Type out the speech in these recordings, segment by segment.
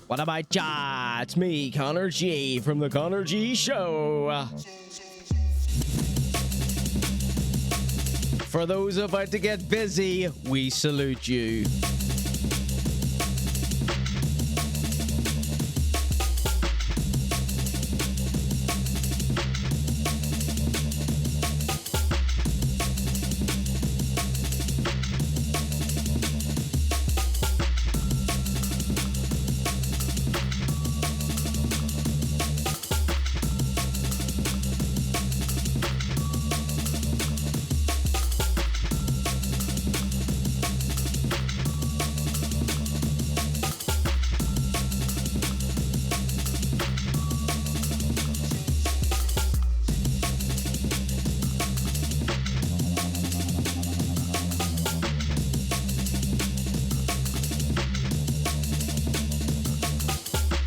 What about ya? It's me, Conor G, from the ConorGShow. For those about to get busy, we salute you.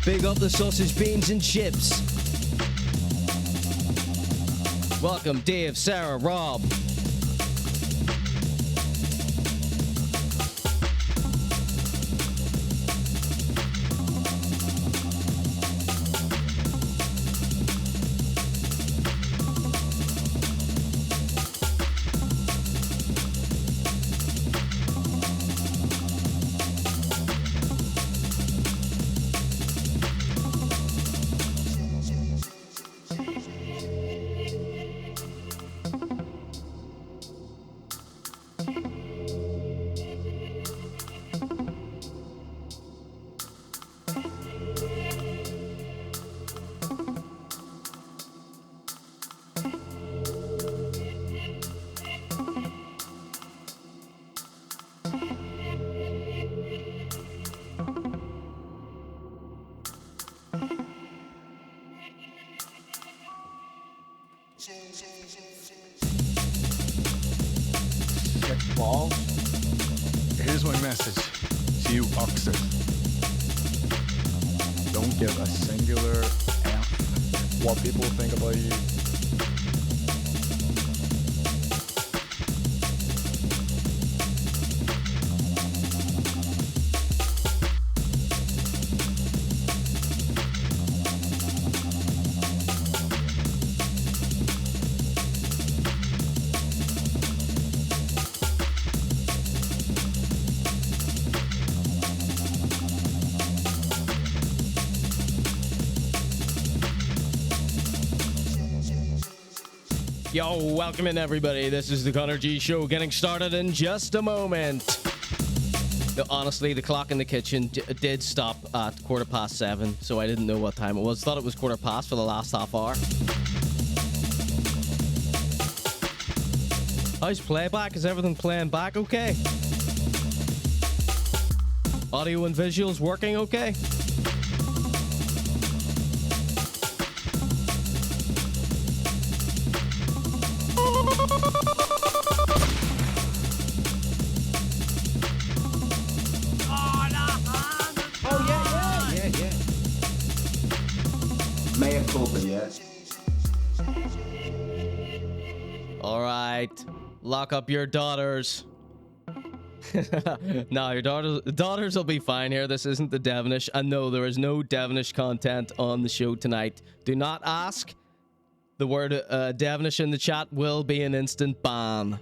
Big up the sausage, beans, and chips. Welcome, Dave, Sarah, Rob. Paul, here's my message to you oxers. Don't give a singular F what people think about you. Yo, welcome in everybody. This is the ConorGShow getting started in just a moment. Honestly, the clock in the kitchen did stop at 7:15, so I didn't know what time it was. Thought it was 7:15 for the last half hour. How's playback? Is everything playing back okay? Audio and visuals working okay? Lock up your daughters. No, your daughters will be fine here. This isn't the Devonish. And no, there is no Devonish content on the show tonight. Do not ask. The word Devonish in the chat will be an instant ban.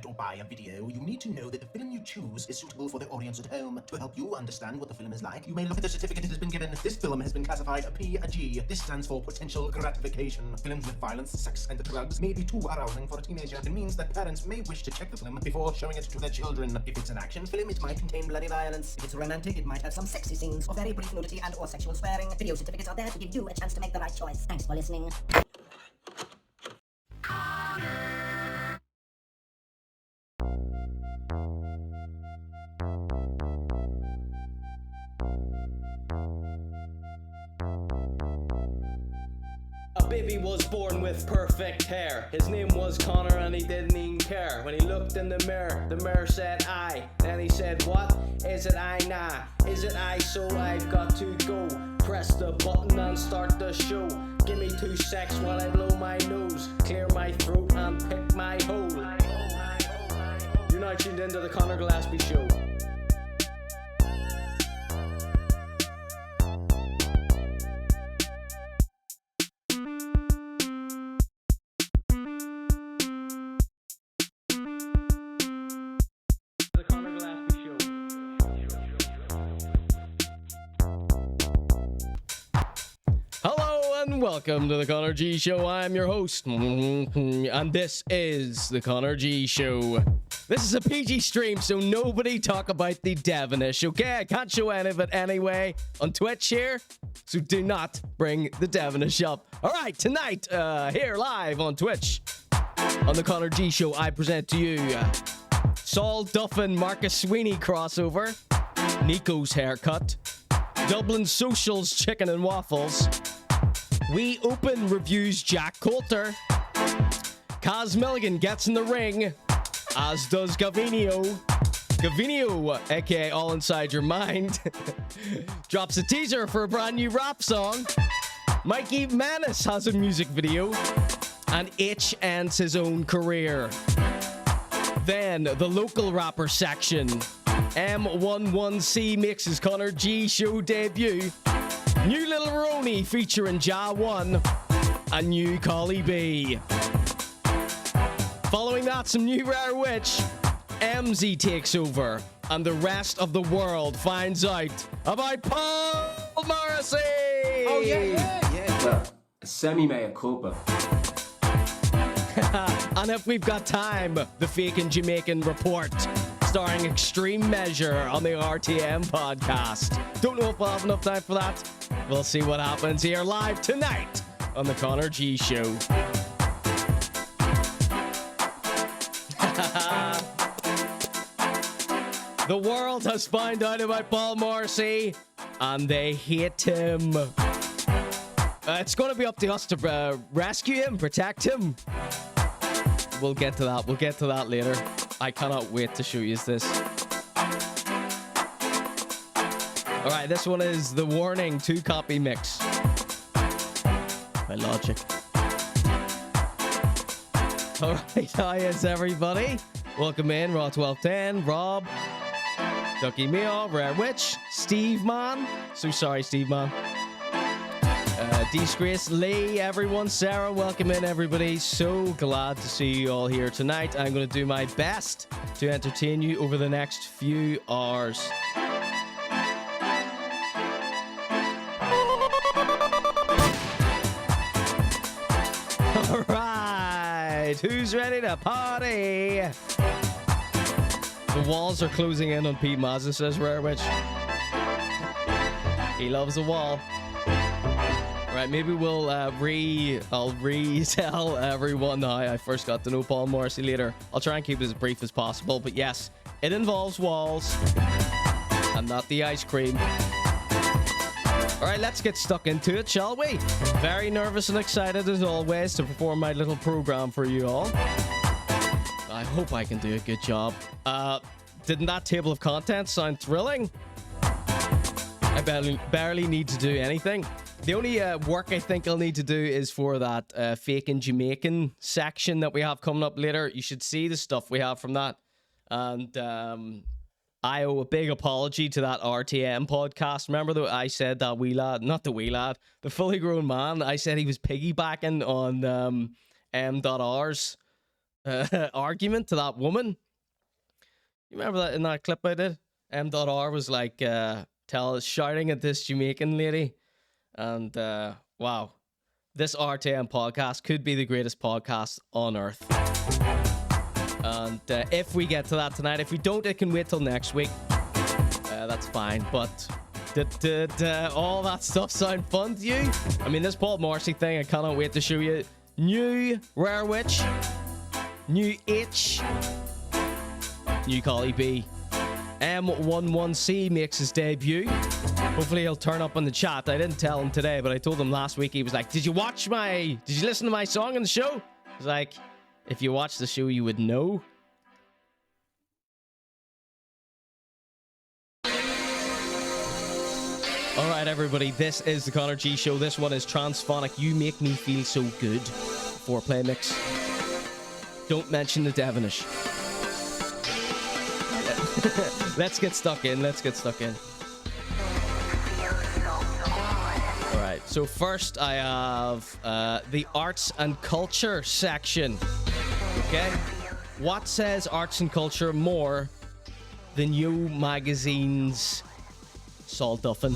rent or buy a video, you need to know that the film you choose is suitable for the audience at home. To help you understand what the film is like, you may look at the certificate it has been given. This film has been classified PG. This stands for potential gratification. Films with violence, sex, and drugs may be too arousing for a teenager. It means that parents may wish to check the film before showing it to their children. If it's an action film, it might contain bloody violence. If it's romantic, it might have some sexy scenes or very brief nudity and or sexual swearing. Video certificates are there to give you a chance to make the right choice. Thanks for listening. A baby was born with perfect hair. His name was Conor and he didn't even care. When he looked in the mirror said I. Then he said, what? Is it I? Nah. Is it I? So I've got to go. Press the button and start the show. Give me 2 secs while I blow my nose, clear my throat and pick my hole. You're now tuned into the Conor Gillespie Show. Welcome to the Conor G Show. I'm your host, and this is the Conor G Show. This is a PG stream, so nobody talk about the Devonish, okay? I can't show any of it anyway on Twitch here, so do not bring the Devonish up. All right, tonight, here live on Twitch, on the Conor G Show, I present to you Saul Duffin, Marcus Sweeney Crossover, Nico's Haircut, Dublin Social's Chicken and Waffles, WeOpen Reviews Jack Coulter, Caz Milligan gets in the ring, as does Gavniniop, aka All Inside Your Mind, drops a teaser for a brand new rap song, Mikey Menace has a music video, and Aitch ends his own career. Then, the local rapper section, M11C makes his Conor G Show debut, new Lil Roney featuring Ja 1, and new Cohly B. Following that, some new Rare Witch, MZ takes over, and the rest of the world finds out about Paul Morrissey! Oh, yeah. Semi-mea culpa. And if we've got time, the Fake and Jamaican Report, starring Extreme Measure on the RTM podcast. Don't know if we'll have enough time for that. We'll see what happens here live tonight on the Conor G Show. The world has found out about Paul Morrissey, and they hate him. It's going to be up to us to rescue him, protect him. We'll get to that. We'll get to that later. I cannot wait to show you this. All right, this one is the Warning 2-copy mix by Logic. All right, hi, yes, everybody. Welcome in, Raw 1210, Rob, Ducky Mio, Rare Witch, Steve Man. So sorry, Steve Man. Disgrace, Lee, everyone, Sarah, welcome in, everybody. So glad to see you all here tonight. I'm going to do my best to entertain you over the next few hours. All right, who's ready to party? The walls are closing in on Pete Mazza, says Rare Witch. He loves the wall. Right, maybe I'll retell everyone how I first got to know Paul Morrissey later. I'll try and keep it as brief as possible, but yes, it involves walls and not the ice cream. All right, let's get stuck into it, shall we? Very nervous and excited as always to perform my little program for you all. I hope I can do a good job. Didn't that table of contents sound thrilling? I barely need to do anything. The only work I think I'll need to do is for that Fake and Jamaican section that we have coming up later. You should see the stuff we have from that. And I owe a big apology to that RTM podcast. Remember that I said that the fully grown man, I said he was piggybacking on M.R's argument to that woman. You remember that in that clip I did? M.R was like shouting at this Jamaican lady. And wow, this RTM podcast could be the greatest podcast on earth. And if we get to that tonight, if we don't, it can wait till next week. That's fine. But did all that stuff sound fun to you? I mean, this Paul Morrissey thing, I cannot wait to show you. New Rare Witch, new Aitch, new Cohly B. M11C makes his debut. Hopefully he'll turn up on the chat. I didn't tell him today, but I told him last week. He was like, did you listen to my song on the show? I was like, if you watch the show, you would know. All right, everybody, this is the ConorGShow. This one is Transphonic. You Make Me Feel So Good. Foreplay mix. Don't mention the Devonish. Let's get stuck in. All right, so first I have the arts and culture section. Okay? What says arts and culture more than You Magazine's Saul Duffin?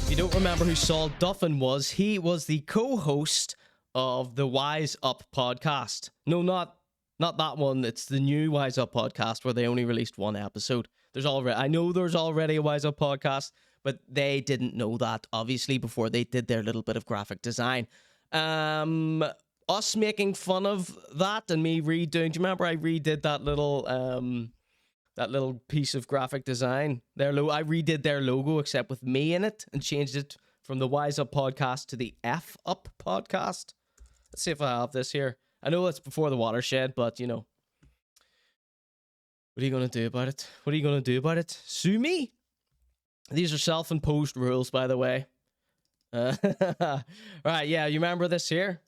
If you don't remember who Saul Duffin was, he was the co-host of the Wise Up podcast. No, not that one. It's the new Wise Up podcast where they only released one episode. I know there's already a Wise Up podcast, but they didn't know that, obviously, before they did their little bit of graphic design. Us making fun of that and me redoing. Do you remember I redid that little piece of graphic design? I redid their logo, except with me in it, and changed it from the Wise Up podcast to the F Up podcast. Let's see if I have this here. I know it's before the watershed, but, you know. What are you going to do about it? Sue me? These are self-imposed rules, by the way. Right, yeah, you remember this here?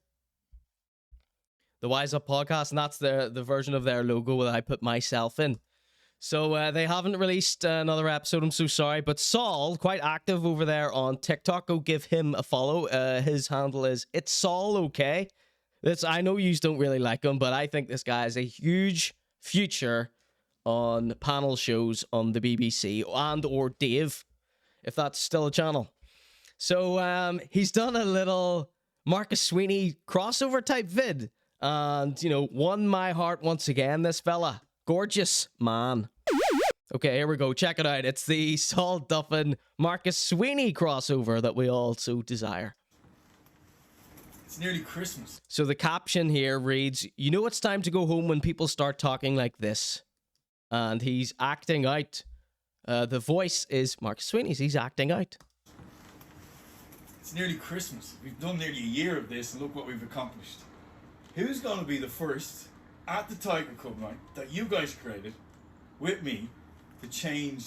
The Wise Up podcast, and that's the version of their logo that I put myself in. So they haven't released another episode. I'm so sorry. But Saul, quite active over there on TikTok. Go give him a follow. His handle is It's Saul Okay. I know you don't really like him, but I think this guy has a huge future on panel shows on the BBC and or Dave, if that's still a channel. So he's done a little Marcus Sweeney crossover type vid, and you know, won my heart once again. This fella, gorgeous man. Okay, here we go. Check it out. It's the Saul Duffin Marcus Sweeney crossover that we all so desire. It's nearly Christmas. So the caption here reads, you know it's time to go home when people start talking like this. And he's acting out. The voice is Marcus Sweeney's. He's acting out. It's nearly Christmas. We've done nearly a year of this, and look what we've accomplished. Who's going to be the first at the Tiger Cup night that you guys created with me to change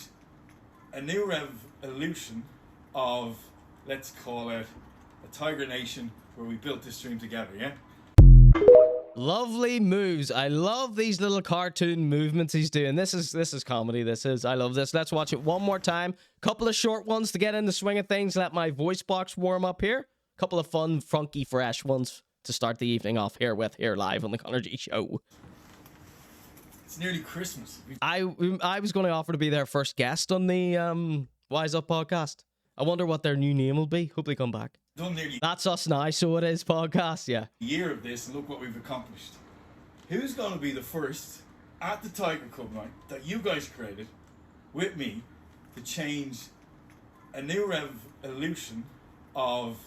a new revolution of, let's call it, a Tiger Nation where we built this dream together, yeah? Lovely moves. I love these little cartoon movements he's doing. This is comedy. I love this. Let's watch it one more time. Couple of short ones to get in the swing of things. Let my voice box warm up here. Couple of fun, funky, fresh ones to start the evening off here live on the ConorGShow. It's nearly Christmas. I was going to offer to be their first guest on the Wise Up podcast. I wonder what their new name will be. Hope they come back. Done nearly That's us now, so it is podcast, yeah. a year of this, and look what we've accomplished. Who's going to be the first at the Tiger Cup night that you guys created with me to change a new revolution of,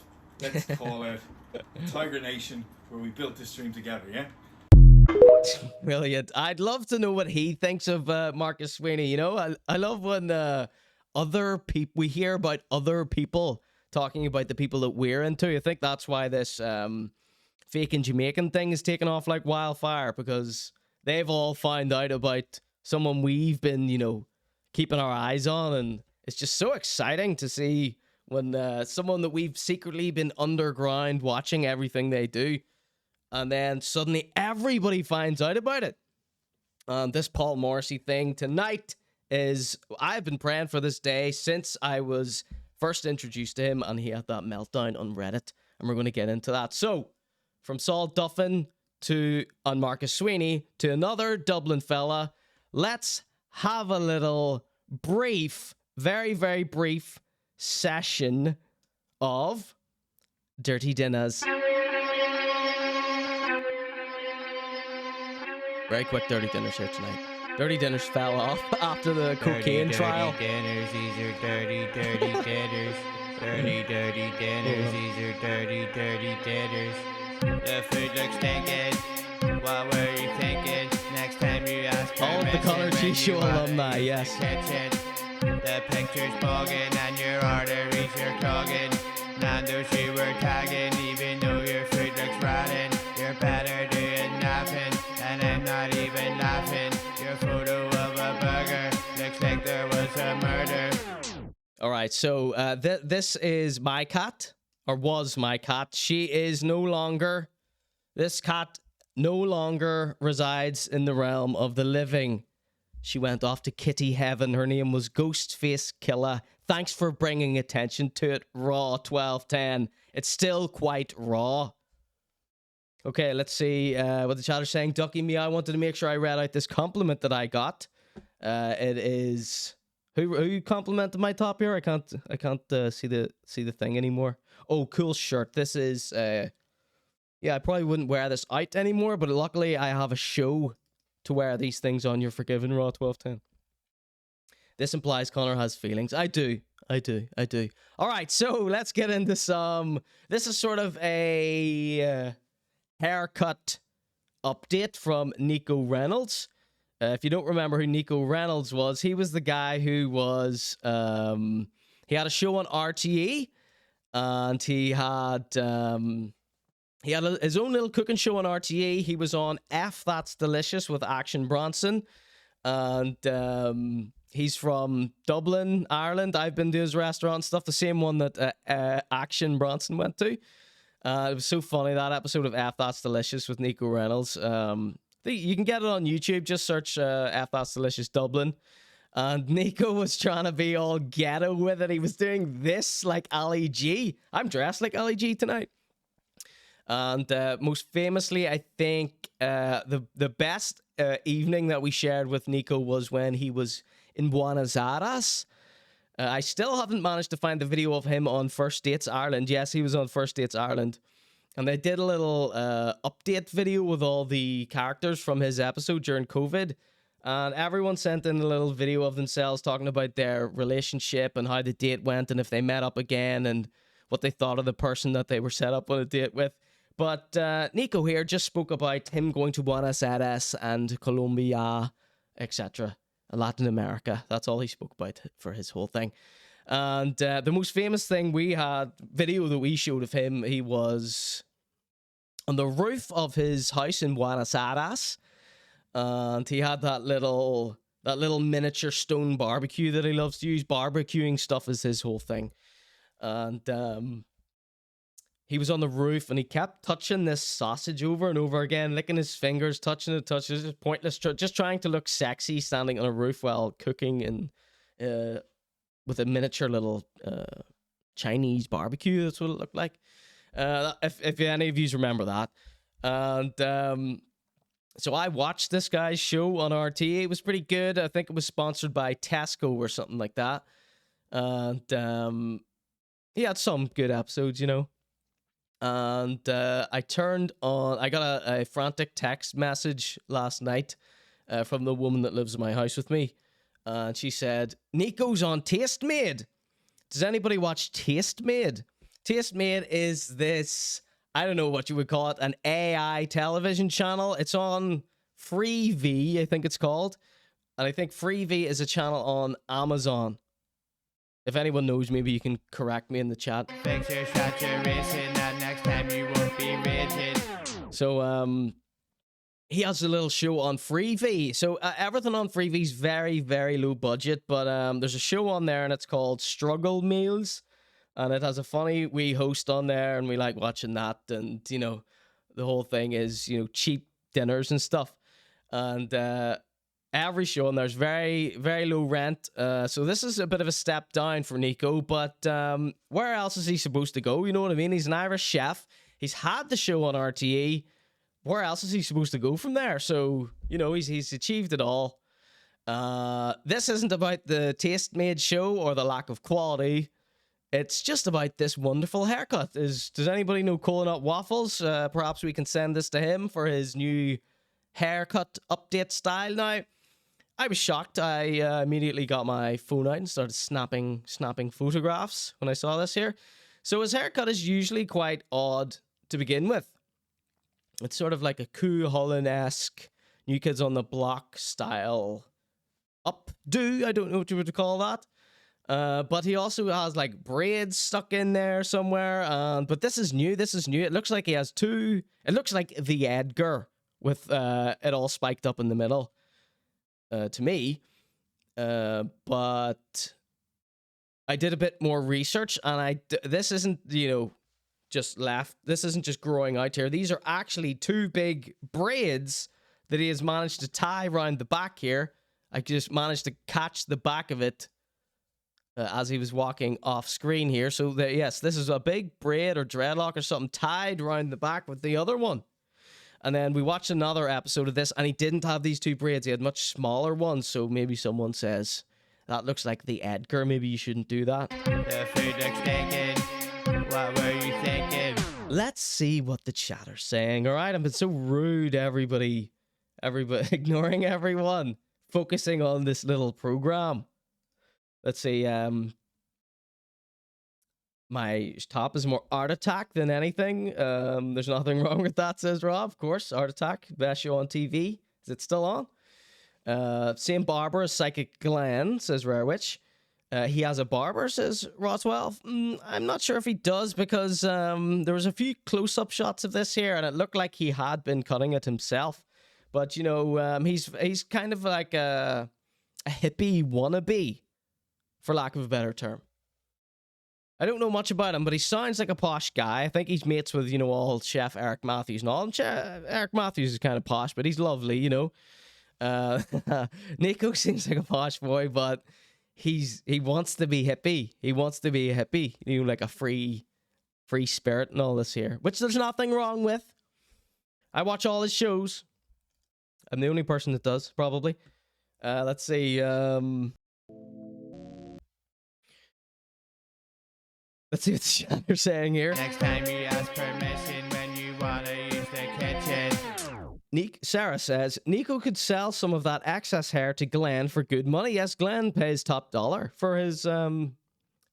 let's call it, a Tiger Nation where we built this dream together, yeah? Brilliant. I'd love to know what he thinks of Marcus Sweeney. You know, I love when other people, we hear about other people talking about the people that we're into. I think that's why this fake and Jamaican thing is taking off like wildfire, because they've all found out about someone we've been, you know, keeping our eyes on, and it's just so exciting to see when someone that we've secretly been underground watching everything they do, and then suddenly everybody finds out about it. This Paul Morrissey thing tonight is, I've been praying for this day since I was first introduced to him, and he had that meltdown on Reddit, and we're going to get into that. So, from Saul Duffin on Marcus Sweeney to another Dublin fella. Let's have a little brief, very, very brief session of Dirty Dinners. Very quick Dirty Dinners here tonight. Dirty Dinners fell off after the cocaine trial. Dirty dinners, these are dirty, dirty dinners. Dirty, dirty dinners, these are dirty, dirty dinners. The food looks stinking. What were you thinking? Next time you ask All of the ConorGShow alumni, yes. The picture's bugging and your arteries are clogging. Nando's you were tagging, even though your food looks rotten. You're better doing nothing, and I'm not even laughing. Your photo of a burger looks like there was a murder. All right, so this is my cat, or was my cat. She is no longer, this cat no longer resides in the realm of the living. She went off to kitty heaven. Her name was Ghostface Killer. Thanks for bringing attention to it, Raw 1210. It's still quite raw. Okay, let's see what the chatter's saying. Ducky me, I wanted to make sure I read out this compliment that I got. It is who complimented my top here? I can't see the thing anymore. Oh, cool shirt. This is yeah, I probably wouldn't wear this out anymore, but luckily I have a show to wear these things on. You're forgiven, Raw 1210. This implies Conor has feelings. I do. All right, so let's get into some. This is sort of a haircut update from Nico Reynolds. If you don't remember who Nico Reynolds was, he was the guy who was he had a show on RTE, and he had his own little cooking show on RTE. He was on F That's Delicious with Action Bronson, and he's from Dublin, Ireland. I've been to his restaurant and stuff, the same one that Action Bronson went to. It was so funny, that episode of F That's Delicious with Nico Reynolds. You can get it on YouTube. Just search F That's Delicious Dublin. And Nico was trying to be all ghetto with it. He was doing this like Ali G. I'm dressed like Ali G tonight. And most famously, I think the best evening that we shared with Nico was when he was in Buenos Aires. I still haven't managed to find the video of him on First Dates Ireland. Yes, he was on First Dates Ireland. And they did a little update video with all the characters from his episode during COVID. And everyone sent in a little video of themselves talking about their relationship and how the date went and if they met up again and what they thought of the person that they were set up on a date with. But Nico here just spoke about him going to Buenos Aires and Colombia, etc. Latin America. That's all he spoke about for his whole thing. And the most famous thing we had, video that we showed of him, he was on the roof of his house in Buenos Aires. And he had that little miniature stone barbecue that he loves to use. Barbecuing stuff is his whole thing. And he was on the roof and he kept touching this sausage over and over again, licking his fingers, touching it. It's just pointless. Just trying to look sexy, standing on a roof while cooking and with a miniature little Chinese barbecue. That's what it looked like. If any of you remember that. And so I watched this guy's show on RT. It was pretty good. I think it was sponsored by Tesco or something like that. And he had some good episodes, you know. And I got a frantic text message last night from the woman that lives in my house with me. And she said, Nico's on Taste Made. Does anybody watch Taste Made? Taste Made is this, I don't know what you would call it, an AI television channel. It's on Freevee, I think it's called. And I think Freevee is a channel on Amazon. If anyone knows, maybe you can correct me in the chat. Fix your shot, you're racing, that next time you won't be raging. So, he has a little show on Freevee. So, everything on Freevee is very, very low budget. But there's a show on there, and it's called Struggle Meals. And it has a funny wee host on there, and we like watching that. And, you know, the whole thing is, you know, cheap dinners and stuff. And every show on there's very, very low rent. So this is a bit of a step down for Nico. But where else is he supposed to go? You know what I mean? He's an Irish chef. He's had the show on RTE. where else is he supposed to go from there? So, you know, he's achieved it all. This isn't about the taste made show or the lack of quality. It's just about this wonderful haircut. Does anybody know Cohly Waffles? Perhaps we can send this to him for his new haircut update style. Now, I was shocked. I immediately got my phone out and started snapping photographs when I saw this here. So his haircut is usually quite odd to begin with. It's sort of like a Cool Holland-esque New Kids on the Block style updo. I don't know what you would call that. But he also has like braids stuck in there somewhere. But this is new. It looks like he has two. It looks like the Edgar with it all spiked up in the middle. To me. But I did a bit more research, and this isn't, you know, just left. This isn't just growing out here. These are actually two big braids that he has managed to tie around the back here. I just managed to catch the back of it as he was walking off screen here. So yes, this is a big braid or dreadlock or something tied around the back with the other one. And then we watched another episode of this, and he didn't have these two braids. He had much smaller ones. So maybe someone says, that looks like the Edgar. Maybe you shouldn't do that. The food looks stinking. What were you thinking? Let's see what the chat are saying. All right, I've been so rude, everybody ignoring everyone, focusing on this little program. Let's see. My top is more Art Attack than anything. There's nothing wrong with that, says Rob. Of course, Art Attack, best show on TV. Is it still on? Same barber as Psychic Glenn, says Rare Witch. He has a barber, says Roswell. I'm not sure if he does, because there was a few close-up shots of this here, and it looked like he had been cutting it himself. But, you know, he's kind of like a hippie wannabe, for lack of a better term. I don't know much about him, but he sounds like a posh guy. I think he's mates with, you know, all Chef Eric Matthews and all. And Eric Matthews is kind of posh, but he's lovely, you know. Nico seems like a posh boy, but he wants to be hippie. He wants to be a hippie, you know, like a free spirit and all this here, which there's nothing wrong with. I watch all his shows. I'm the only person that does, probably. Let's see. Let's see what you're saying here. Next time you ask permission when you want to use the kitchen. Sarah says, Nico could sell some of that excess hair to Glenn for good money. Yes, Glenn pays top dollar for his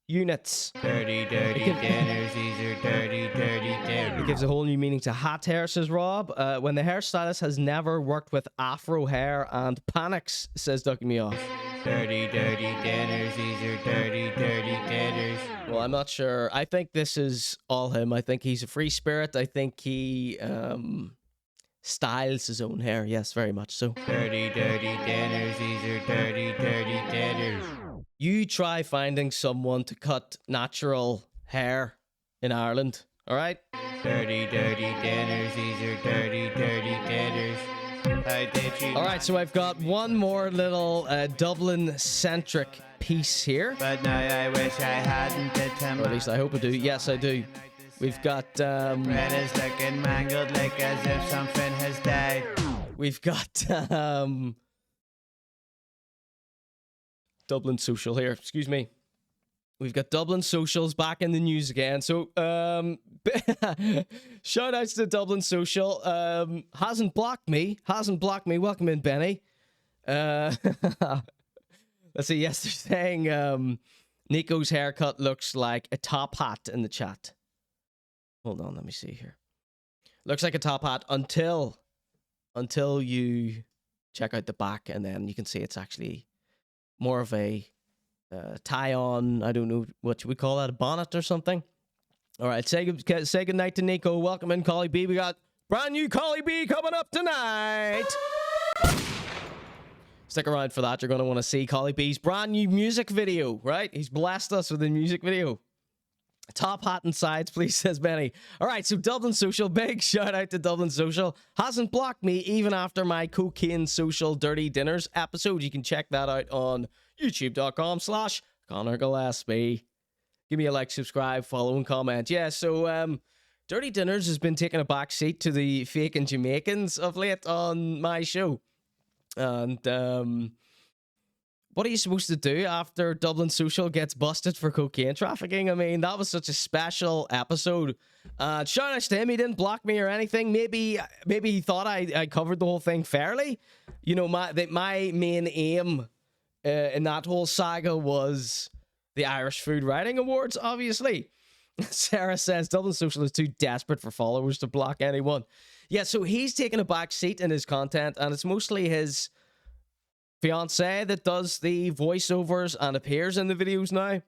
units. Dirty dinners. These are dirty dinners. It gives a whole new meaning to hat hair, says Rob. When the hairstylist has never worked with afro hair and panics, says Gavniniop. Dirty dinners. These are dirty dinners. Well, I'm not sure. I think this is all him. I think he's a free spirit. I think he styles his own hair. Yes, very much so. Dirty dinners. These are dirty dinners. You try finding someone to cut natural hair in Ireland, all right? Dirty dinners. These are dirty dinners. All right, so I've got one more little Dublin-centric piece here. But now I wish I hadn't or at least I hope I do. Yes, I do. We've got... Red is looking mangled like as if something has died. We've got... Dublin Social here. Excuse me. We've got Dublin Socials back in the news again. So, shout outs to Dublin Social. Hasn't blocked me. Welcome in, Benny. Let's see. Yes, they're saying Nico's haircut looks like a top hat in the chat. Hold on, let me see here. Looks like a top hat until you check out the back, and then you can see it's actually more of a tie-on. I don't know what you would call that, a bonnet or something. All right, say good night to Nico. Welcome in, Cohly B. We got brand new Cohly B coming up tonight. Stick around for that. You're going to want to see Cohly B's brand new music video, right? He's blessed us with a music video. Top hat and sides, please, says Benny. All right, so Dublin Social, big shout out to Dublin Social. Hasn't blocked me even after my Cocaine Social Dirty Dinners episode. You can check that out on youtube.com/ConorGShow. Give me a like, subscribe, follow, and comment. Yeah, so Dirty Dinners has been taking a back seat to the fake and Jamaicans of late on my show. And what are you supposed to do after Dublin Social gets busted for cocaine trafficking? I mean, that was such a special episode. Shout out to him. He didn't block me or anything. Maybe he thought I covered the whole thing fairly. You know, my main aim in that whole saga was the Irish Food Writing Awards, obviously. Sarah says Dublin Social is too desperate for followers to block anyone. Yeah, so he's taken a back seat in his content, and it's mostly his fiance that does the voiceovers and appears in the videos now.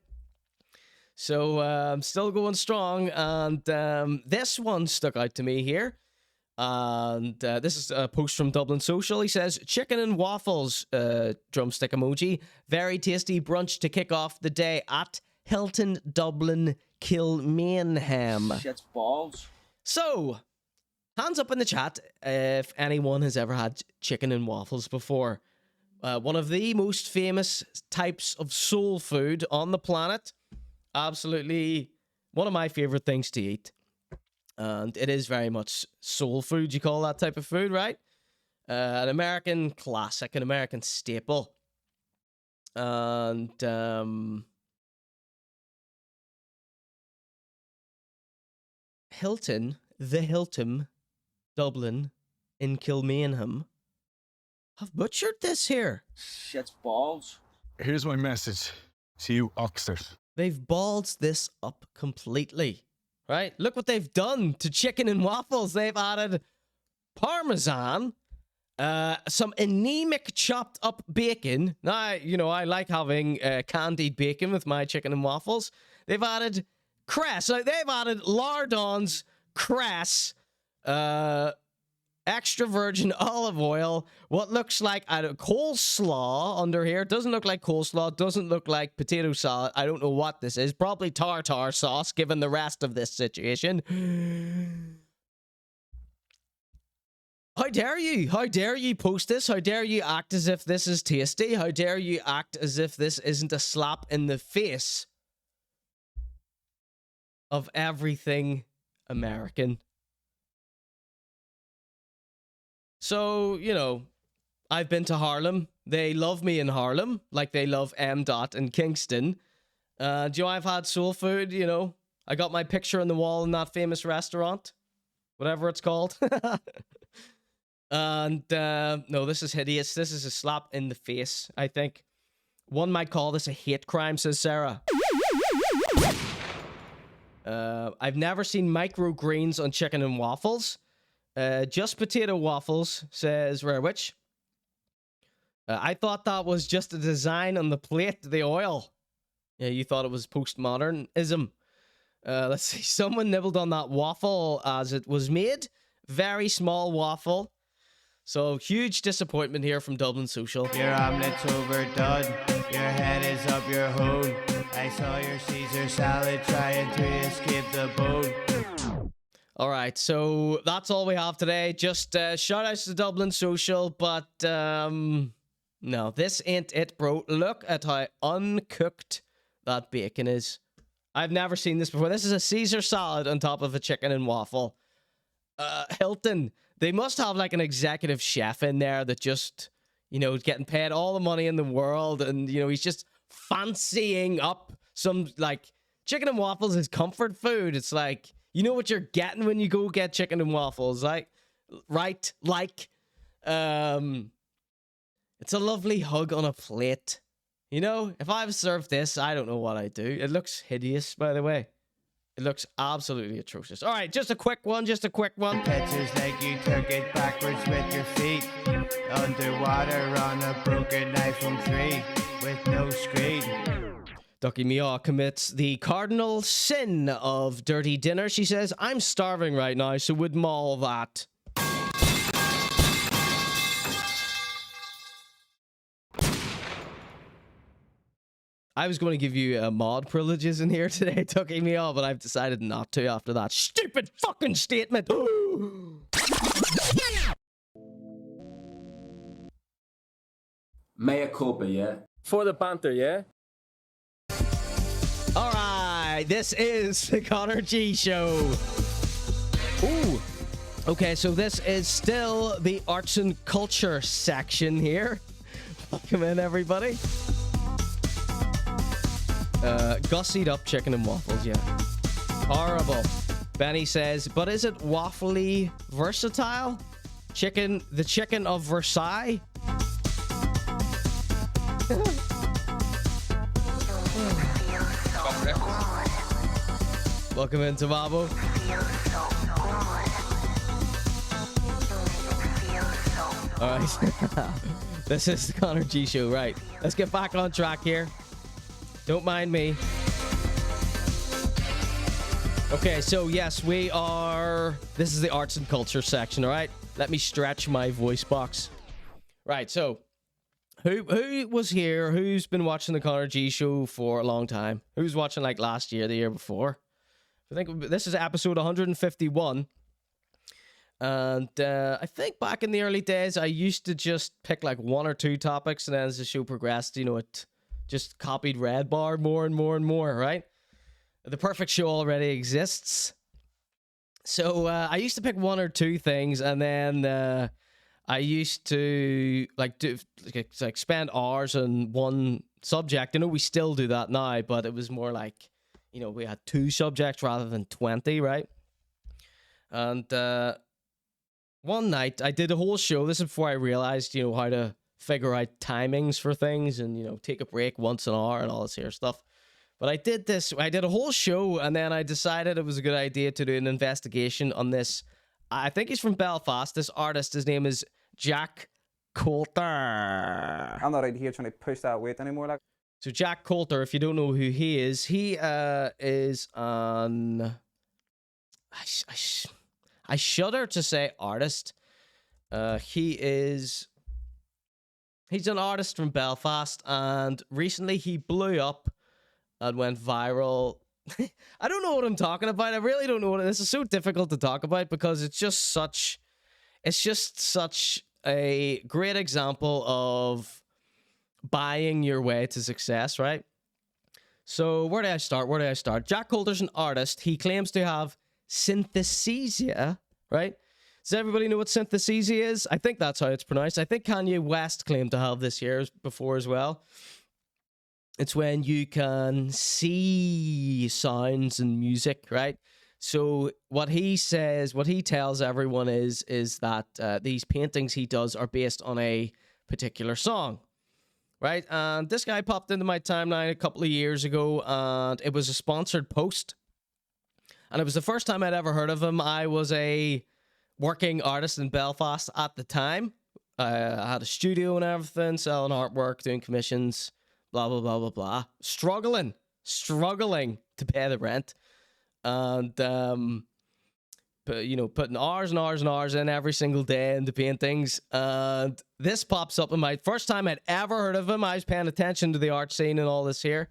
So I'm still going strong, and this one stuck out to me here. And this is a post from Dublin Social. He says, chicken and waffles, drumstick emoji, very tasty brunch to kick off the day at Hilton Dublin Kilmainham. Shit's balls. So, hands up in the chat if anyone has ever had chicken and waffles before. One of the most famous types of soul food on the planet. Absolutely one of my favorite things to eat. And it is very much soul food, you call that type of food, right? An American classic, an American staple. And the Hilton, Dublin, in Kilmainham, have butchered this here. Shit's balls. Here's my message to you Oxford. They've ballsed this up completely, right? Look what they've done to chicken and waffles. They've added parmesan, some anemic chopped up bacon. Now, you know, I like having candied bacon with my chicken and waffles. They've added cress. Like, they've added lardons, cress, extra virgin olive oil, what looks like a coleslaw under here. Doesn't look like coleslaw, doesn't look like potato salad. I don't know what this is. Probably tartar sauce, given the rest of this situation. How dare you? How dare you post this? How dare you act as if this is tasty? How dare you act as if this isn't a slap in the face of everything American? So, you know, I've been to Harlem. They love me in Harlem, like they love M. Dot in Kingston. Do you know, I've had soul food, you know. I got my picture on the wall in that famous restaurant. Whatever it's called. And, no, this is hideous. This is a slap in the face, I think. One might call this a hate crime, says Sarah. I've never seen microgreens on chicken and waffles. Just potato waffles, says Rare Witch. I thought that was just a design on the plate, the oil. Yeah, you thought it was postmodernism. Let's see. Someone nibbled on that waffle as it was made. Very small waffle. So, huge disappointment here from Dublin Social. Your omelet's overdone. Your head is up your home. I saw your Caesar salad trying to escape the bone. All right, so that's all we have today. Just shout outs to Dublin Social, but no, this ain't it, bro. Look at how uncooked that bacon is. I've never seen this before. This is a Caesar salad on top of a chicken and waffle. Hilton, they must have like an executive chef in there that just, you know, is getting paid all the money in the world, and, you know, he's just fancying up some, like, chicken and waffles is comfort food. It's like, you know what you're getting when you go get chicken and waffles, like, right? Like, it's a lovely hug on a plate. You know, if I was served this, I don't know what I'd do. It looks hideous, by the way. It looks absolutely atrocious. All right, just a quick one, Pictures like you took it backwards with your feet. Underwater on a broken iPhone 3 with no screen. Ducky Mia commits the cardinal sin of dirty dinner. She says, I'm starving right now, so would maul that. I was going to give you mod privileges in here today, Ducky Mia, but I've decided not to after that stupid fucking statement. Mea culpa, yeah? For the banter, yeah? All right, this is the Connor G Show. Ooh. Okay, so this is still the arts and culture section here. Welcome in, everybody. Gussied up chicken and waffles, yeah. Horrible. Benny says, but is it waffly versatile? Chicken, the chicken of Versailles? Welcome in, Tomabo. All right. This is the Connor G Show. Right. Let's get back on track here. Don't mind me. Okay, so yes, we are... This is the arts and culture section, all right? Let me stretch my voice box. Right, so... Who was here? Who's been watching the Connor G Show for a long time? Who's watching like last year, the year before? I think this is episode 151. And I think back in the early days, I used to just pick like one or two topics, and then as the show progressed, you know, it just copied Red Bar more and more and more, right? The perfect show already exists. So I used to pick one or two things, and then I used to like spend hours on one subject. You know, we still do that now, but it was more like, you know, we had two subjects rather than 20, right? And one night I did a whole show. This is before I realized, you know, how to figure out timings for things and, you know, take a break once an hour and all this here stuff. But I did a whole show, and then I decided it was a good idea to do an investigation on this. I think he's from Belfast. This artist, his name is Jack Coulter. I'm not out here trying to push that weight anymore. Like. So Jack Coulter, if you don't know who he is an... I shudder to say artist. He's an artist from Belfast, and recently he blew up and went viral. I don't know what I'm talking about. I really don't know what this is. So difficult to talk about because it's just such a great example of buying your way to success, right? So where do I start? Jack Coulter's an artist. He claims to have synesthesia, right? Does everybody know what synesthesia is? I think that's how it's pronounced. I think Kanye West claimed to have this here before as well. It's when you can see sounds and music, right? So what he tells everyone is that these paintings he does are based on a particular song, right? And this guy popped into my timeline a couple of years ago, and it was a sponsored post. And it was the first time I'd ever heard of him. I was a working artist in Belfast at the time. I had a studio and everything, selling artwork, doing commissions, blah, blah, blah, blah, blah. Struggling to pay the rent. And, you know, putting hours and hours and hours in every single day into paintings. And this pops up in my first time I'd ever heard of him. I was paying attention to the art scene and all this here.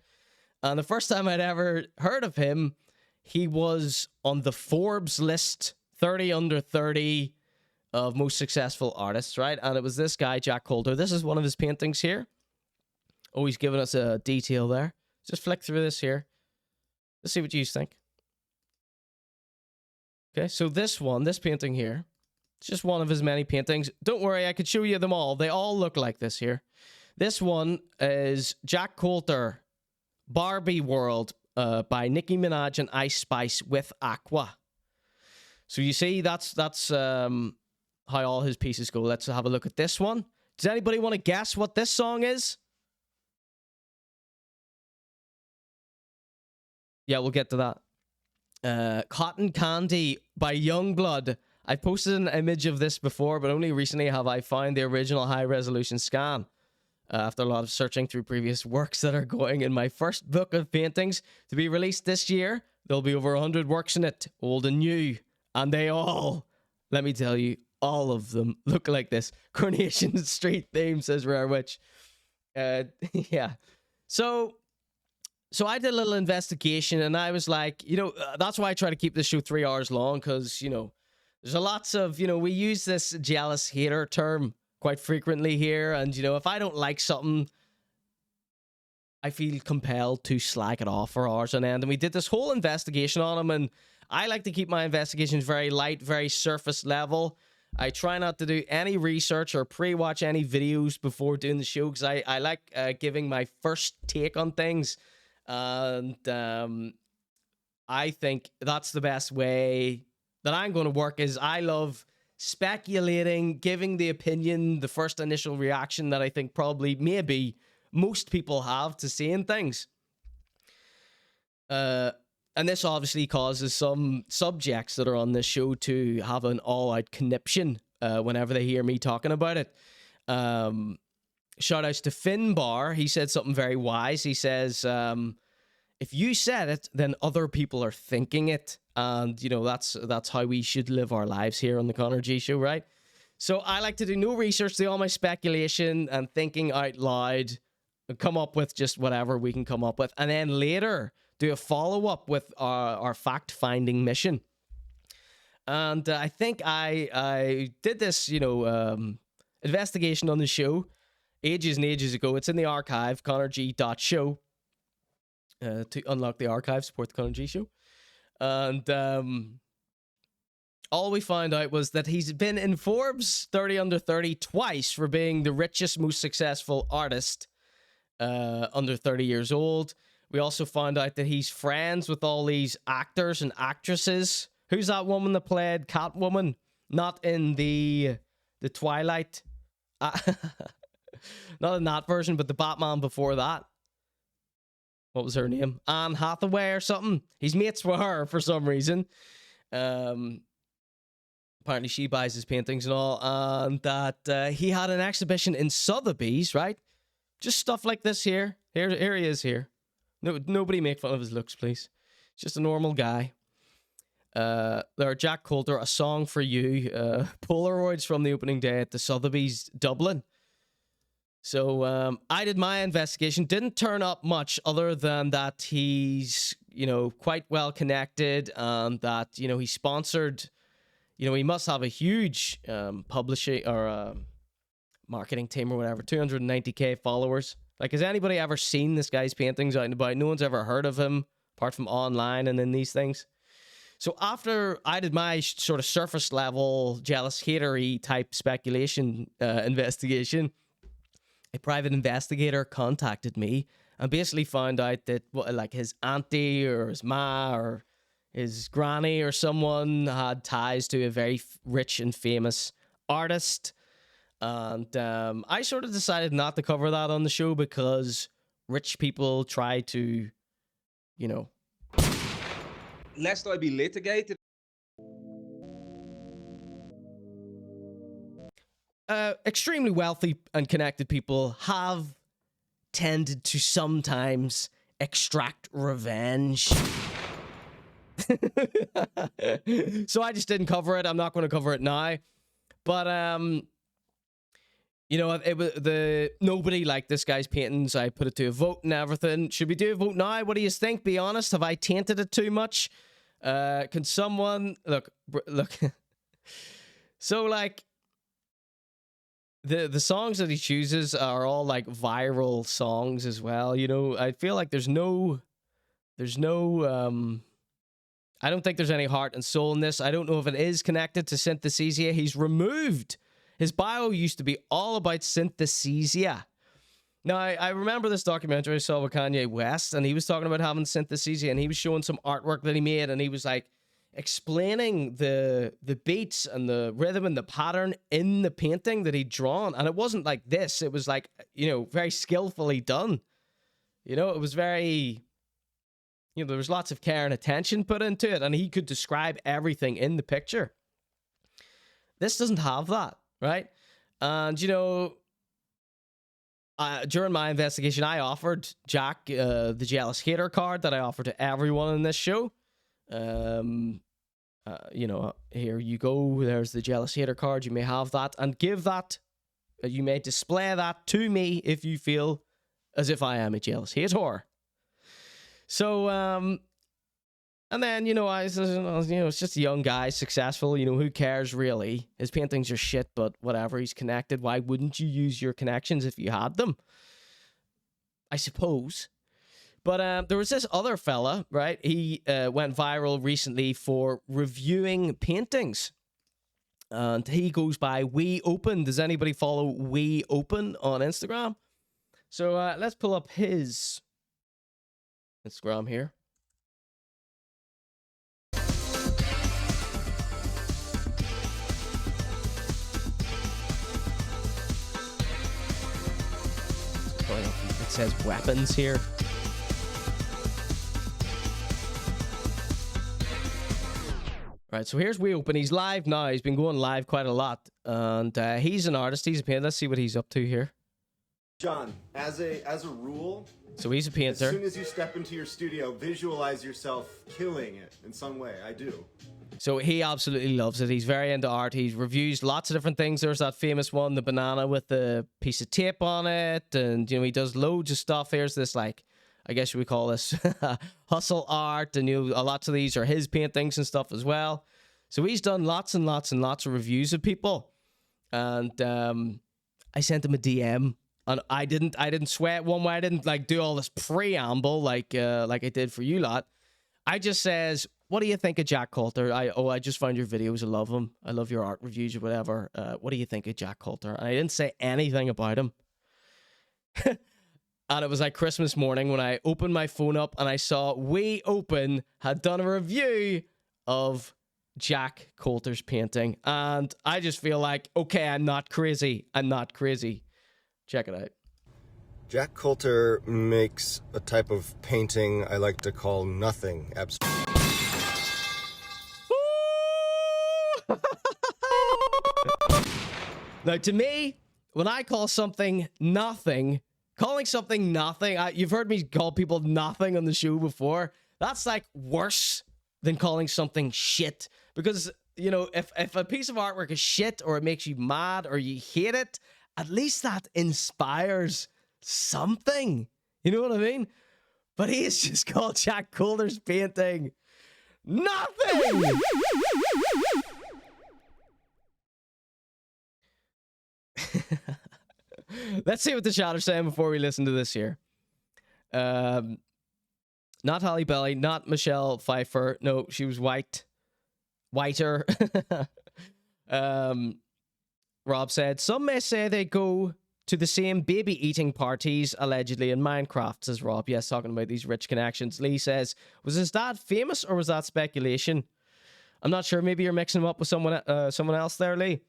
And the first time I'd ever heard of him, he was on the Forbes list, 30 under 30 of most successful artists, right? And it was this guy, Jack Coulter. This is one of his paintings here. Oh, he's giving us a detail there. Just flick through this here. Let's see what you think. Okay, so this painting here, it's just one of his many paintings. Don't worry, I could show you them all. They all look like this here. This one is Jack Coulter, Barbie World, by Nicki Minaj and Ice Spice with Aqua. So you see, that's how all his pieces go. Let's have a look at this one. Does anybody want to guess what this song is? Yeah, we'll get to that. Cotton Candy by Youngblood. I posted an image of this before, but only recently have I found the original high-resolution scan. After a lot of searching through previous works that are going in my first book of paintings to be released this year. There'll be over 100 works in it, old and new. And they all, let me tell you, all of them look like this. Coronation Street theme, says Rare Witch. Yeah. So I did a little investigation, and I was like, you know, that's why I try to keep this show 3 hours long, because, you know, there's a lots of, you know, we use this jealous hater term quite frequently here, and, you know, if I don't like something, I feel compelled to slag it off for hours on end. And we did this whole investigation on him, and I like to keep my investigations very light, very surface level. I try not to do any research or pre-watch any videos before doing the show because I like giving my first take on things. And I think that's the best way that I'm going to work is I love speculating, giving the opinion, the first initial reaction that I think probably maybe most people have to seeing things. And this obviously causes some subjects that are on this show to have an all-out conniption whenever they hear me talking about it. Shout outs to Finbar. He said something very wise. He says, if you said it, then other people are thinking it. And, you know, that's how we should live our lives here on the Conor G Show, right? So I like to do no research, do all my speculation and thinking out loud, and come up with just whatever we can come up with. And then later do a follow-up with our fact-finding mission. And I think I did this, you know, investigation on the show ages and ages ago. It's in the archive, conorg.show. To unlock the archive, support the Conor G Show. And all we found out was that he's been in Forbes 30 Under 30 twice for being the richest, most successful artist under 30 years old. We also found out that he's friends with all these actors and actresses. Who's that woman that played Catwoman? Not in the Twilight. Not in that version, but the Batman before that. What was her name? Anne Hathaway or something. He's mates with her for some reason. Apparently she buys his paintings and all. And that he had an exhibition in Sotheby's, right? Just stuff like this here. Here he is here. No, nobody make fun of his looks, please. Just a normal guy. There, Jack Coulter, A Song for You. Polaroids from the opening day at the Sotheby's, Dublin. So I did my investigation. Didn't turn up much other than that he's, you know, quite well connected and that, you know, he's sponsored. You know, he must have a huge publishing or marketing team or whatever. 290k followers. Like, has anybody ever seen this guy's paintings out and about? No one's ever heard of him apart from online and in these things. So after I did my sort of surface level, jealous hatery type speculation investigation, a private investigator contacted me and basically found out that like his auntie or his ma or his granny or someone had ties to a very rich and famous artist. And I sort of decided not to cover that on the show because rich people try to, you know. Lest I be litigated. Extremely wealthy and connected people have tended to sometimes extract revenge. So I just didn't cover it. I'm not going to cover it now. But, you know, it was nobody liked this guy's paintings. I put it to a vote and everything. Should we do a vote now? What do you think? Be honest. Have I tainted it too much? Can someone look? So like the songs that he chooses are all like viral songs as well. You know, I feel like there's no I don't think there's any heart and soul in this. I don't know if it is connected to synesthesia. He's removed. His bio used to be all about synesthesia. Now, I remember this documentary I saw with Kanye West, and he was talking about having synesthesia, and he was showing some artwork that he made, and he was like explaining the beats and the rhythm and the pattern in the painting that he'd drawn. And it wasn't like this. It was like, you know, very skillfully done. You know, it was very, you know, there was lots of care and attention put into it, and he could describe everything in the picture. This doesn't have that, right? And, you know, during my investigation, I offered Jack the jealous hater card that I offer to everyone in this show. You know, here you go. There's the jealous hater card. You may have that and give that. You may display that to me if you feel as if I am a jealous hater. So, and then, you know, it's just a young guy, successful, you know, who cares really? His paintings are shit, but whatever, he's connected. Why wouldn't you use your connections if you had them? I suppose. But there was this other fella, right? He went viral recently for reviewing paintings. And he goes by WeOpen. Does anybody follow WeOpen on Instagram? So let's pull up his Instagram here. It says weapons here. Right, so here's WeOpen. He's live now. He's been going live quite a lot. And he's an artist. He's a painter. Let's see what he's up to here. John, as a rule, so he's a painter. As soon as you step into your studio, visualize yourself killing it in some way. I do. So he absolutely loves it. He's very into art. He reviews lots of different things. There's that famous one, the banana with the piece of tape on it. And, you know, he does loads of stuff. Here's this, like, I guess you would call this hustle art. And, you know, lots of these are his paintings and stuff as well. So he's done lots and lots and lots of reviews of people. And I sent him a DM. And I didn't sweat one way. I didn't, like, do all this preamble like I did for you lot. I just says, what do you think of Jack Coulter? I just found your videos. I love them. I love your art reviews or whatever. What do you think of Jack Coulter? And I didn't say anything about him. And it was like Christmas morning when I opened my phone up and I saw WeOpen had done a review of Jack Coulter's painting. And I just feel like, okay, I'm not crazy. I'm not crazy. Check it out. Jack Coulter makes a type of painting I like to call nothing. Now, to me, when I call something nothing, calling something nothing, you've heard me call people nothing on the show before. That's like worse than calling something shit. Because, you know, if a piece of artwork is shit or it makes you mad or you hate it, at least that inspires something. You know what I mean? But he's just called Jack Coulter's painting nothing. Let's see what the chat are saying before we listen to this here. Not Holly Belly, not Michelle Pfeiffer. No, she was whiter. Rob said, some may say they go to the same baby eating parties allegedly in Minecraft, says Rob. Yes, talking about these rich connections. Lee says, was his dad famous or was that speculation? I'm not sure. Maybe you're mixing him up with someone else there, Lee.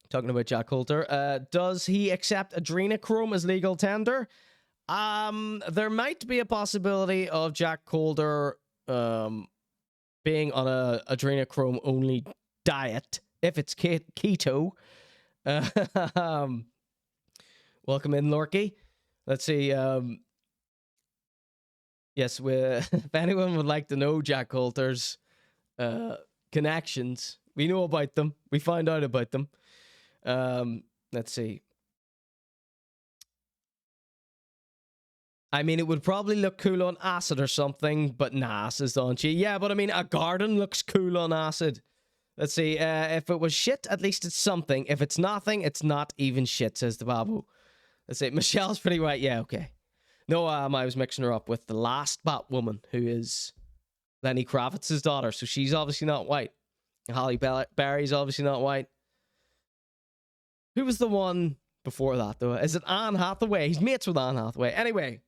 Talking about Jack Coulter. Does he accept adrenochrome as legal tender? There might be a possibility of Jack Coulter being on a adrenochrome only diet if it's keto. Welcome in, Lorky. Let's see. Yes, if anyone would like to know Jack Coulter's connections, we know about them. We find out about them. Let's see. I mean, it would probably look cool on acid or something, but nah, says Donchi. Yeah, but I mean, a garden looks cool on acid. Let's see. If it was shit, at least it's something. If it's nothing, it's not even shit, says the Babu. Let's see. Michelle's pretty white. Yeah, okay. No, I was mixing her up with the last Batwoman, who is Lenny Kravitz's daughter. So she's obviously not white. Holly Berry's obviously not white. Who was the one before that, though? Is it Anne Hathaway? He's mates with Anne Hathaway. Anyway,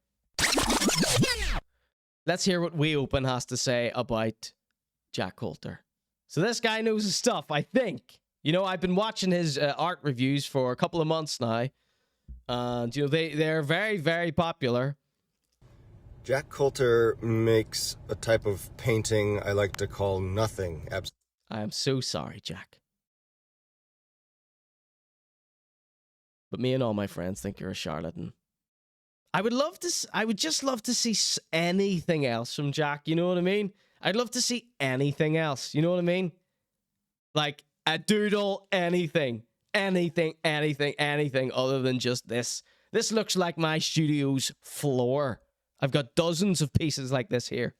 let's hear what WeOpen has to say about Jack Coulter. So this guy knows his stuff, I think. You know, I've been watching his art reviews for a couple of months now. And, you know, they're very, very popular. Jack Coulter makes a type of painting I like to call nothing. I am so sorry, Jack. But me and all my friends think you're a charlatan. I would just love to see anything else from Jack, you know what I mean? I'd love to see anything else, you know what I mean? Like a doodle, anything other than just this. This looks like my studio's floor. I've got dozens of pieces like this here.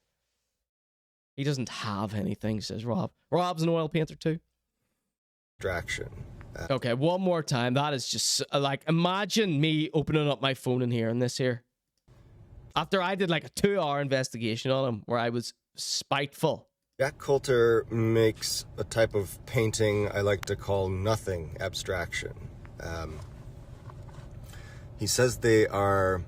He doesn't have anything, says Rob. Rob's an oil painter too. Distraction. Okay, one more time. That is just like, imagine me opening up my phone in here and this here. After I did like a 2-hour investigation on him where I was spiteful. Jack Coulter makes a type of painting I like to call nothing abstraction. He says they are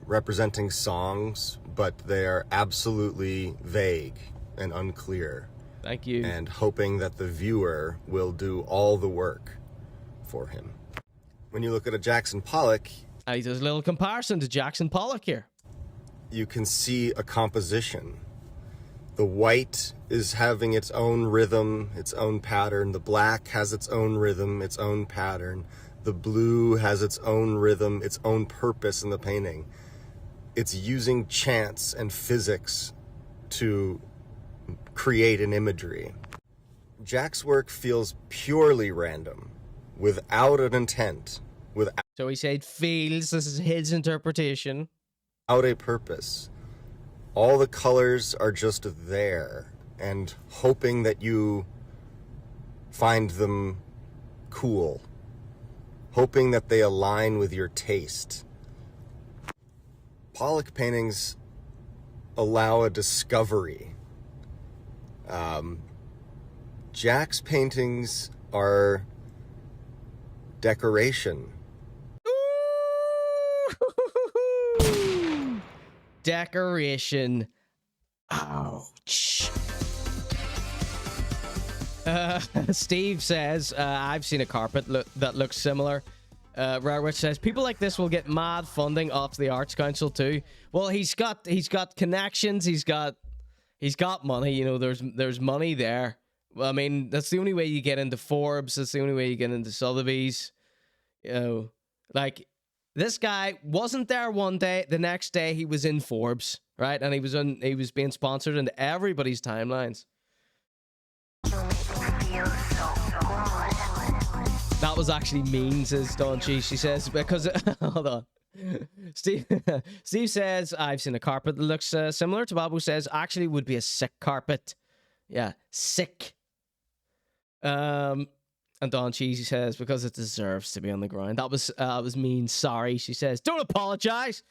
representing songs, but they are absolutely vague and unclear. Thank you. And hoping that the viewer will do all the work for him. When you look at a Jackson Pollock, he does a little comparison to Jackson Pollock here. You can see a composition. The white is having its own rhythm, its own pattern. The black has its own rhythm, its own pattern. The blue has its own rhythm, its own purpose in the painting. It's using chance and physics to create an imagery. Jack's work feels purely random, without an intent, So he said feels, this is his interpretation. Without a purpose. All the colors are just there, and hoping that you find them cool. Hoping that they align with your taste. Pollock paintings allow a discovery. Jack's paintings are decoration. Decoration. Ouch. Steve says, I've seen a carpet that looks similar. Rarewitch says, people like this will get mad funding off the Arts Council too. Well, he's got connections, he's got money, you know, there's money there. I mean, that's the only way you get into Forbes, that's the only way you get into Sotheby's. You know, like, this guy wasn't there one day, the next day he was in Forbes, right? And he was being sponsored into everybody's timelines. That was actually mean, says Don G. She says, because... hold on. Steve says, I've seen a carpet that looks similar. Tababu says, actually would be a sick carpet. Yeah, sick. And Don Cheesy says, because it deserves to be on the ground. That was mean. Sorry, she says. Don't apologize.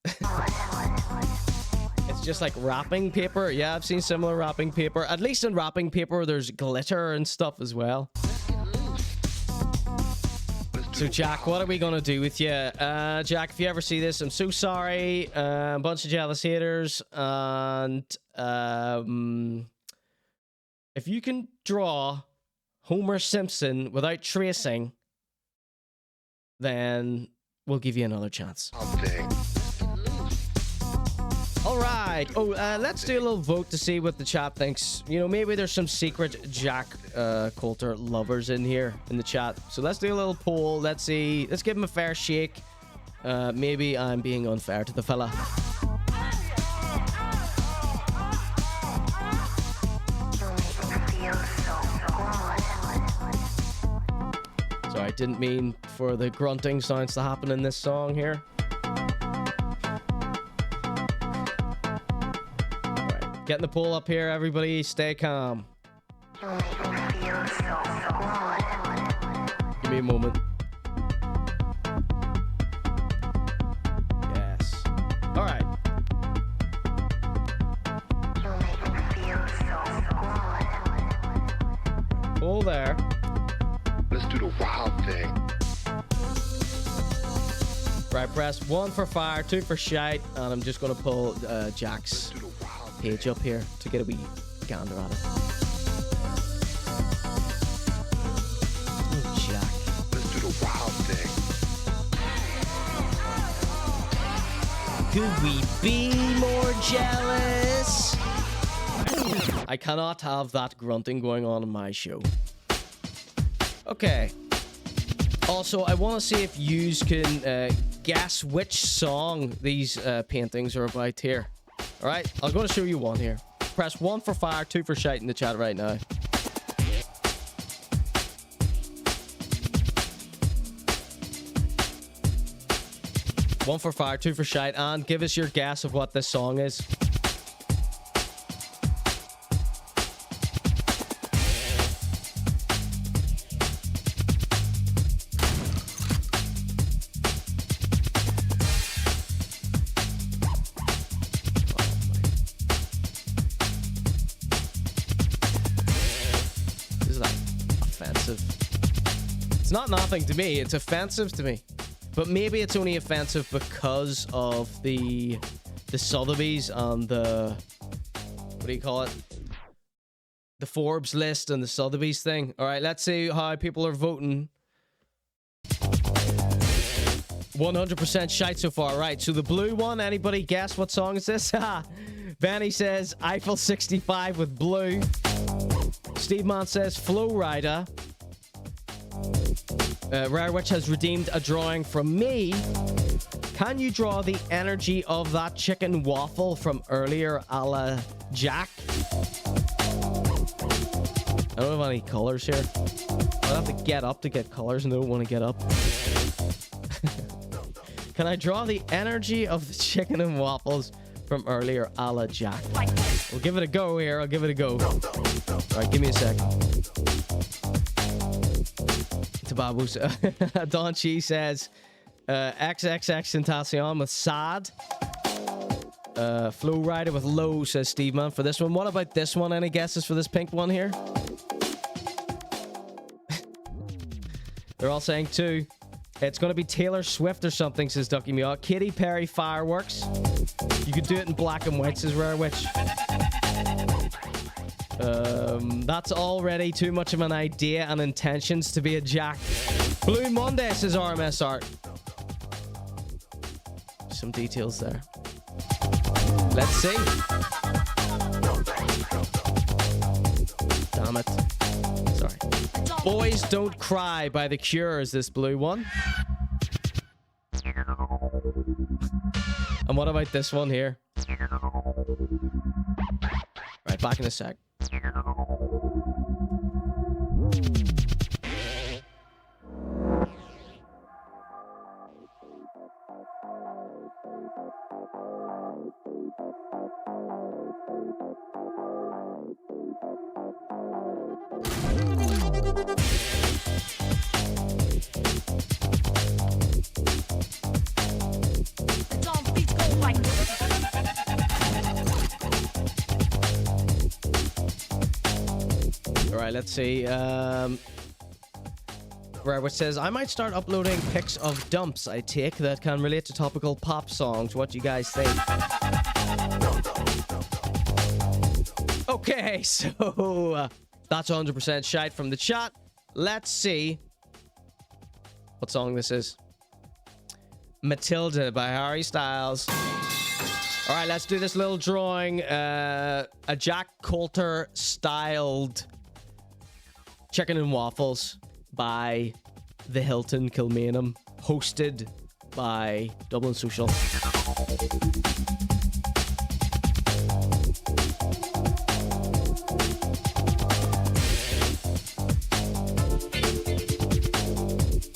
It's just like wrapping paper. Yeah, I've seen similar wrapping paper. At least in wrapping paper, there's glitter and stuff as well. So, Jack, what are we going to do with you? Jack, if you ever see this, I'm so sorry. A bunch of jealous haters. And if you can draw Homer Simpson without tracing, then we'll give you another chance. All right. Oh, let's do a little vote to see what the chat thinks. You know, maybe there's some secret Jack Coulter lovers in here in the chat. So let's do a little poll. Let's see. Let's give him a fair shake. Maybe I'm being unfair to the fella. Sorry, I didn't mean for the grunting sounds to happen in this song here. Getting the poll up here, everybody. Stay calm. Give me a moment. Yes. All right. Poll there. Let's do the wild thing. Right, press 1 for fire, 2 for shite, and I'm just going to pull Jack's page up here to get a wee gander at it. Oh, Jack. Let's do the wild thing. Could we be more jealous? I cannot have that grunting going on in my show. Okay. Also, I want to see if yous can guess which song these paintings are about here. Alright, I'm going to show you one here. Press 1 for fire, 2 for shite in the chat right now. One for fire, 2 for shite, and give us your guess of what this song is. offensive. It's not nothing to me. It's offensive to me. But maybe it's only offensive because of the Sotheby's and the... What do you call it? The Forbes list and the Sotheby's thing. All right, let's see how people are voting. 100% shite so far. Right, so the blue one, anybody guess what song is this? Vanny says Eiffel 65 with Blue. Steve Man says Flow Rider. Rare Witch has redeemed a drawing from me. Can you draw the energy of that chicken waffle from earlier, a la Jack? I don't have any colors here. I'll have to get up to get colors and I don't want to get up. Can I draw the energy of the chicken and waffles from earlier, a la Jack? We'll give it a go here. I'll give it a go. All right, give me a second. Tababu's Don Chi says XXX Tentacion with Sad. Flow Rider with Low, says Steve Man for this one. What about this one? Any guesses for this pink one here? They're all saying 2. It's going to be Taylor Swift or something, says Ducky Meow. Katy Perry Fireworks. You could do it in black and white, says Rare Witch. That's already too much of an idea and intentions to be a Jack. Blue Monday, says RMS Art. Some details there. Let's see. Damn it. Sorry. Boys Don't Cry by The Cure is this blue one. And what about this one here? Right, back in a sec. Let's see. Which says, I might start uploading pics of dumps I take that can relate to topical pop songs. What do you guys think? Okay, so that's 100% shite from the chat. Let's see what song this is. Matilda by Harry Styles. All right, let's do this little drawing. A Jack Coulter styled Chicken and Waffles by the Hilton Kilmainham, hosted by Dublin Social. Doing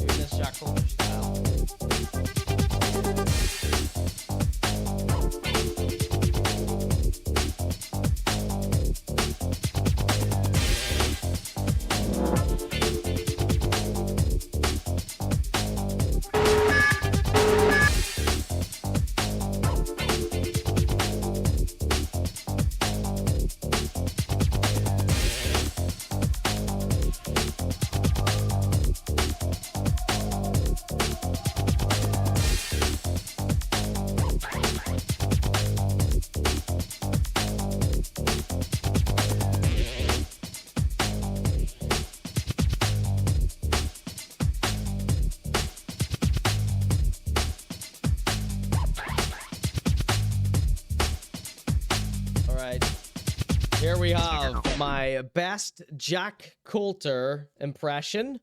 this Jack Coulter style. Here we have my best Jack Coulter impression.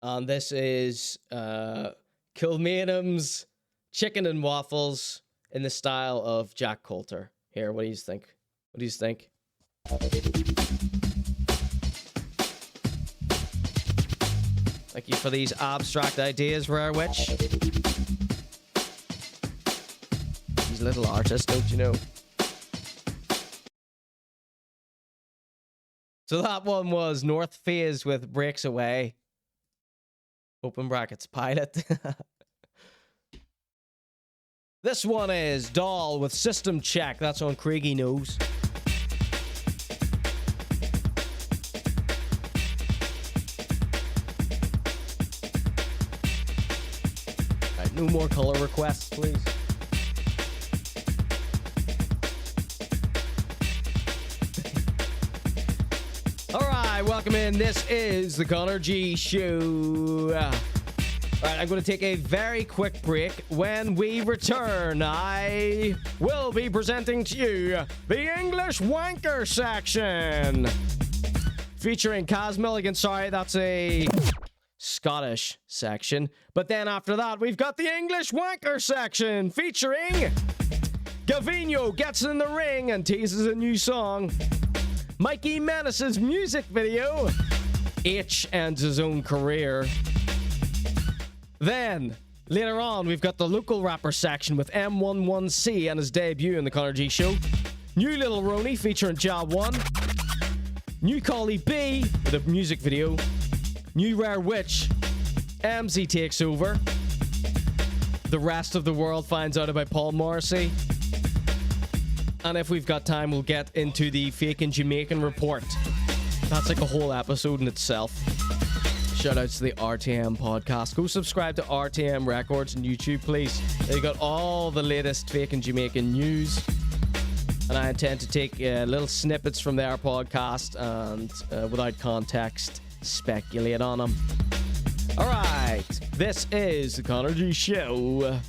And this is Kilmainham's Chicken and Waffles in the style of Jack Coulter. Here, what do you think? What do you think? Thank you for these abstract ideas, Rare Witch. These little artists, don't you know? So that one was North Phase with Breaks Away. Open brackets, Pilot. This one is Doll with System Check. That's on Craigie Knows. No more color requests, please. All right, welcome in. This is the Conor G Show. All right, I'm going to take a very quick break. When we return, I will be presenting to you the English Wanker Section. Featuring Caz Milligan. Sorry, that's a Scottish section. But then after that, we've got the English Wanker Section featuring Gavniniop gets in the ring and teases a new song. Mikey Menace's music video. Aitch ends his own career. Then, later on, we've got the local rapper section with M11C and his debut in the Conor G Show. New Lil Roney featuring Job 1. New Cohly B with a music video. New Rare Witch. MZ takes over. The rest of the world finds out about Paul Morrissey. And if we've got time, we'll get into the Fake and Jamaican report. That's like a whole episode in itself. Shoutouts to the RTM podcast. Go subscribe to RTM Records on YouTube, please. They got all the latest Fake and Jamaican news. And I intend to take little snippets from their podcast and, without context, speculate on them. All right. This is the Conor G Show.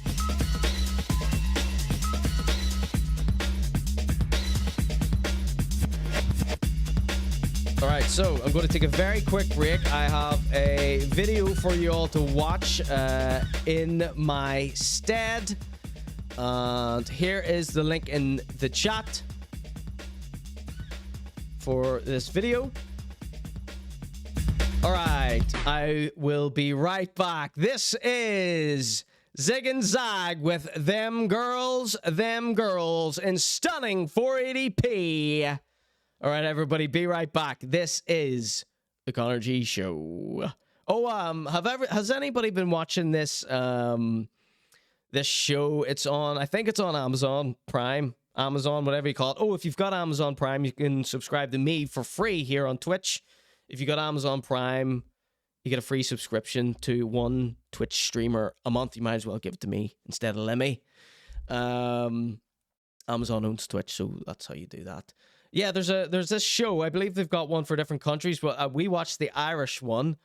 Alright, so I'm going to take a very quick break. I have a video for you all to watch in my stead. And here is the link in the chat for this video. Alright, I will be right back. This is Zig and Zag with Them Girls in stunning 480p. All right, everybody, be right back. This is the Conor G Show. Oh, has anybody been watching this this show? It's on, I think it's on Amazon Prime, Amazon, whatever you call it. Oh, if you've got Amazon Prime, you can subscribe to me for free here on Twitch. If you got Amazon Prime, you get a free subscription to one Twitch streamer a month. You might as well give it to me instead of Lemmy. Amazon owns Twitch, so that's how you do that. Yeah, there's this show. I believe they've got one for different countries, but we watched the Irish one,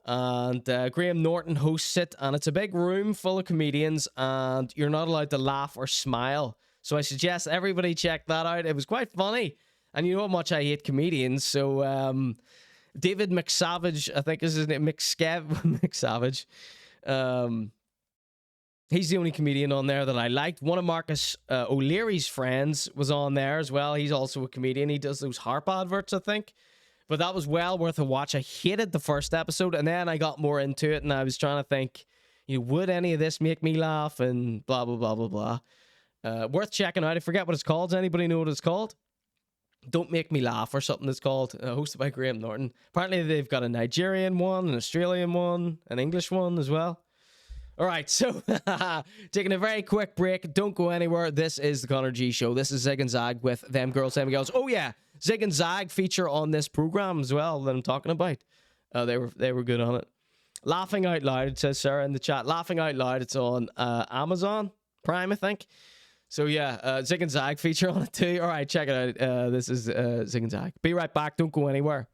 and Graham Norton hosts it, and it's a big room full of comedians, and you're not allowed to laugh or smile. So I suggest everybody check that out. It was quite funny, and you know how much I hate comedians. So David McSavage, I think is his name, McSavage. He's the only comedian on there that I liked. One of Marcus O'Leary's friends was on there as well. He's also a comedian. He does those harp adverts, I think. But that was well worth a watch. I hated the first episode, and then I got more into it, and I was trying to think, would any of this make me laugh? And blah, blah, blah, blah, blah. Worth checking out. I forget what it's called. Does anybody know what it's called? Don't Make Me Laugh or something it's called. Hosted by Graham Norton. Apparently they've got a Nigerian one, an Australian one, an English one as well. All right, so taking a very quick break. Don't go anywhere. This is the Conor G Show. This is Zig and Zag with Them Girls. Oh, yeah. Zig and Zag feature on this program as well that I'm talking about. They were good on it. Laughing Out Loud, it says Sarah in the chat. Laughing Out Loud, it's on Amazon Prime, I think. So, yeah, Zig and Zag feature on it too. All right, check it out. This is Zig and Zag. Be right back. Don't go anywhere.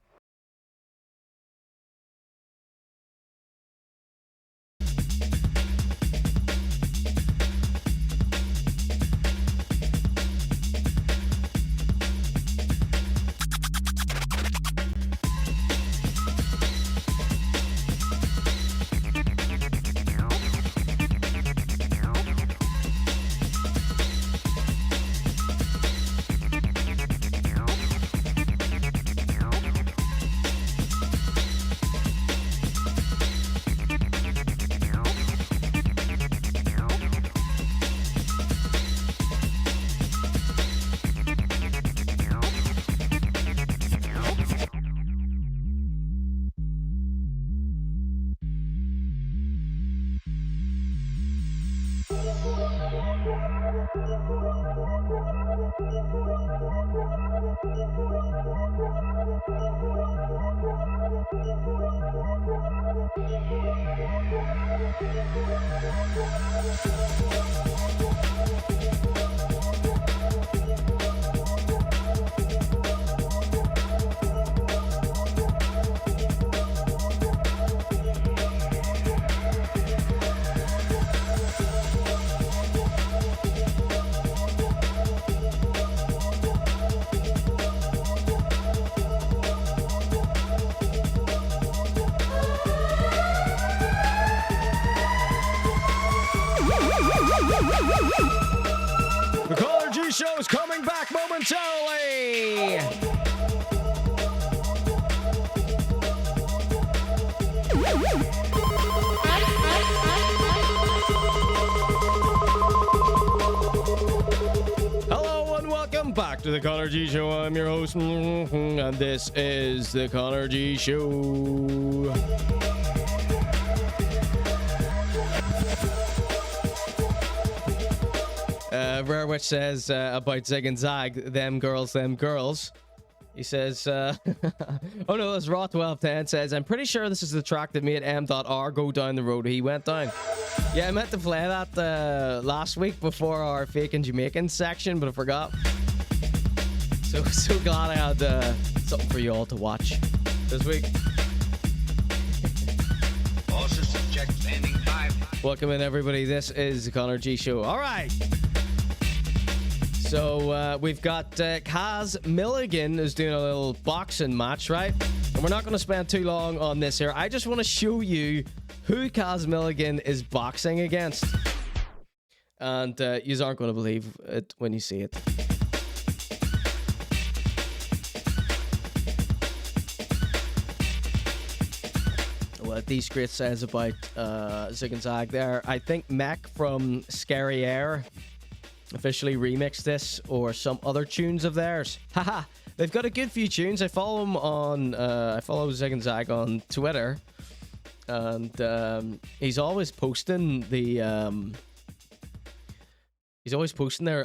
The ConorGShow is coming back momentarily. Hello and welcome back to the ConorGShow. I'm your host, and this is the ConorGShow. Rare Witch says about Zig and Zag, them girls. He says, oh no, that's Raw 1210 says, I'm pretty sure this is the track that made M.R. go down the road he went down. Yeah, I meant to play that last week before our fake and Jamaican section, but I forgot. So glad I had something for you all to watch this week. All systems check, standing by. Welcome in, everybody. This is the ConorGShow. All right. So we've got Caz Milligan is doing a little boxing match, right? And we're not going to spend too long on this here. I just want to show you who Caz Milligan is boxing against. And you aren't going to believe it when you see it. What these great says about Zig and Zag there. I think Mac from Scary Air officially remixed this, or some other tunes of theirs. Haha, they've got a good few tunes. I follow them on I follow Zig and Zag on Twitter, and he's always posting their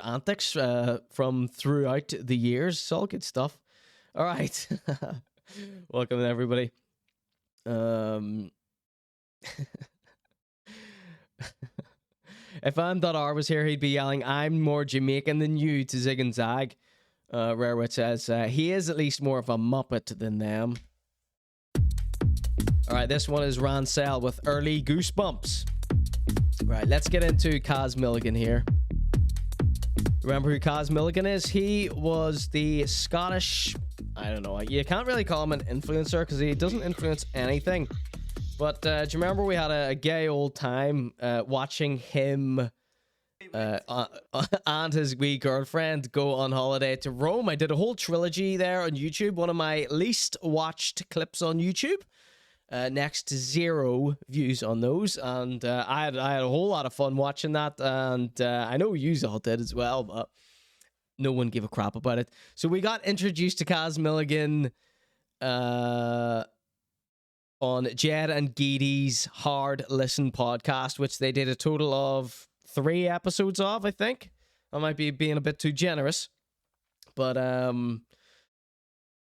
antics from throughout the years. It's all good stuff. All right. Welcome everybody. If M.R. was here, he'd be yelling, I'm more Jamaican than you, to Zig and Zag. Rarewit says, he is at least more of a Muppet than them. Alright, this one is Rancel with Early Goosebumps. Right, let's get into Caz Milligan here. Remember who Caz Milligan is? He was the Scottish... I don't know, you can't really call him an influencer because he doesn't influence anything. But do you remember we had a gay old time watching him and his wee girlfriend go on holiday to Rome? I did a whole trilogy there on YouTube, one of my least watched clips on YouTube. Next to 0 views on those, and I had a whole lot of fun watching that, and I know you all did as well, but no one gave a crap about it. So we got introduced to Caz Milligan on Jed and Geedy's Hard Listen podcast, which they did a total of 3 episodes of, I think. I might be being a bit too generous. But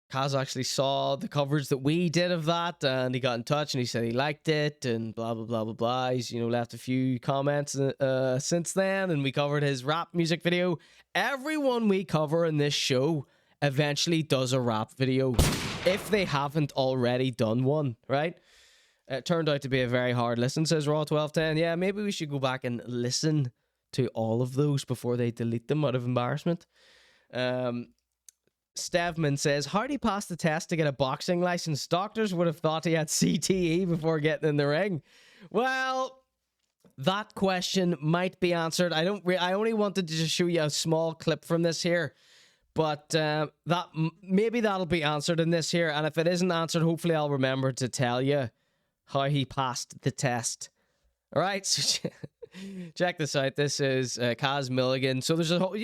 Caz actually saw the coverage that we did of that, and he got in touch and he said he liked it and blah, blah, blah, blah, blah. He's, left a few comments since then, and we covered his rap music video. Everyone we cover in this show eventually does a rap video, if they haven't already done one, right? It turned out to be a very hard listen, says Raw1210. Yeah, maybe we should go back and listen to all of those before they delete them out of embarrassment. Stevman says, how did he pass the test to get a boxing license? Doctors would have thought he had CTE before getting in the ring. Well, that question might be answered. I only wanted to just show you a small clip from this here. But maybe that'll be answered in this here. And if it isn't answered, hopefully I'll remember to tell you how he passed the test. All right, so check this out. This is Caz Milligan. So there's a whole...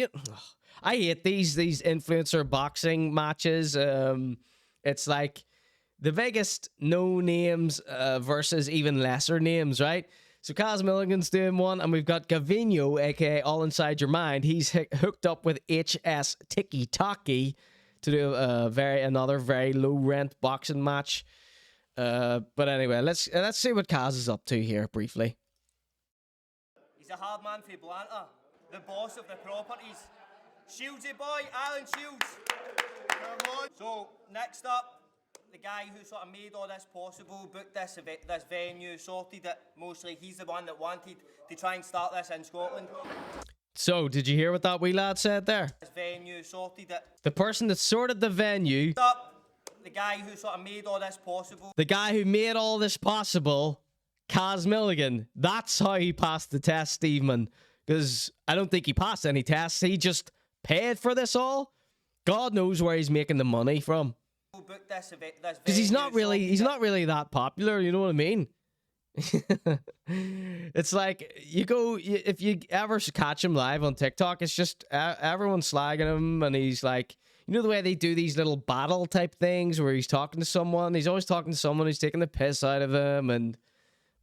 I hate these influencer boxing matches. It's like the biggest no names versus even lesser names, right? So Caz Milligan's doing one, and we've got Gavniniop, aka All Inside Your Mind. He's hooked up with HS Tiki Taki to do another very low rent boxing match. But anyway, let's see what Caz is up to here briefly. He's a hard man for Blanta, the boss of the properties. Shieldsy boy, Alan Shields. Come on. So, next up, the guy who sort of made all this possible, booked this venue, sorted it. Mostly, he's the one that wanted to try and start this in Scotland. So, did you hear what that wee lad said there? This venue, sorted it. The person that sorted the venue... The guy who sort of made all this possible. The guy who made all this possible, Caz Milligan. That's how he passed the test, Steveman. Because I don't think he passed any tests. He just paid for this all. God knows where he's making the money from. Because he's not really that popular, you know what I mean? It's like, if you ever catch him live on TikTok, it's just everyone's slagging him, and he's like, you know the way they do these little battle type things where he's talking to someone, he's always talking to someone who's taking the piss out of him, and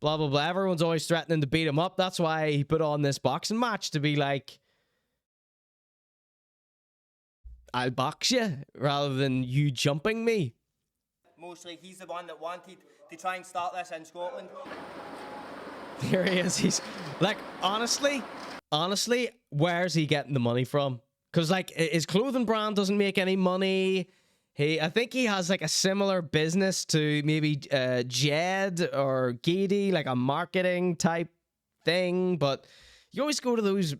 blah, blah, blah. Everyone's always threatening to beat him up. That's why he put on this boxing match, to be like, I'll box you, rather than you jumping me. Mostly, he's the one that wanted to try and start this in Scotland. There he is. He's like, honestly, where's he getting the money from? Because, like, his clothing brand doesn't make any money. I think he has, like, a similar business to maybe Jed or Geedy, like a marketing type thing. But you always go to these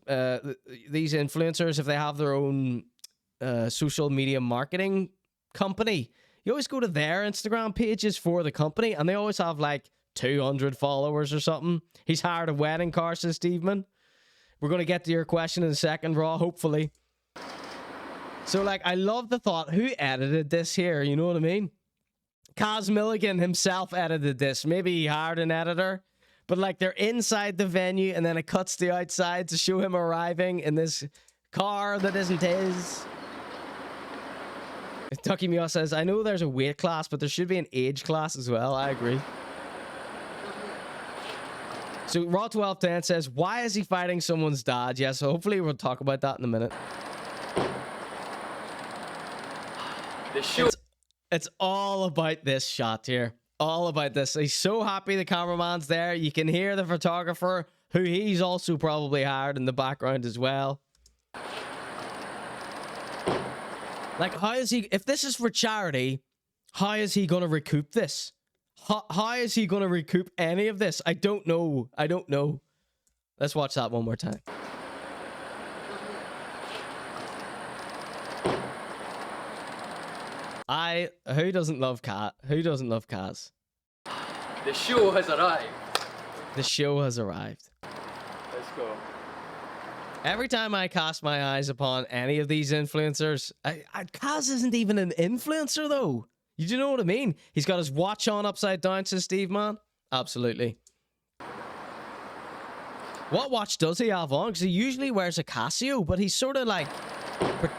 influencers if they have their own social media marketing company. You always go to their Instagram pages for the company, and they always have, like, 200 followers or something. He's hired a wedding car, says Steveman. We're going to get to your question in a second, Raw, hopefully. So, like, I love the thought. Who edited this here? You know what I mean? Caz Milligan himself edited this. Maybe he hired an editor. But, like, they're inside the venue, and then it cuts to outside to show him arriving in this car that isn't his. Tucky Mio says, I know there's a weight class, but there should be an age class as well. I agree. So, Raw1210 says, why is he fighting someone's dad? Yeah, so hopefully we'll talk about that in a minute. It's all about this shot here. All about this. He's so happy the cameraman's there. You can hear the photographer, who he's also probably hired in the background as well. Like, how is he... If this is for charity, how is he going to recoup this? How is he going to recoup any of this? I don't know. I don't know. Let's watch that one more time. Who doesn't love Cat? Who doesn't love Caz? The show has arrived. The show has arrived. Let's go. Every time I cast my eyes upon any of these influencers, Caz isn't even an influencer though. You do know what I mean? He's got his watch on upside down, says Steve Man. Absolutely. What watch does he have on? Because he usually wears a Casio, but he's sort of like,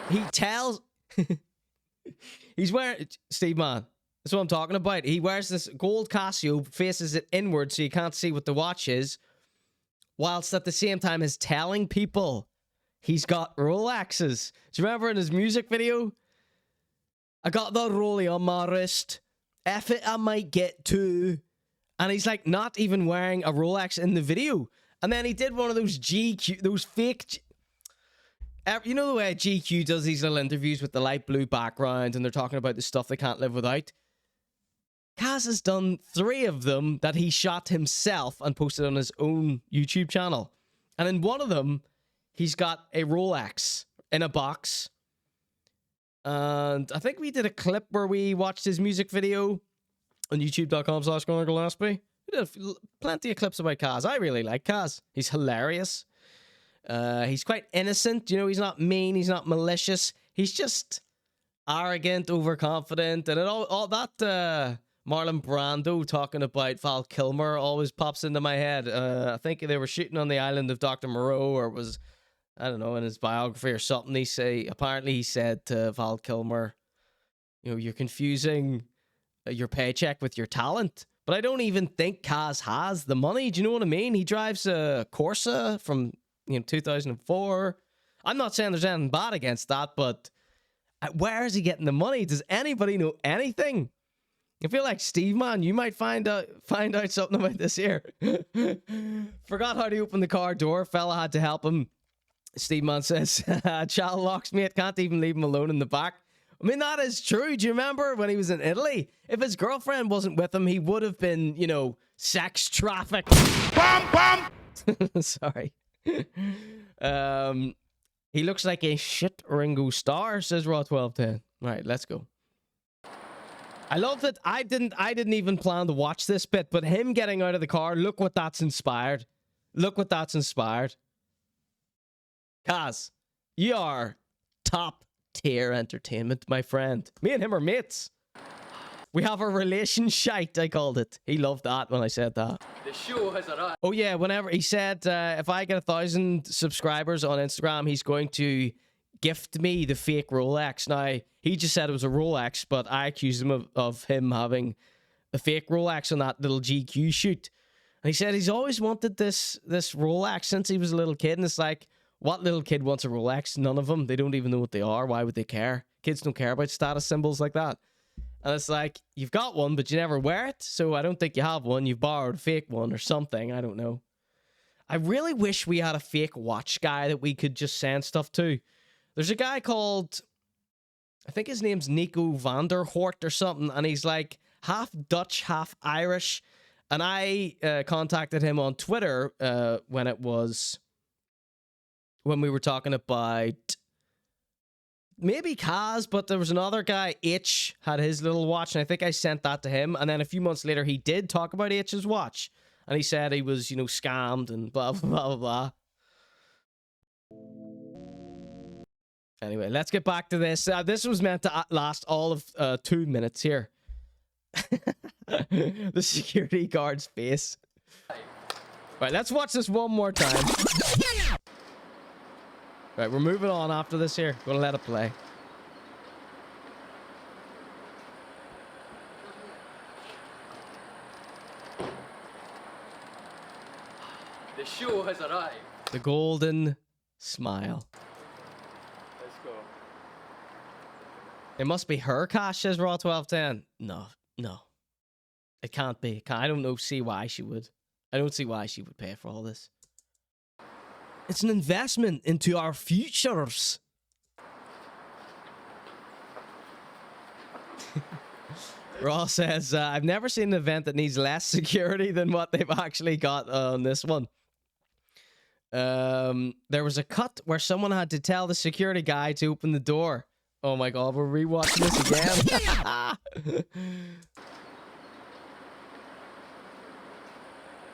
he tells... He's wearing... Steve Man, that's what I'm talking about. He wears this gold Casio, faces it inward so you can't see what the watch is, whilst at the same time is telling people he's got Rolexes. Do you remember in his music video? I got the Rollie on my wrist. F it, I might get two. And he's like not even wearing a Rolex in the video. And then he did one of those GQ, those fake... You know the way GQ does these little interviews with the light blue background and they're talking about the stuff they can't live without? Caz has done 3 of them that he shot himself and posted on his own YouTube channel. And in one of them, he's got a Rolex in a box. And I think we did a clip where we watched his music video on youtube.com/ConorGShow. We did plenty of clips about Caz. I really like Caz. He's hilarious. He's quite innocent. You know, he's not mean. He's not malicious. He's just arrogant, overconfident. And all that Marlon Brando talking about Val Kilmer always pops into my head. I think they were shooting on the island of Dr. Moreau, or it was, I don't know, in his biography or something. Apparently he said to Val Kilmer, you know, you're confusing your paycheck with your talent. But I don't even think Caz has the money. Do you know what I mean? He drives a Corsa from... 2004. I'm not saying there's anything bad against that, but where is he getting the money? Does anybody know anything? I feel like Steve, man, you might find out something about this here. Forgot how to open the car door. Fella had to help him. Steve, man, says, child locks mate, can't even leave him alone in the back. I mean, that is true. Do you remember when he was in Italy? If his girlfriend wasn't with him, he would have been, you know, sex trafficked. Bam, bam! Sorry. He looks like a shit Ringo Starr, says Raw1210. Right, let's go. I love that I didn't even plan to watch this bit, but him getting out of the car, look what that's inspired. Look what that's inspired. Caz, you are top tier entertainment, my friend. Me and him are mates. We have a relation shite, I called it. He loved that when I said that. The show has arrived. Oh yeah, whenever he said if I get 1,000 subscribers on Instagram, he's going to gift me the fake Rolex. Now, he just said it was a Rolex, but I accused him of him having a fake Rolex on that little GQ shoot. And he said he's always wanted this Rolex since he was a little kid. And it's like, what little kid wants a Rolex? None of them. They don't even know what they are. Why would they care? Kids don't care about status symbols like that. And it's like, you've got one, but you never wear it. So I don't think you have one. You've borrowed a fake one or something. I don't know. I really wish we had a fake watch guy that we could just send stuff to. There's a guy called, I think his name's Nico Vanderhort or something. And he's like half Dutch, half Irish. And I contacted him on Twitter when we were talking about maybe Caz, but there was another guy, Aitch, had his little watch, and I think I sent that to him. And then a few months later, he did talk about Aitch's watch, and he said he was, you know, scammed and blah, blah, blah, blah, blah. Anyway, let's get back to this. This was meant to last all of 2 minutes here. The security guard's face. Right, let's watch this one more time. Right, we're moving on after this here. Gonna let it play. The show has arrived. The golden smile. Let's go. It must be her cash, says Raw1210. No. It can't be. I don't see why she would. I don't see why she would pay for all this. It's an investment into our futures. Raw says, I've never seen an event that needs less security than what they've actually got on this one. There was a cut where someone had to tell the security guy to open the door. Oh my god, we're rewatching this again.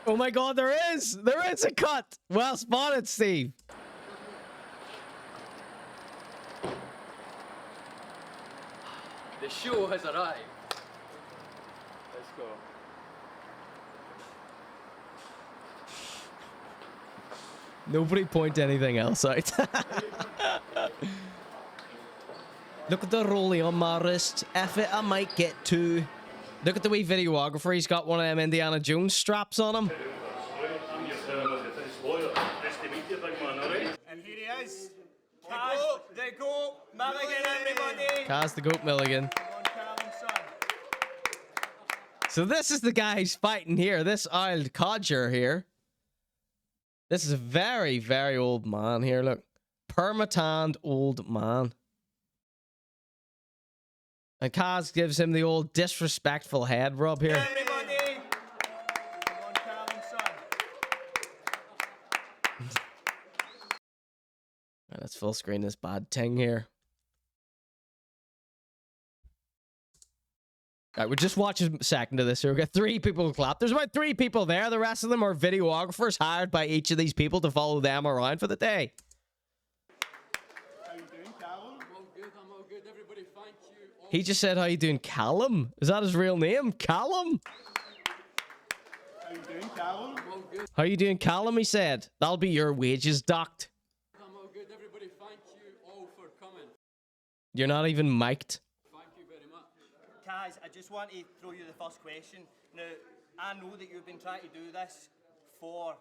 Oh my god, there is a cut. Well spotted, Steve. The show has arrived. Let's go. Nobody point anything else out. Look at the rollie on my wrist. F it, I might get two. Look at the wee videographer. He's got one of them Indiana Jones straps on him. And here he is. Caz the Goat Milligan, everybody. Caz the Goat Milligan. So this is the guy who's fighting here. This old codger here. This is a very, very old man here. Look. Permatanned old man. And Caz gives him the old disrespectful head rub here. Everybody. Come on, Callum, son. Right, let's full screen this bad thing here. Alright, we'll just watch a second of this here. We've got 3 people who clap. There's about 3 people there. The rest of them are videographers hired by each of these people to follow them around for the day. How you doing, Callum? I'm all good. Everybody, thank you. He just said, how you doing, Callum? Is that his real name? Callum? How you doing, Callum? I'm all good. How you doing, Callum? He said. That'll be your wages docked. I'm all good. Everybody, thank you all for coming. You're not even mic'd. Thank you very much. Caz, I just want to throw you the first question. Now, I know that you've been trying to do this for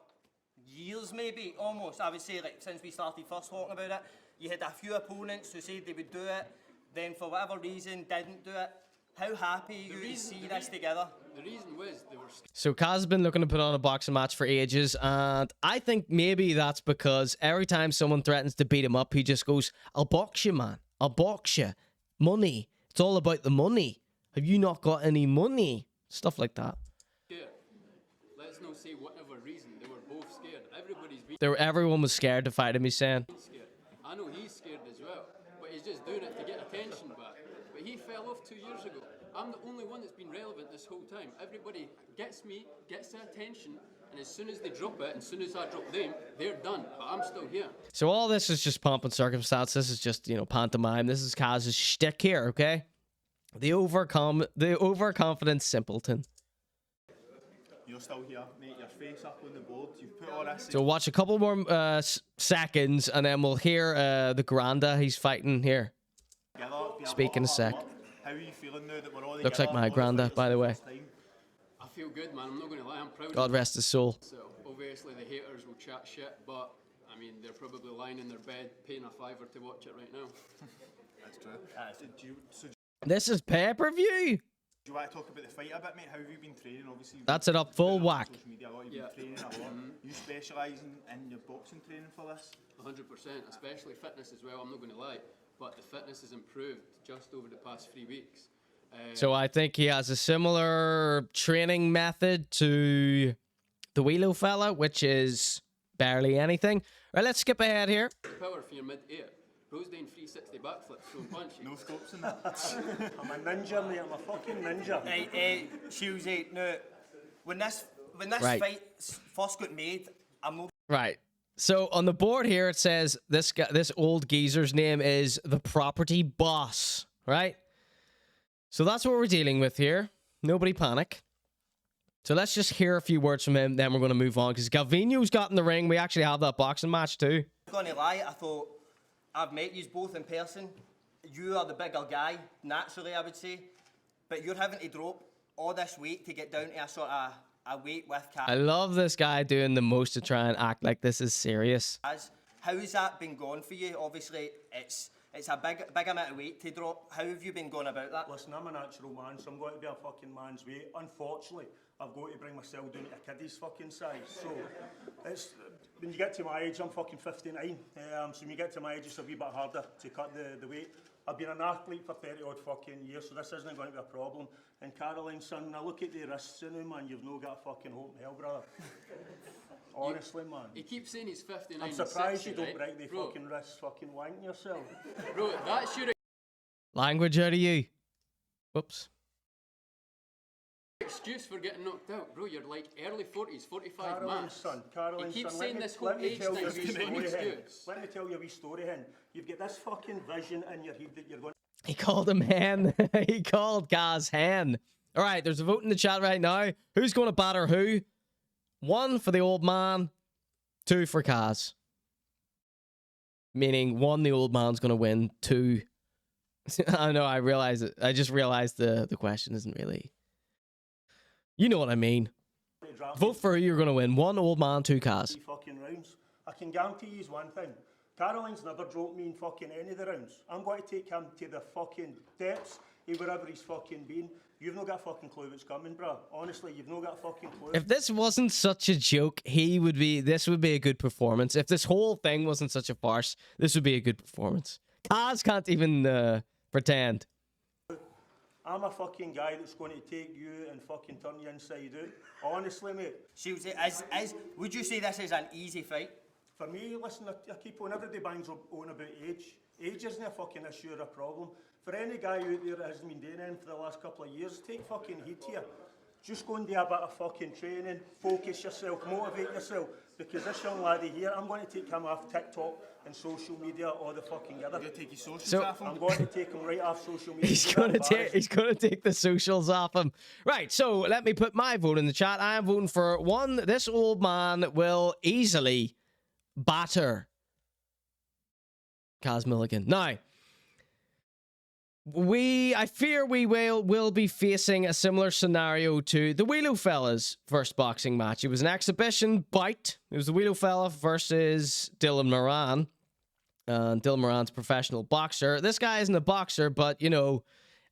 years, maybe, almost. I would say, like, since we started first talking about it, you had a few opponents who said they would do it, then for whatever reason didn't do it. How happy you to see this together? The reason was they were So Caz has been looking to put on a boxing match for ages, and I think maybe that's because every time someone threatens to beat him up, he just goes, "I'll box you, man. I'll box you. Money. It's all about the money. Have you not got any money?" Stuff like that. scared. Let's not say whatever reason, they were both scared. Everyone was scared to fight him, he's saying. Scared. I know he's scared as well, but he's just doing it to get attention back. But he fell off 2 years ago. I'm the only one that's been relevant this whole time. Everybody gets me, gets the attention, and as soon as they drop it, and as soon as I drop them, they're done. But I'm still here. So all this is just pomp and circumstance. This is just, you know, pantomime. This is Caz's shtick here, okay? The overconfident simpleton. You're still here, mate. Your face up on the board. You've put all this. So watch a couple more seconds, and then we'll hear the Granda he's fighting here. Speak in a sec. How are you feeling now that we're all Looks like my Granda, by the way. I feel good, man. I'm not going to lie. I'm proud. God rest his soul. So obviously the haters will chat shit, but I mean they're probably lying in their bed paying a fiver to watch it right now. That's true. This is pay-per-view. Do you want to talk about the fight a bit, mate? How have you been training? Obviously, That's it up full whack. Social media, you've been training a lot. You specialising in your boxing training for this? 100%, especially fitness as well. I'm not going to lie, but the fitness has improved just over the past 3 weeks. So I think he has a similar training method to the Wheelo fella, which is barely anything. Right, let's skip ahead here. Power for your mid-air. Bro's doing 360 backflips, throwing punches. No scopes in that. I'm a ninja, mate. I'm a fucking ninja. Hey, Shilesy, now, when this Right. fight first got made, I'm not... Right. So on the board here, it says this old geezer's name is the Property Boss, right? So that's what we're dealing with here. Nobody panic. So let's just hear a few words from him, then we're going to move on, because Gavniniop's got in the ring. We actually have that boxing match too. I'm not gonna lie, I thought, I've met you both in person. You are the bigger guy, naturally, I would say. But you're having to drop all this weight to get down to a sort of a weight with Caz. I love this guy doing the most to try and act like this is serious. How has that been going for you? Obviously, it's a big amount of weight to drop. How have you been going about that? Listen, I'm a natural man, so I'm going to be a fucking man's weight. Unfortunately, I've got to bring myself down to a kiddie's fucking size. So, it's when you get to my age, I'm fucking 59. So when you get to my age, it's a wee bit harder to cut the weight. I've been an athlete for 30 odd fucking years, so this isn't going to be a problem. And Caroline, son, when I look at the wrists in him, man, you've no got a fucking hope in hell, brother. Honestly, man. He keeps saying he's 59. I'm surprised you don't right? break the Bro. fucking wrists fucking wanking yourself. Bro, that's your Language out of you. Whoops. excuse for getting knocked out. Bro, you're like early 40s, 45 Caroline, max. son, Caroline, He keeps son, saying this whole age thing is an excuse. Let me tell you a wee story, hen. You've got this fucking vision in your head that you're going... He called him hen. He called Caz hen. All right, there's a vote in the chat right now. Who's going to batter who? 1 for the old man, 2 for Caz. Meaning 1, the old man's going to win, 2. I know, I realize it. I just realized the question isn't really... You know what I mean. Vote for who you're going to win. 1 old man, 2 Caz. Fucking rounds. I can guarantee you one thing. Caroline's never dropped me in fucking any of the rounds. I'm going to take him to the fucking depths of wherever he's fucking been. You've not got a fucking clue what's coming, bro. Honestly, you've not got a fucking clue. If this wasn't such a joke, this would be a good performance. If this whole thing wasn't such a farce, this would be a good performance. Caz can't even pretend. I'm a fucking guy that's going to take you and fucking turn you inside out. Honestly, mate. Would you say this is an easy fight? For me, listen, I keep on, everybody bangs on about age. Age isn't a fucking issue or a problem. For any guy out there that hasn't been doing anything for the last couple of years, take fucking heed here. Just go and do a bit of fucking training, focus yourself, motivate yourself. Because this young laddie here, I'm going to take him off TikTok and social media all the fucking other. You're going to take his socials off him? I'm going to take him right off social media. He's gonna take the socials off him. Right, so let me put my vote in the chat. I am voting for 1. This old man will easily batter Caz Milligan. Now, I fear we will be facing a similar scenario to the Wheelo fella's first boxing match. It was an exhibition bout. It was the Wheelo fella versus Dylan Moran. Dylan Moran's a professional boxer. This guy isn't a boxer, but, you know,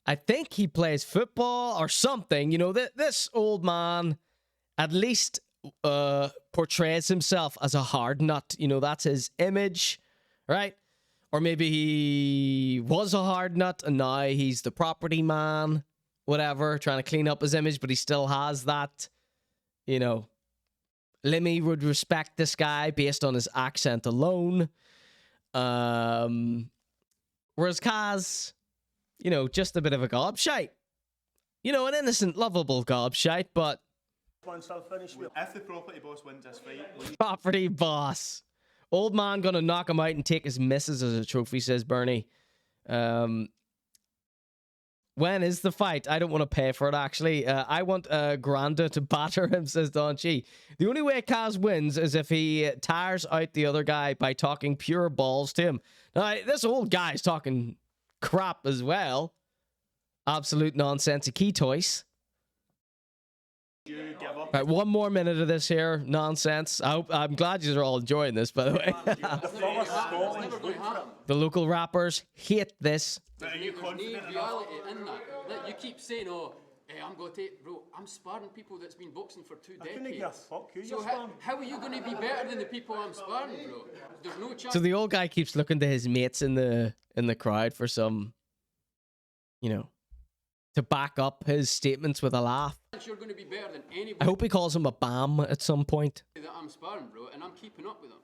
I think he plays football or something. You know, this old man at least portrays himself as a hard nut. You know, that's his image, right? Or maybe he was a hard nut and now he's the property man, whatever, trying to clean up his image, but he still has that, you know, Lemmy would respect this guy based on his accent alone. Whereas Caz, you know, just a bit of a gobshite. You know, an innocent, lovable gobshite, but... Once I'll finish with... If the property boss wins this fight... Property boss. Old man gonna knock him out and take his missus as a trophy, says Bernie. When is the fight? I don't want to pay for it, actually. I want Granda to batter him, says Don Chi. The only way Caz wins is if he tires out the other guy by talking pure balls to him. Now, this old guy's talking crap as well. Absolute nonsense. Key toys. Right, one more minute of this here nonsense. I'm glad you're all enjoying this, by the way. The local rappers hate this. There's no reality in that. Like, you keep saying, oh, hey, I'm going to take... Bro, I'm sparring people that's been boxing for 2 decades. I couldn't give a fuck who so how are you going to be better than the people I'm sparring, bro? There's no chance. So the old guy keeps looking to his mates in the crowd for some, you know, to back up his statements with a laugh. You're going to be better than anybody. I hope he calls him a bam at some point. That I'm sparring, bro, and I'm keeping up with him.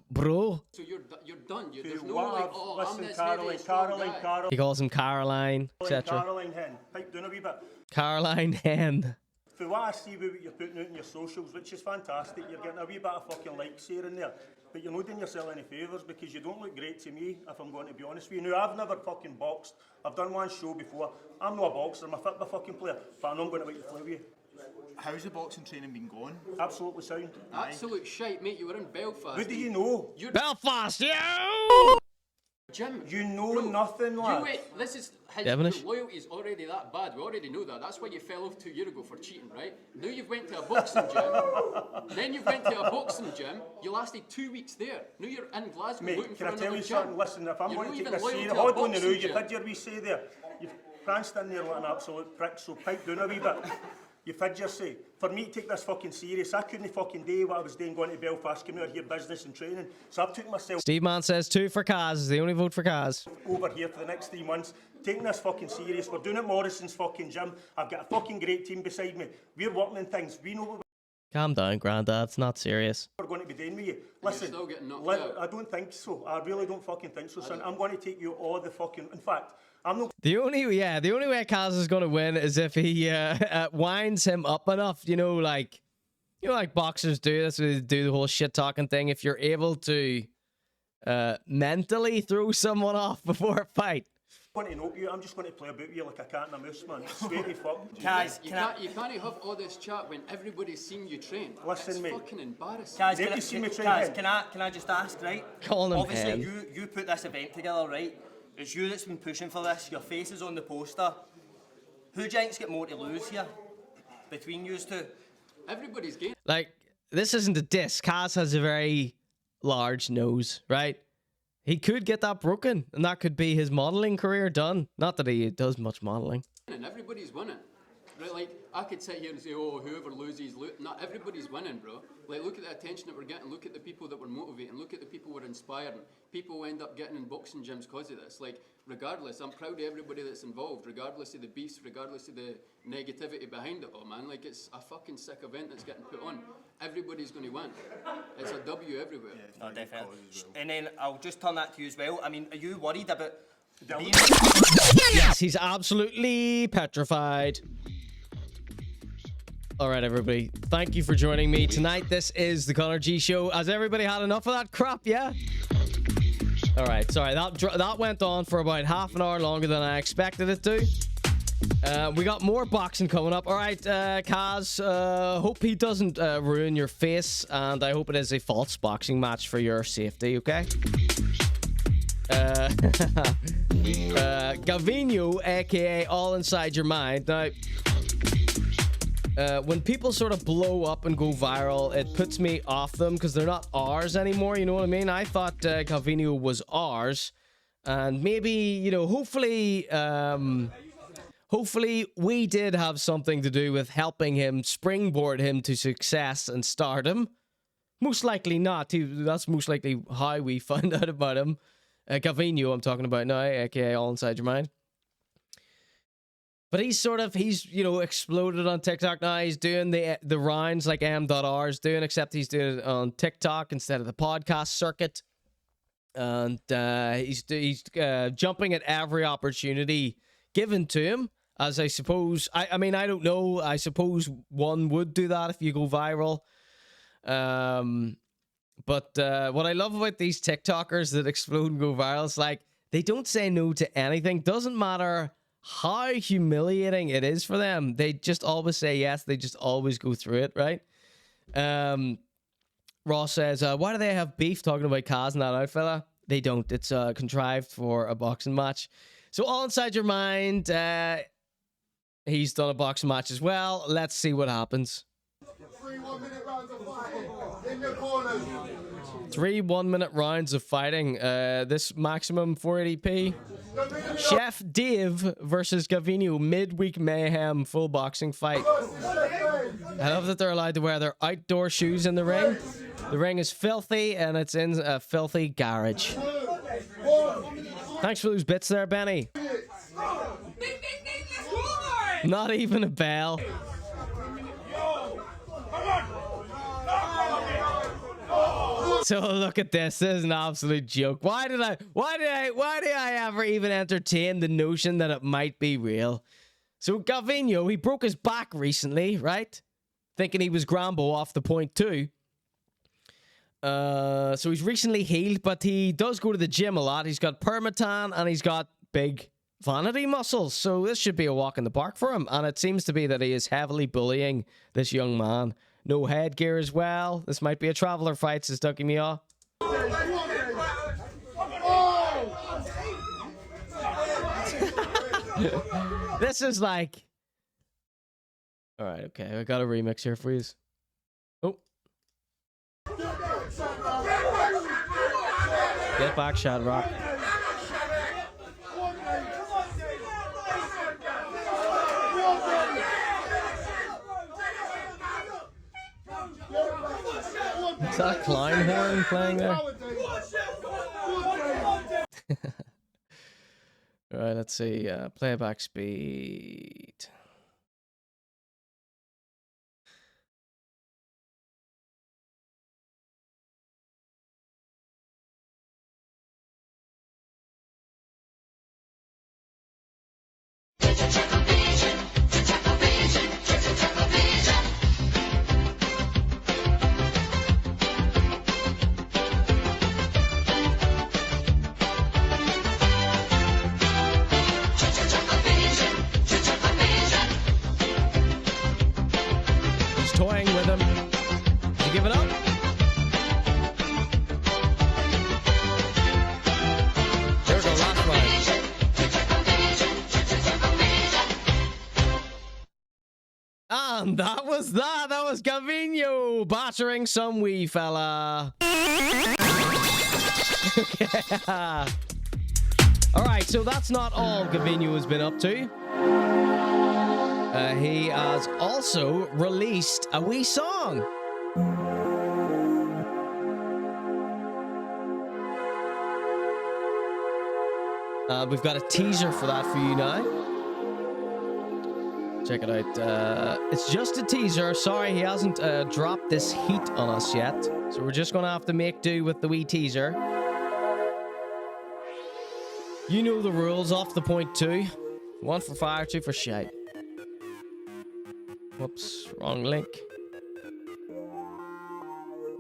Bro. So you're done. There's no like, oh, listen, I'm this Caroline. He calls him Caroline, etc. Caroline Hen. Pipe down a wee bit. Caroline Hen. For what I see with what you're putting out in your socials, which is fantastic, you're getting a wee bit of fucking likes here and there, but you're not doing yourself any favours because you don't look great to me, if I'm going to be honest with you. Now, I've never fucking boxed. I've done one show before. I'm not a boxer, I'm a football fucking player, but I'm not going to make the flow with you. How's the boxing training been going? Absolutely sound. Absolute shite, mate. You were in Belfast. Who do you know? You're Belfast, yo! Jim, you know nothing, lad. You wait, this is his loyalty's already that bad. We already know that. That's why you fell off 2 years ago for cheating, right? Now you've went to a boxing gym. Then you've went to a boxing gym. You lasted 2 weeks there. Now you're in Glasgow looking for another gym. Mate, can I tell you something? Listen, if I'm going to take this serious, hold on the road. You've had your wee say there. You've pranced in there like an absolute prick. So pipe down a wee bit. You've had your say. For me to take this fucking serious, I couldn't fucking do what I was doing going to Belfast, coming out here business and training. So I've took myself... Steve Mann says 2 for Caz. The only vote for Caz. Over here for the next 3 months, taking this fucking serious. We're doing it at Morrison's fucking gym. I've got a fucking great team beside me. We're working on things. We know what Calm down, Grandad. It's not serious. we're going to be doing with you. Listen, I don't think so. I really don't fucking think so, son. I'm going to take you all the fucking... In fact... The only way Caz is gonna win is if he winds him up enough. You know, like boxers do. That's what they do, the whole shit talking thing. If you're able to mentally throw someone off before a fight. I'm going to know you. I'm just going to play about you like a cat and a mouse, man. Sweaty fuck. Caz, you can't have all this chat when everybody's seen you train. Listen, mate. It's fucking embarrassing. Caz, can I just ask, right? Calling him Obviously, hen. you put this event together, right? It's you that's been pushing for this. Your face is on the poster. Who do you think's got more to lose here between you two? Everybody's game. Like, this isn't a diss. Caz has a very large nose, right? He could get that broken, and that could be his modelling career done. Not that he does much modelling. And everybody's winning. Right, like, I could sit here and say, oh, whoever loses, not everybody's winning, bro. Like, look at the attention that we're getting, look at the people that we're motivating, look at the people we're inspiring. People end up getting in boxing gyms because of this. Like, regardless, I'm proud of everybody that's involved, regardless of the beast, regardless of the negativity behind it all, man. Like, it's a fucking sick event that's getting put on. Everybody's going to win. It's a W everywhere. No, definitely. And then I'll just turn that to you as well. I mean, are you worried about being... Yes, he's absolutely petrified. All right, everybody. Thank you for joining me tonight. This is the Conor G Show. Has everybody had enough of that crap? Yeah? All right. Sorry. That went on for about half an hour longer than I expected it to. We got more boxing coming up. All right, Caz. Hope he doesn't ruin your face. And I hope it is a false boxing match for your safety, okay? Gavniniop, a.k.a. All Inside Your Mind. Now... when people sort of blow up and go viral, it puts me off them because they're not ours anymore. You know what I mean? I thought Gavniniop was ours. And maybe, you know, hopefully we did have something to do with helping him springboard him to success and stardom. Most likely not. That's most likely how we found out about him. Gavniniop, I'm talking about now, aka All Inside Your Mind. But he's you know, exploded on TikTok now. He's doing the rounds like M.R is doing, except he's doing it on TikTok instead of the podcast circuit. And he's jumping at every opportunity given to him. As I suppose, I mean, I don't know. I suppose one would do that if you go viral. But what I love about these TikTokers that explode and go viral is like, they don't say no to anything. Doesn't matter how humiliating it is for them. They just always say yes. They just always go through it, right? Ross says, why do they have beef talking about Caz and that out, fella? They don't. It's contrived for a boxing match. So All Inside Your Mind, he's done a boxing match as well. Let's see what happens. 3 1-minute rounds of fighting in the corners. 3 1-minute rounds of fighting. This maximum 480p. Chef Dave versus Gavniniop midweek mayhem full boxing fight. I love that they're allowed to wear their outdoor shoes in the ring. The ring is filthy and it's in a filthy garage. Thanks for those bits there, Benny. Not even a bell. So look at this. This is an absolute joke. Why did I ever even entertain the notion that it might be real? So Gavniniop, he broke his back recently, right? Thinking he was Grambo off the point too. So he's recently healed, but he does go to the gym a lot. He's got permatan and he's got big vanity muscles. So this should be a walk in the park for him. And it seems to be that he is heavily bullying this young man. No headgear as well. This might be a traveler fight, says Gavniniop. This is like... Alright, okay. I got a remix here for you. Oh. Get back, Shadrock. Is that a clown horn playing there? Alright, let's see. Playback speed. Toying with him. Did you give it up? There we go, last one. And that was that. That was Gavniniop battering some wee fella. Alright, so that's not all Gavniniop has been up to. He has also released a wee song. We've got a teaser for that for you now. Check it out. It's just a teaser. Sorry, he hasn't dropped this heat on us yet. So we're just going to have to make do with the wee teaser. You know the rules. Off the point 2. 1 for fire, 2 for shite. Whoops, wrong link.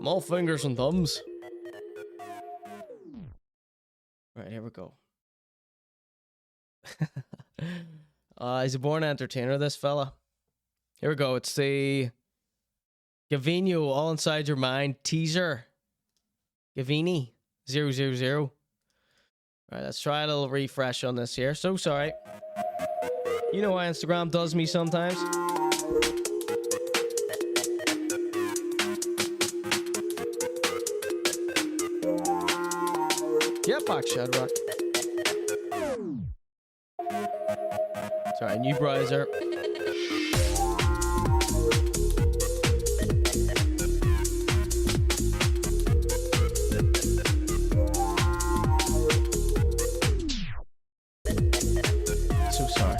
I'm all fingers and thumbs. Right, here we go. He's a born entertainer, this fella. Here we go. It's the Gavniniop All Inside Your Mind teaser. Gavini 000. Alright, let's try a little refresh on this here. So sorry. You know how Instagram does me sometimes. Get back, Shadrock. Sorry, new browser.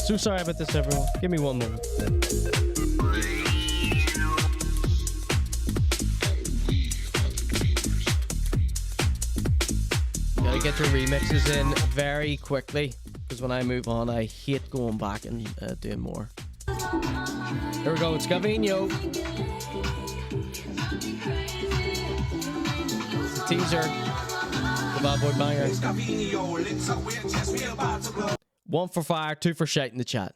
So sorry about this, everyone. Give me one moment. Gotta get your remixes in very quickly, because when I move on, I hate going back and doing more. Here we go. It's Gavniniop. It's a teaser. The Bad Boy Banger. 1 for fire, 2 for shite in the chat.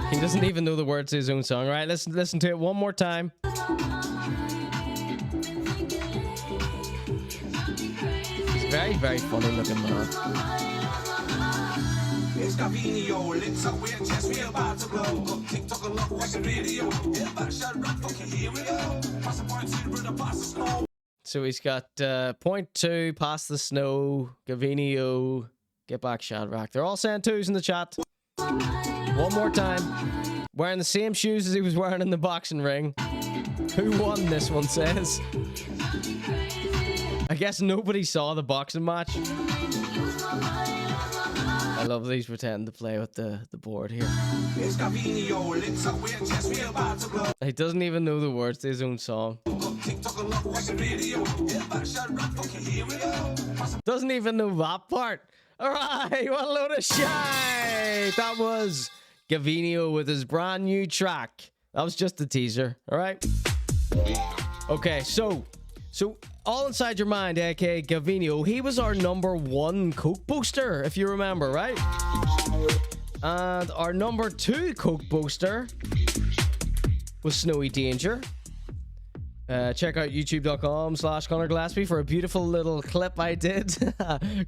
He doesn't even know the words to his own song. All right, listen to it one more time. He's a very, very funny looking man. It's Gavniniop, lit up with chest, we about to blow. Got TikTok a lot like a video. Hit back, shut up, okay, here we go. Pass the point to the brother, pass the snow. So he's got point 2, pass the snow, Gavniniop, get back, Shadrach. They're all saying 2s in the chat. One more time. Wearing the same shoes as he was wearing in the boxing ring. Who won, this one says. I guess nobody saw the boxing match. I love these pretending to play with the board here. He doesn't even know the words to his own song. Doesn't even know that part. Alright, what a load of shite! That was Gavniniop with his brand new track. That was just a teaser, alright? Okay, so all inside your mind, aka Gavniniop, he was our #1 Coke booster, if you remember, right? And our #2 Coke booster was Snowy Danger. Check out youtube.com/ConorGlaspie for a beautiful little clip I did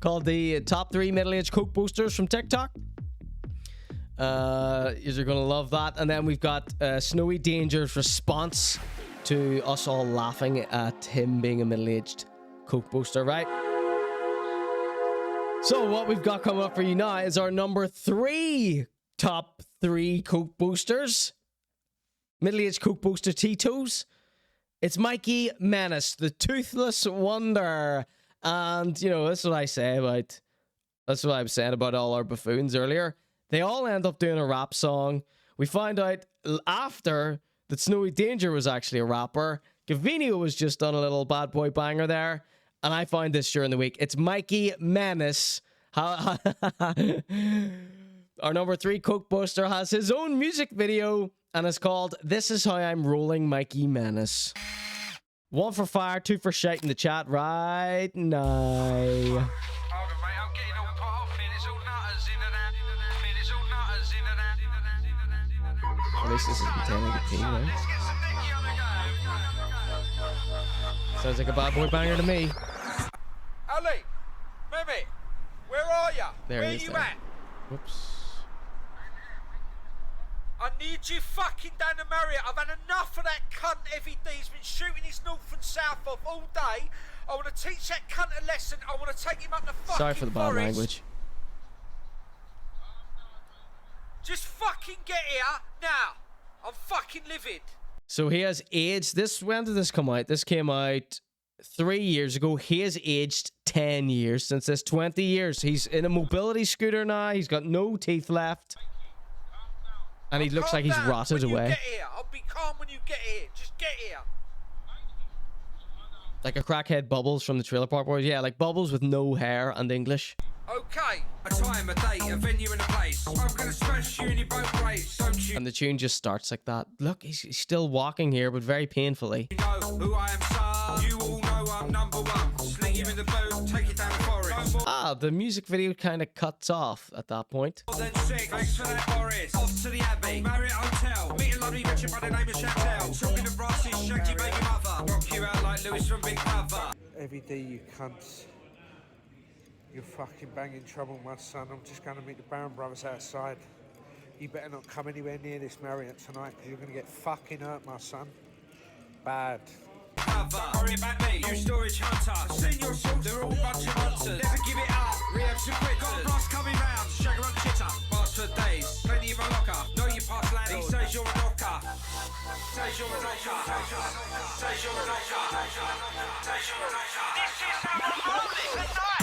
called the top 3 middle-aged Coke boosters from TikTok. You're gonna love that. And then we've got Snowy Danger's response to us all laughing at him being a middle-aged Coke booster, right? So what we've got coming up for you now is our #3 top 3 Coke boosters. Middle-aged Coke booster Tito's. It's Mikey Menace, the toothless wonder. And, you know, that's what I was saying about all our buffoons earlier. They all end up doing a rap song. We find out after that Snowy Danger was actually a rapper. Gavniniop was just on a little bad boy banger there. And I found this during the week. It's Mikey Menace. Our #3 Coke booster has his own music video. And it's called This Is How I'm Rolling Mikey Menace. 1 for fire, 2 for shite in the chat right now. At least this is pretending to be, right? Sounds like a bad boy banger to me. Ali, Mimi, where are ya? There where he is you there. at? Whoops. I need you fucking down to Marriott. I've had enough of that cunt every day. He's been shooting his north and south off all day. I want to teach that cunt a lesson. I want to take him up the fucking Sorry for the bad forest. language. Just fucking get here now. I'm fucking livid. So he has aged. When did this come out? This came out 3 years ago. He has aged 10 years since this. 20 years. He's in a mobility scooter now. He's got no teeth left. And he looks like he's rotted away. Get here. I'll be calm when you get here. Just get here. Like a crackhead Bubbles from the Trailer Park Boys. Yeah, like Bubbles with no hair and English. Okay. A time, a date, a venue and a place. I'm gonna smash you in your boat race. Don't you And the tune just starts like that. Look, he's still walking here, but very painfully. know who I am, son? You all know I'm #1. Sling you in the boat, take it down the forest. Ah, the music video kind of cuts off at that point. Then 6. Thanks for that, Boris. Off to the Abbey, Marriott Hotel. Meet a lovely Richard by the name of Chantel. Talking to Ross's shaggy baby mother. Rock you out like Lewis from Big Brother. Every day you cunts. You're fucking banging trouble, my son. I'm just going to meet the Barron brothers outside. You better not come anywhere near this Marriott tonight, because you're going to get fucking hurt, my son. Bad. cover. Don't worry about me, you storage hunter. I've seen your source, they're all bunch of hunters. Never give it up, rehab some quitters. Got a blast coming round, shagger on chitter. Bars for days, plenty in my locker. Know you pass land, he says you're a knocker. Says you're a knocker. Says you're a knocker. Says you're a knocker.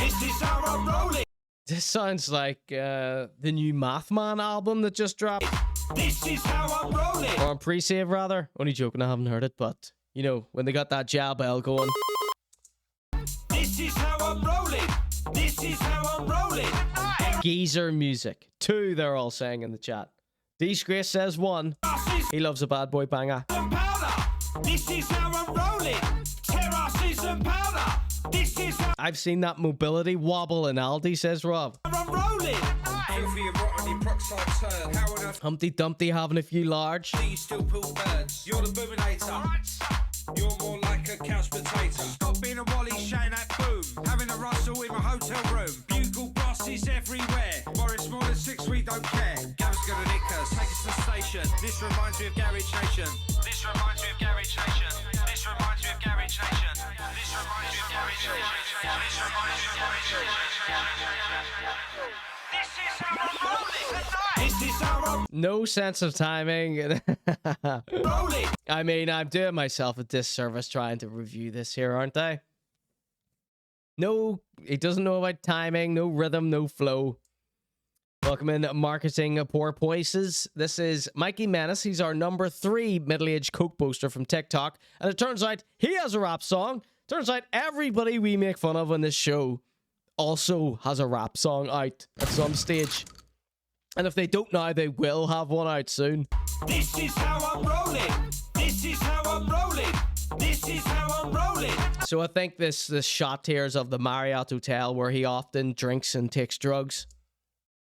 This is how I'm rolling. This sounds like the new Mathman album that just dropped. This is how I'm rolling. Or on pre-save, rather. Only joking, I haven't heard it, but, you know, when they got that jab bell going. This is how I'm rolling. This is how I'm rolling. Geezer music. 2, they're all saying in the chat. Disgrace says 1. He loves a bad boy banger. This is how I'm rolling. Terraces and powder. This is how I've seen that mobility wobble in Aldi, says Rob. I'm rolling. Humpty Dumpty having a few large. You still pull birds. You're the boominator. You're more like a couch potato. Stop being a Wally, shouting that boom. Having a rustle in my hotel room. Bugle bosses everywhere. Morris more than 6, we don't care. Gav's gonna nick us, take us to the station. This reminds me of Garage Nation. This reminds me of Garage Nation. This reminds me of Garage Nation. This reminds me of Garage Nation. This reminds me of Garage Nation. This is how I'm rolling tonight. This is how I'm No sense of timing. rolling. I mean, I'm doing myself a disservice trying to review this here, aren't I? No, he doesn't know about timing, no rhythm, no flow. Welcome in Marketing Porpoises. This is Mikey Menace. He's our number 3 middle-aged Coke boaster from TikTok. And it turns out he has a rap song. Turns out everybody we make fun of on this show also has a rap song out at some stage. And if they don't now, they will have one out soon. This is how I'm rolling. This is how I'm rolling. This is how I'm rolling. So I think this shot here is of the Marriott Hotel where he often drinks and takes drugs.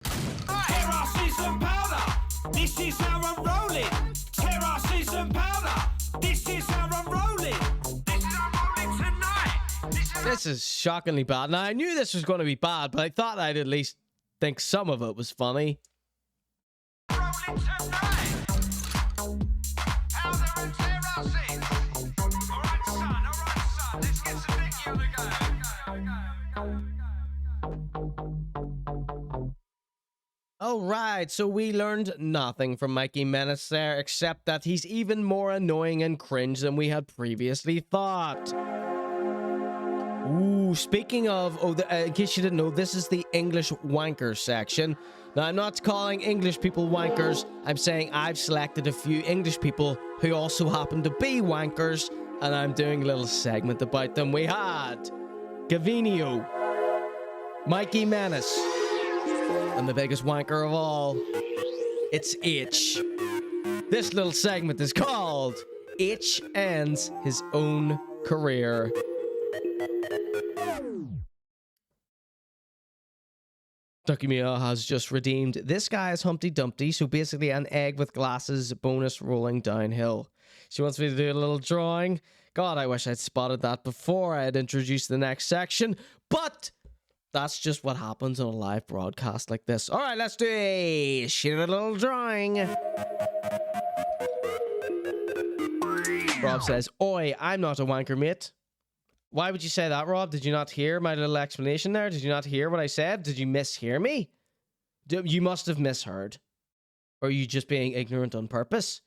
Terraces and powder. This is how I'm rolling. Terraces and powder. This is how I'm rolling. This is how I'm rolling tonight. This is shockingly bad. Now, I knew this was going to be bad, but I thought I'd at least think some of it was funny. Rolling tonight. Powder and terraces. All right, son. Let's get some Mickey on the go. All right, so we learned nothing from Mikey Menace there, except that he's even more annoying and cringe than we had previously thought. Ooh, speaking of, in case you didn't know, this is the English wanker section. Now, I'm not calling English people wankers. I'm saying I've selected a few English people who also happen to be wankers, and I'm doing a little segment about them. We had Gavniniop, Mikey Menace, and the biggest wanker of all, it's Aitch. This little segment is called Aitch Ends His Own Career. Gavniniop has just redeemed this guy as Humpty Dumpty, so basically an egg with glasses bonus rolling downhill. She wants me to do a little drawing. God, I wish I'd spotted that before I had introduced the next section, but that's just what happens on a live broadcast like this. All right, let's do a shitty little drawing. Rob says, "Oi, I'm not a wanker, mate." Why would you say that, Rob? Did you not hear my little explanation there? Did you not hear what I said? Did you mishear me? You must have misheard. Or are you just being ignorant on purpose?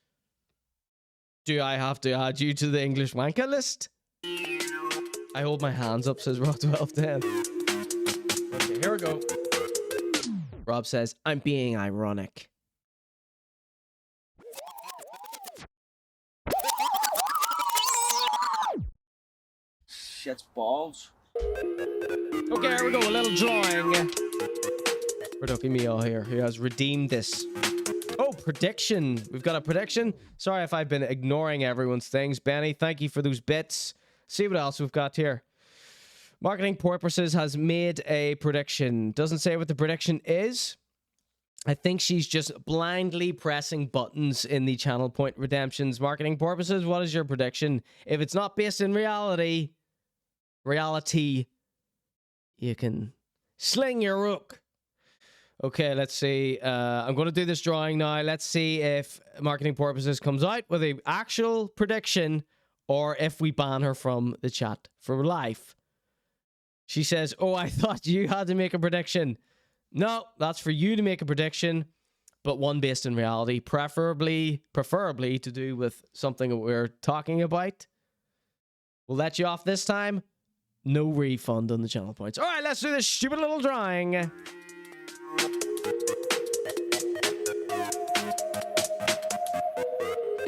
Do I have to add you to the English wanker list? I hold my hands up, says Rob 1210. Okay, here we go. Rob says, "I'm being ironic." Shit's balls. Okay, here we go. A little drawing. For Gavniniop here, who has redeemed this. Oh, prediction. We've got a prediction. Sorry if I've been ignoring everyone's things. Benny, thank you for those bits. See what else we've got here. Marketing Purposes has made a prediction. Doesn't say what the prediction is. I think she's just blindly pressing buttons in the channel point redemptions. Marketing Purposes, what is your prediction? If it's not based in reality, you can sling your rook. Okay, let's see. I'm going to do this drawing now. Let's see if Marketing Purposes comes out with an actual prediction or if we ban her from the chat for life. She says, oh, I thought you had to make a prediction. No, that's for you to make a prediction, but one based in reality, preferably to do with something that we're talking about. We'll let you off this time. No refund on the channel points. All right, let's do this stupid little drawing. I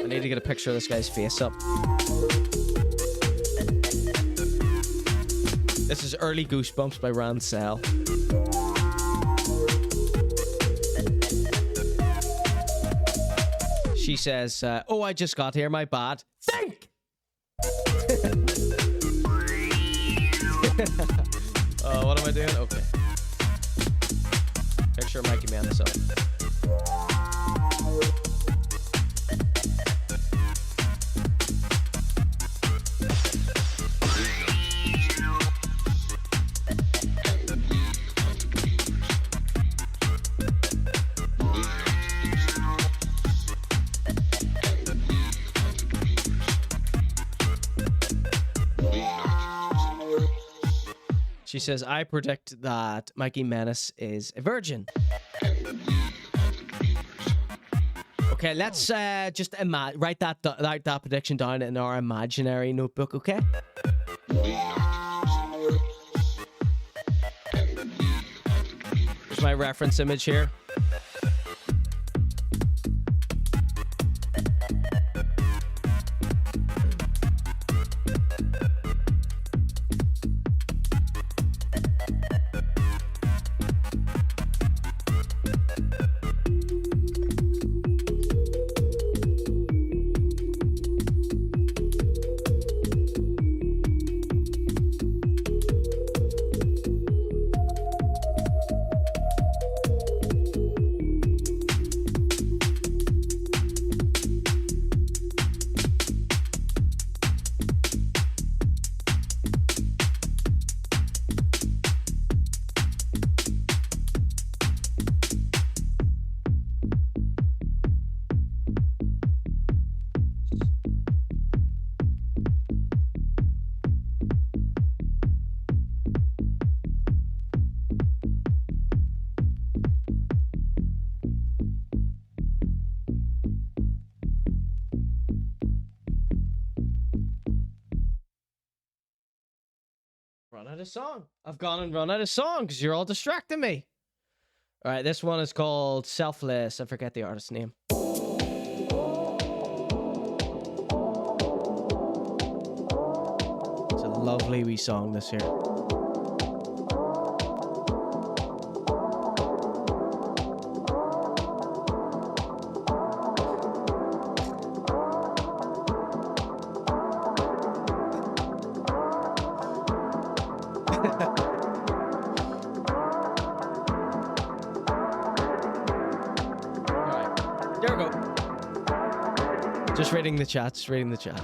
need to get a picture of this guy's face up. This is Early Goosebumps by Rancel. She says, oh, I just got here, my bad. Think! What am I doing? Okay. Picture of Mikey Menace up. She says, I predict that Mikey Menace is a virgin. Okay, let's just write that prediction down in our imaginary notebook, okay? Here's my reference image here. Song. I've gone and run out of songs because you're all distracting me. All right, this one is called Selfless. I forget the artist's name. It's a lovely wee song, this here. Just reading the chat, just reading the chat.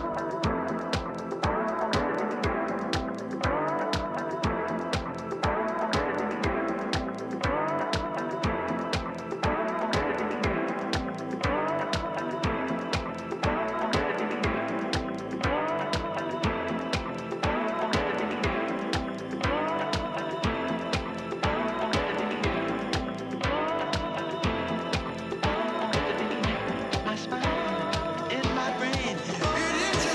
In my brain, it is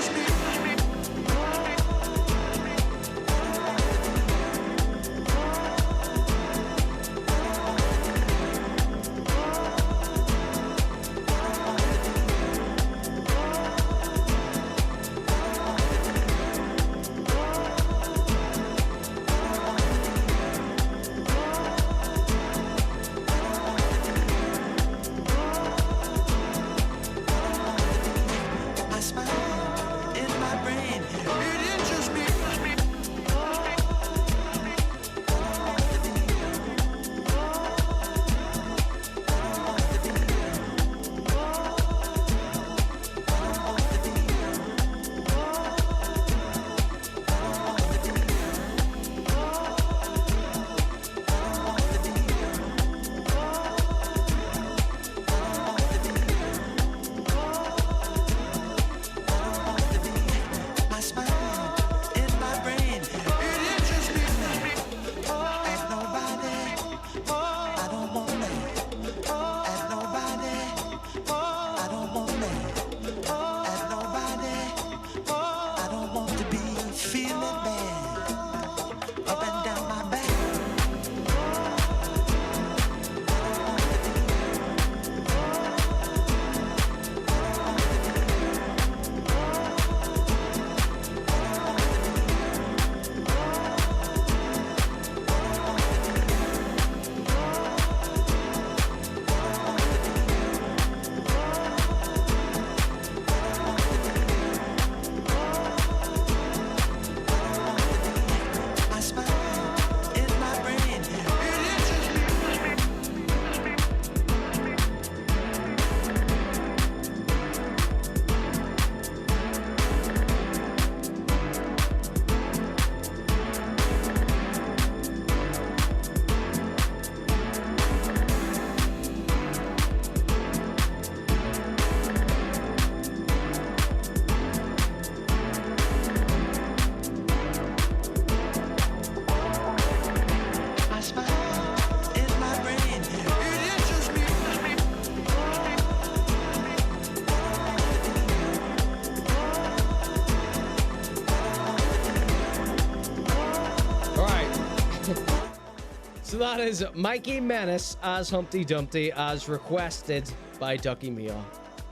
that is Mikey Menace as Humpty Dumpty, as requested by Ducky Mio.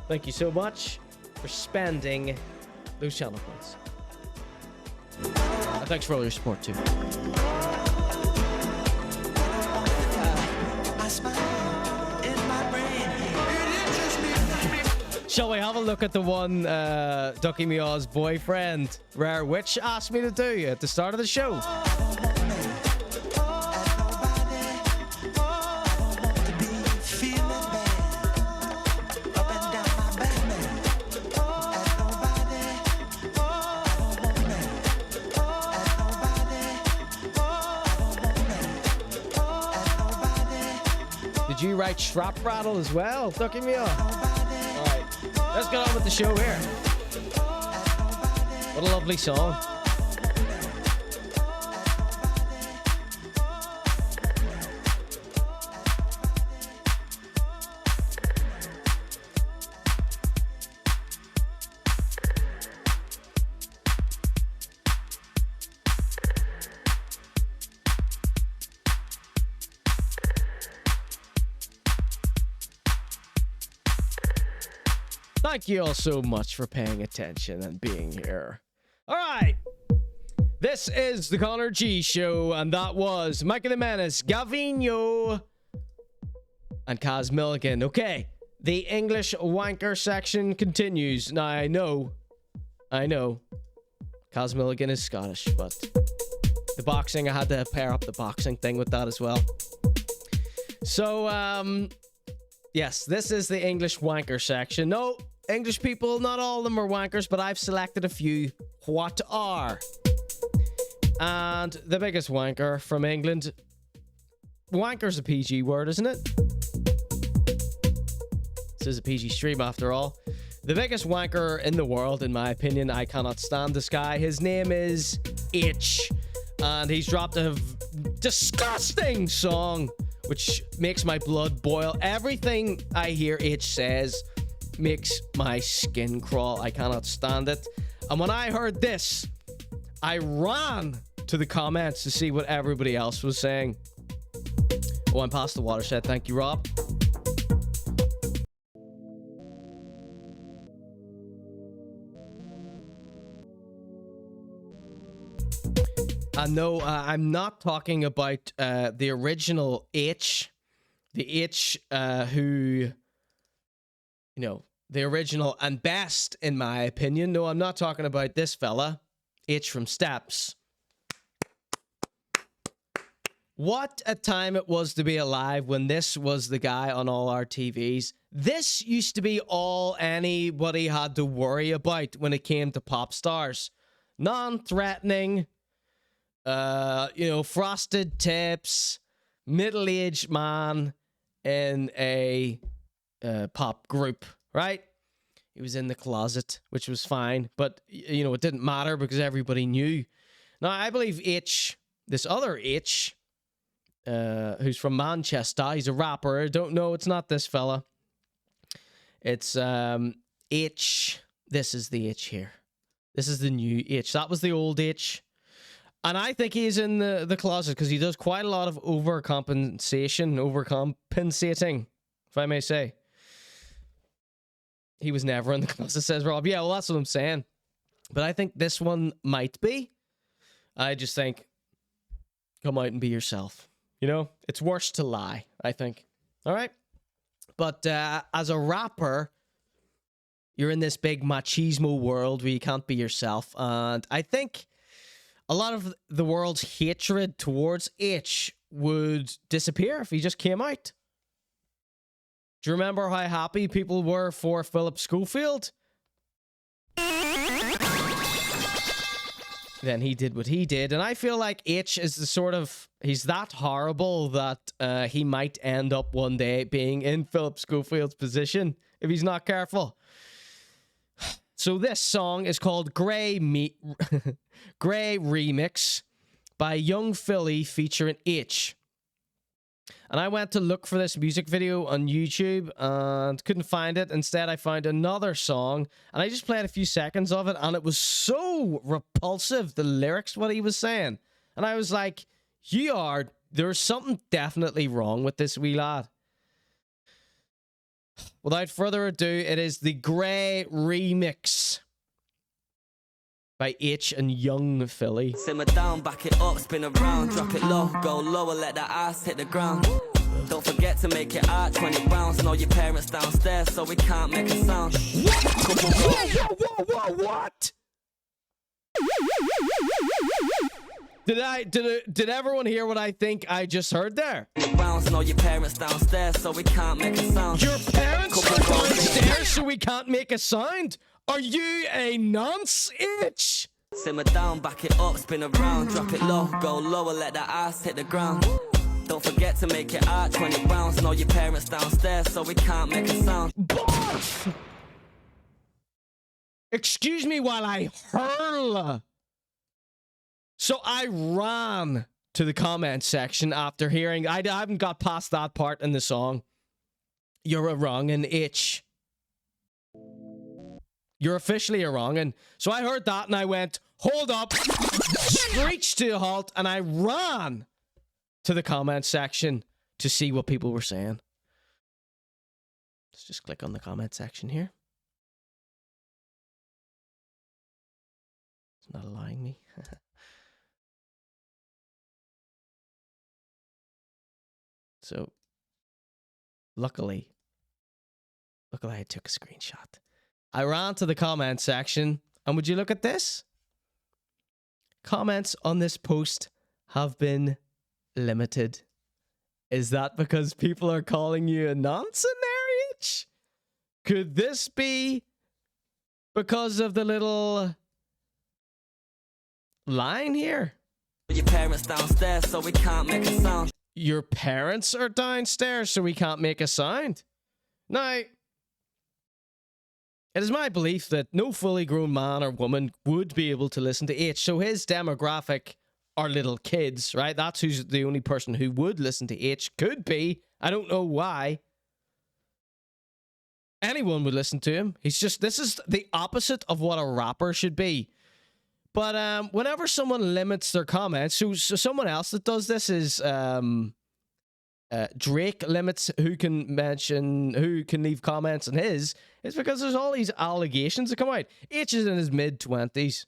Thank you so much for spending those channel points. And thanks for all your support too. Shall we have a look at the one Ducky Mio's boyfriend, Rare Witch, asked me to do at the start of the show? Did you write Strap Rattle as well, Ducky Mio? Alright, let's get on with the show here. What a lovely song. Thank you all so much for paying attention and being here. All right. This is the Connor G Show, and that was Mikey Menace, Gavniniop, and Caz Milligan. Okay, the English wanker section continues. Now, I know, Caz Milligan is Scottish, but the boxing, I had to pair up the boxing thing with that as well. So, yes, this is the English wanker section. No, English people, not all of them are wankers, but I've selected a few what are. And the biggest wanker from England. Wanker's a PG word, isn't it? This is a PG stream after all. The biggest wanker in the world, in my opinion. I cannot stand this guy. His name is Aitch, and he's dropped a disgusting song which makes my blood boil. Everything I hear Aitch says makes my skin crawl. I cannot stand it. And when I heard this, I ran to the comments to see what everybody else was saying. Oh, I'm past the watershed. Thank you, Rob. And no, I'm not talking about the original Aitch. The Aitch who, you know, the original and best, in my opinion. No, I'm not talking about this fella, Aitch from Steps. What a time it was to be alive when this was the guy on all our TVs. This used to be all anybody had to worry about when it came to pop stars. Non-threatening, you know, frosted tips, middle-aged man in a pop group, right? He was in the closet, which was fine, but, you know, it didn't matter because everybody knew. Now, I believe Aitch, this other Aitch, who's from Manchester, he's a rapper. I don't know, it's not this fella. It's Aitch. This is the Aitch here. This is the new Aitch. That was the old Aitch. And I think he's in the closet because he does quite a lot of overcompensating, if I may say. He was never in the closet, says Rob. Yeah, well, that's what I'm saying. But I think this one might be. I just think, come out and be yourself. You know, it's worse to lie, I think. All right? But as a rapper, you're in this big machismo world where you can't be yourself. And I think a lot of the world's hatred towards Aitch would disappear if he just came out. Do you remember how happy people were for Philip Schofield? Then he did what he did. And I feel like Aitch is the sort of, he's that horrible that he might end up one day being in Philip Schofield's position if he's not careful. So this song is called Grey Remix by Young Philly featuring Aitch. And I went to look for this music video on YouTube and couldn't find it. Instead, I found another song and I just played a few seconds of it and it was so repulsive, the lyrics, what he was saying. And I was like, you are there's something definitely wrong with this wee lad. Without further ado, it is the Grey remix by Aitch and Young Philly. Simmer down, back it up, spin around, drop it low, go lower, let that ass hit the ground. Don't forget to make it arch when it bounce. Know your parents downstairs, so we can't make a sound. What? Did everyone hear what I think I just heard there? Bounce, know your parents downstairs, so we can't make a sound. Your parents are downstairs, so we can't make a sound? Are you a nonce, Aitch? Simmer down, back it up, spin around, drop it low, go lower, let that ass hit the ground. Don't forget to make it arch when it bounce. Know your parents downstairs, so we can't make a sound. Barf! Excuse me while I hurl. So I ran to the comment section after hearing. I haven't got past that part in the song. You're a wrongin', Aitch. You're officially a wrongin'. So I heard that and I went, hold up, screeched to a halt, and I ran to the comment section to see what people were saying. Let's just click on the comment section here. It's not allowing me. So, luckily I took a screenshot. I ran to the comment section, and would you look at this? Comments on this post have been limited. Is that because people are calling you a nonce in there, Aitch? Could this be because of the little line here? Your parents downstairs, so we can't make a sound. Your parents are downstairs, so we can't make a sound. Now, it is my belief that no fully grown man or woman would be able to listen to Aitch. So his demographic are little kids, right? That's who's the only person who would listen to Aitch. Could be. I don't know why. Anyone would listen to him. He's just, this is the opposite of what a rapper should be. But whenever someone limits their comments, so someone else that does this is Drake limits who can leave comments on his. It's because there's all these allegations that come out. Aitch is in his mid-20s.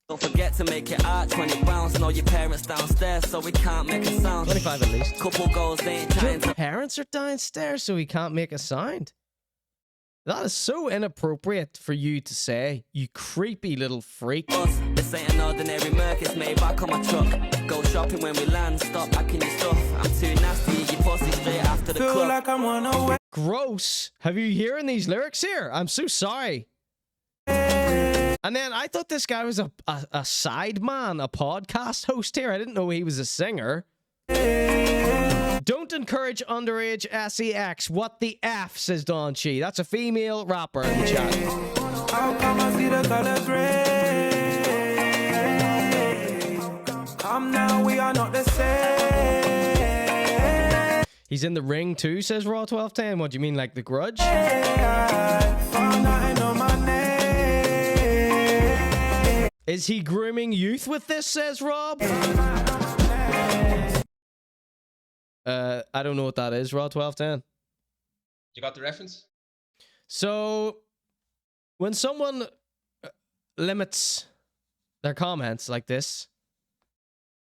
Don't forget to make it arch when it bounce. Know your parents downstairs, so we can't make a sound. 25 at least. Couple goals, they ain't trying to. Parents are downstairs, so we can't make a sound. That is so inappropriate for you to say, you creepy little freak. This ain't an ordinary Merc, it's made back on my truck. Go shopping when we land, stop packing your stuff. I'm too nasty, your pussy straight after the club. Feel like I'm on a way. Gross. Have you hearing these lyrics here? I'm so sorry. And then I thought this guy was a sideman, a podcast host here. I didn't know he was a singer. Don't encourage underage sex. What the F, says Don Chi. That's a female rapper in the chat. How come I see the color gray? Come now, we are not the same. He's in the ring too, says Raw 1210. What do you mean, like The Grudge? Is he grooming youth with this, says Rob? I don't know what that is, Raw 1210. You got the reference? So, when someone limits their comments like this,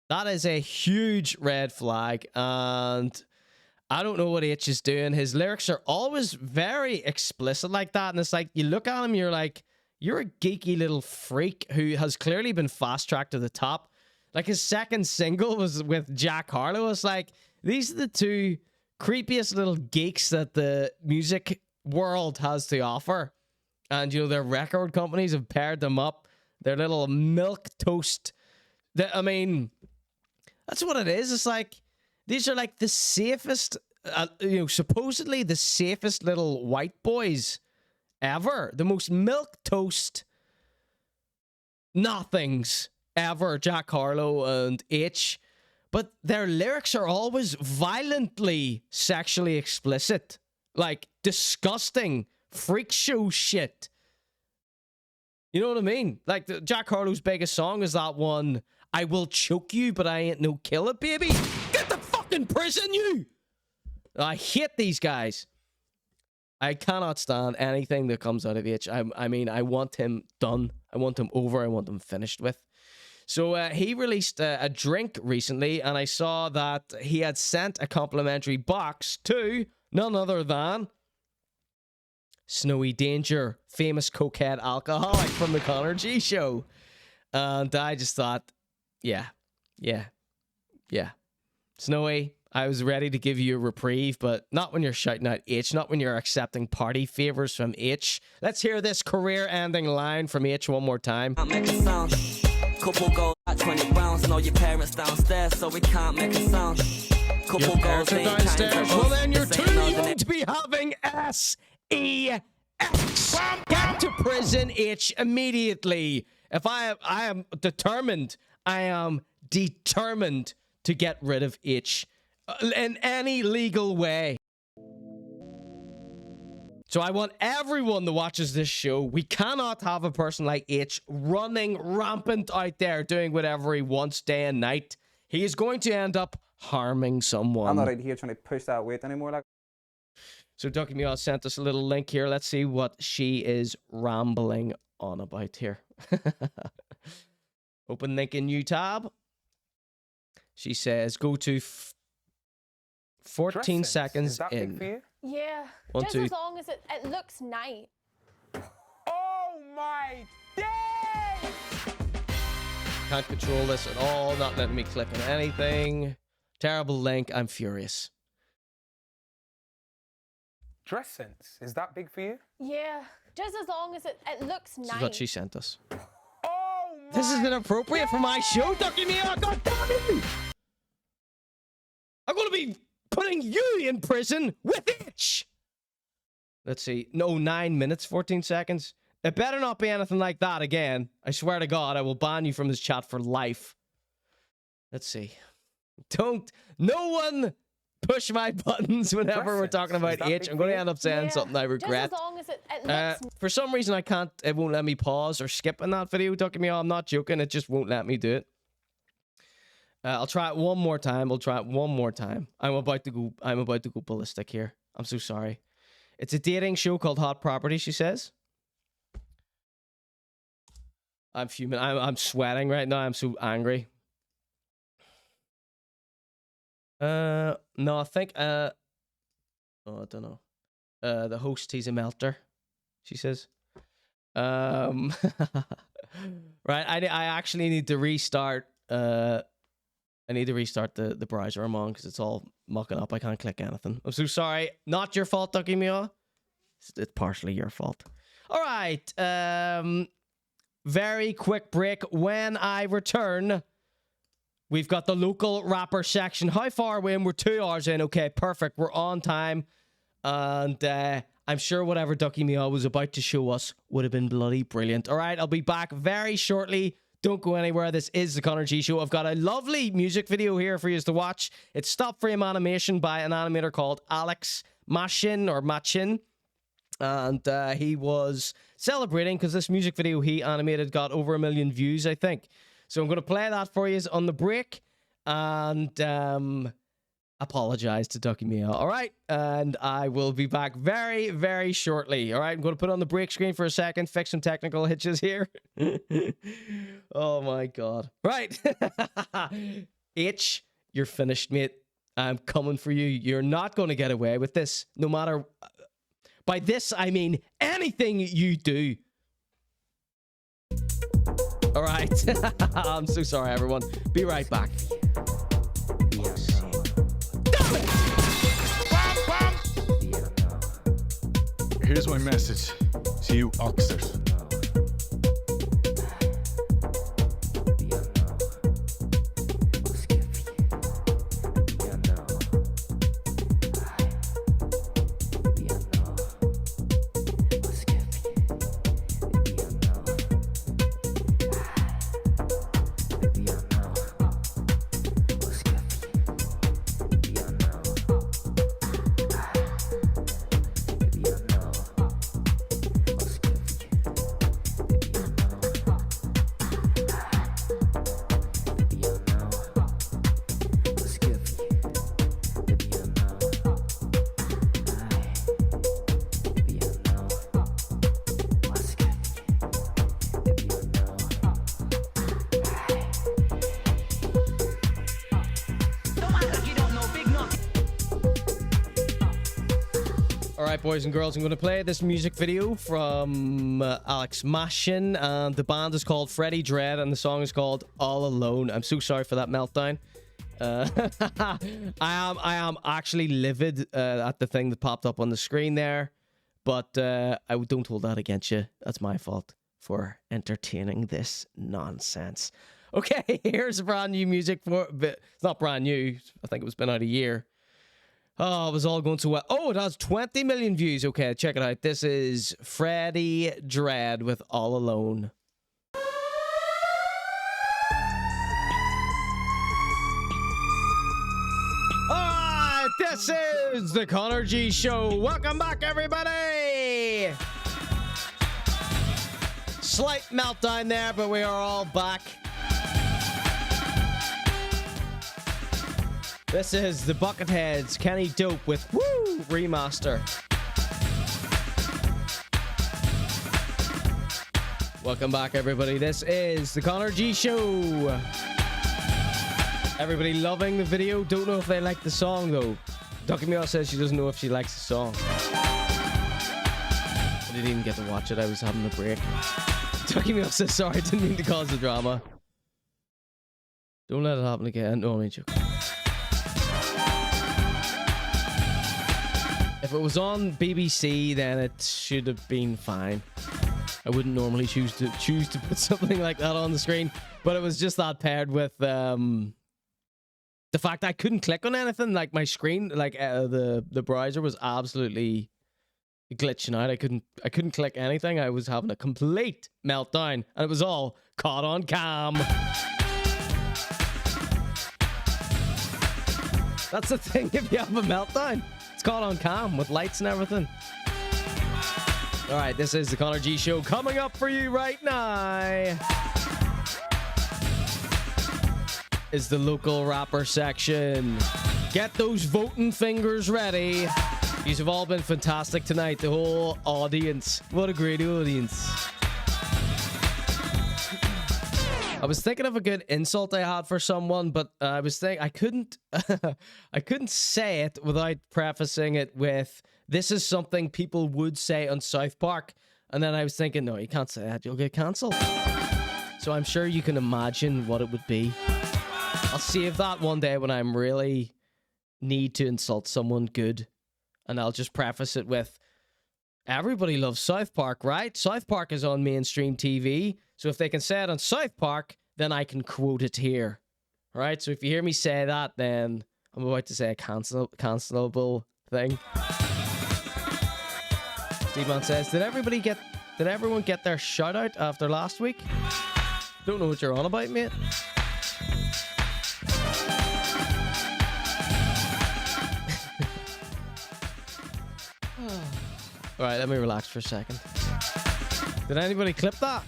that is a huge red flag, and I don't know what Aitch is doing. His lyrics are always very explicit like that, and it's like, you look at him, you're like, you're a geeky little freak who has clearly been fast-tracked to the top. Like, his second single was with Jack Harlow. It's like, these are the two creepiest little geeks that the music world has to offer. And, you know, their record companies have paired them up. Their little milk toast. I mean, that's what it is. It's like, these are like the safest, you know, supposedly the safest little white boys ever. The most milk toast nothings ever. Jack Harlow and Aitch. But their lyrics are always violently sexually explicit. Like, disgusting freak show shit. You know what I mean? Like, Jack Harlow's biggest song is that one, I will choke you, but I ain't no killer, baby. Get the fuck fucking prison, you! I hate these guys. I cannot stand anything that comes out of Aitch. I mean, I want him done. I want him over. I want him finished with. So he released a drink recently, and I saw that he had sent a complimentary box to none other than Snowy Danger, famous cokehead alcoholic from the ConorGShow. And I just thought, yeah. Snowy, I was ready to give you a reprieve, but not when you're shouting out Aitch, not when you're accepting party favors from Aitch. Let's hear this career-ending line from Aitch one more time. Make a sound. Couple goals at 20 rounds. Know your parents downstairs, so we can't make a sound. Couple your parents are downstairs. Well, then you're too young to be having SEX. Get to prison, Aitch, immediately. If I am determined to get rid of Aitch in any legal way. So I want everyone that watches this show, we cannot have a person like Aitch running rampant out there doing whatever he wants day and night. He is going to end up harming someone. I'm not out here trying to push that weight anymore. Like. So Ducky Meow sent us a little link here. Let's see what she is rambling on about here. Open link in new tab. She says, go to 14 seconds Is that in. big for you? Yeah, One, just two. as long as it looks nice. Oh my days! Can't control this at all. Not letting me click on anything. Terrible link. I'm furious. Dress sense, is that big for you? Yeah, just as long as it looks nice. This is what she sent us. Oh This is inappropriate for my show, Ducky Meow. God damn it! I'm going to be putting you in prison with Aitch. Let's see. No, 9 minutes, 14 seconds. It better not be anything like that again. I swear to God, I will ban you from this chat for life. Let's see. No one push my buttons whenever we're talking about Aitch. I'm going to end up saying something I regret. Just as long as it looks For some reason, it won't let me pause or skip in that video, Ducky Meow. I'm not joking. It just won't let me do it. I'll try it one more time. I'm about to go ballistic here. I'm so sorry. It's a dating show called Hot Property, she says. I'm fuming. I'm sweating right now. I'm so angry. No, I think I don't know. The host, he's a melter, she says. Right, I actually need to restart I need to restart the browser I'm on because it's all mucking up. I can't click anything. I'm so sorry. Not your fault, Ducky Meow. It's partially your fault. All right. Very quick break. When I return, we've got the local rapper section. How far are we in? We're 2 hours in. Okay, perfect. We're on time. And I'm sure whatever Ducky Meow was about to show us would have been bloody brilliant. All right, I'll be back very shortly. Don't go anywhere. This is the ConorGShow. I've got a lovely music video here for you to watch. It's stop frame animation by an animator called Alex Machin or Machin. And he was celebrating because this music video he animated got over 1 million views, I think. So I'm going to play that for you on the break. And apologize to Ducky Meow. All right. And I will be back very, very shortly. All right. I'm going to put on the break screen for a second. Fix some technical hitches here. Oh, my God. Right. Aitch, you're finished, mate. I'm coming for you. You're not going to get away with this. No matter... By this, I mean anything you do. All right. I'm so sorry, everyone. Be right back. Here's my message to you oxers. Alright, boys and girls, I'm going to play this music video from Alex Machin, and the band is called Freddie Dread, and the song is called All Alone. I'm so sorry for that meltdown. I am actually livid at the thing that popped up on the screen there, but I don't hold that against you. That's my fault for entertaining this nonsense. Okay, here's brand new music for, but it's not brand new. I think it was been out a year. Oh, it was all going so well. Oh, it has 20 million views. Okay, check it out. This is Freddie Dread with All Alone. Alright, this is the Conor G Show. Welcome back, everybody. Slight meltdown there, but we are all back. This is the Bucketheads, Kenny Dope with Woo Remaster. Welcome back, everybody. This is the Conor G Show. Everybody loving the video. Don't know if they like the song, though. Gavniniop says she doesn't know if she likes the song. I didn't even get to watch it. I was having a break. Gavniniop says, sorry, didn't mean to cause the drama. Don't let it happen again. No, I mean, joke. If it was on BBC, then it should have been fine. I wouldn't normally choose to put something like that on the screen, but it was just that paired with the fact I couldn't click on anything. Like my screen, like the browser was absolutely glitching out. I couldn't click anything. I was having a complete meltdown, and it was all caught on cam. That's the thing. If you have a meltdown, it's caught on cam with lights and everything. All right, this is the Conor G Show coming up for you right now. Is the local rapper section. Get those voting fingers ready. These have all been fantastic tonight. The whole audience. What a great audience. I was thinking of a good insult I had for someone, but I was thinking I couldn't say it without prefacing it with, this is something people would say on South Park. And then I was thinking, no, you can't say that. You'll get cancelled. So I'm sure you can imagine what it would be. I'll save that one day when I'm really need to insult someone good. And I'll just preface it with, everybody loves South Park, right? South Park is on mainstream TV. So if they can say it on South Park, then I can quote it here. Right? So if you hear me say that, then I'm about to say a cancelable thing. Steve-Man says, did everyone get their shout out after last week? Don't know what you're on about, mate. Alright, let me relax for a second. Did anybody clip that?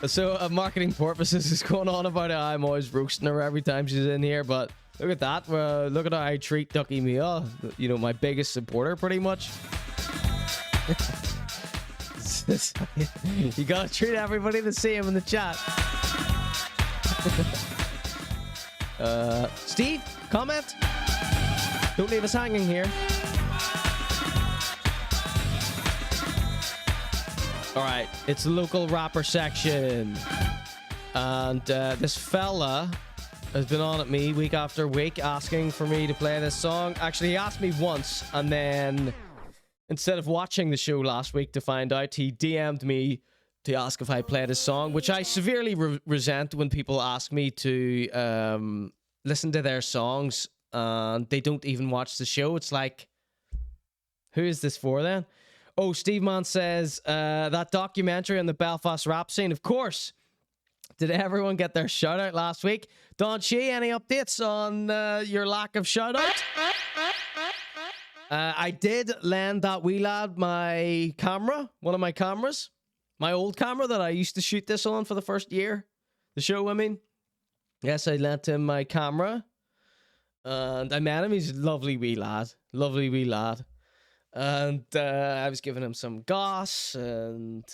So, marketing purposes is going on about how I'm always roasting her every time she's in here, but look at that. Look at how I treat Ducky Mia. You know, my biggest supporter, pretty much. You gotta treat everybody the same in the chat. Steve, comment. Don't leave us hanging here. Alright, it's the local rapper section. And this fella has been on at me week after week asking for me to play this song. Actually, he asked me once, and then instead of watching the show last week to find out, he DM'd me to ask if I played his song, which I severely resent when people ask me to listen to their songs and they don't even watch the show. It's like, who is this for then? Oh, Steve Man says, that documentary on the Belfast rap scene, of course. Did everyone get their shout out last week? Don Shea, any updates on your lack of shout out? I did lend that wee lad my camera, one of my cameras. My old camera that I used to shoot this on for the first year. The show, I mean. Yes, I lent him my camera. And I met him. He's a lovely wee lad. Lovely wee lad. And I was giving him some goss and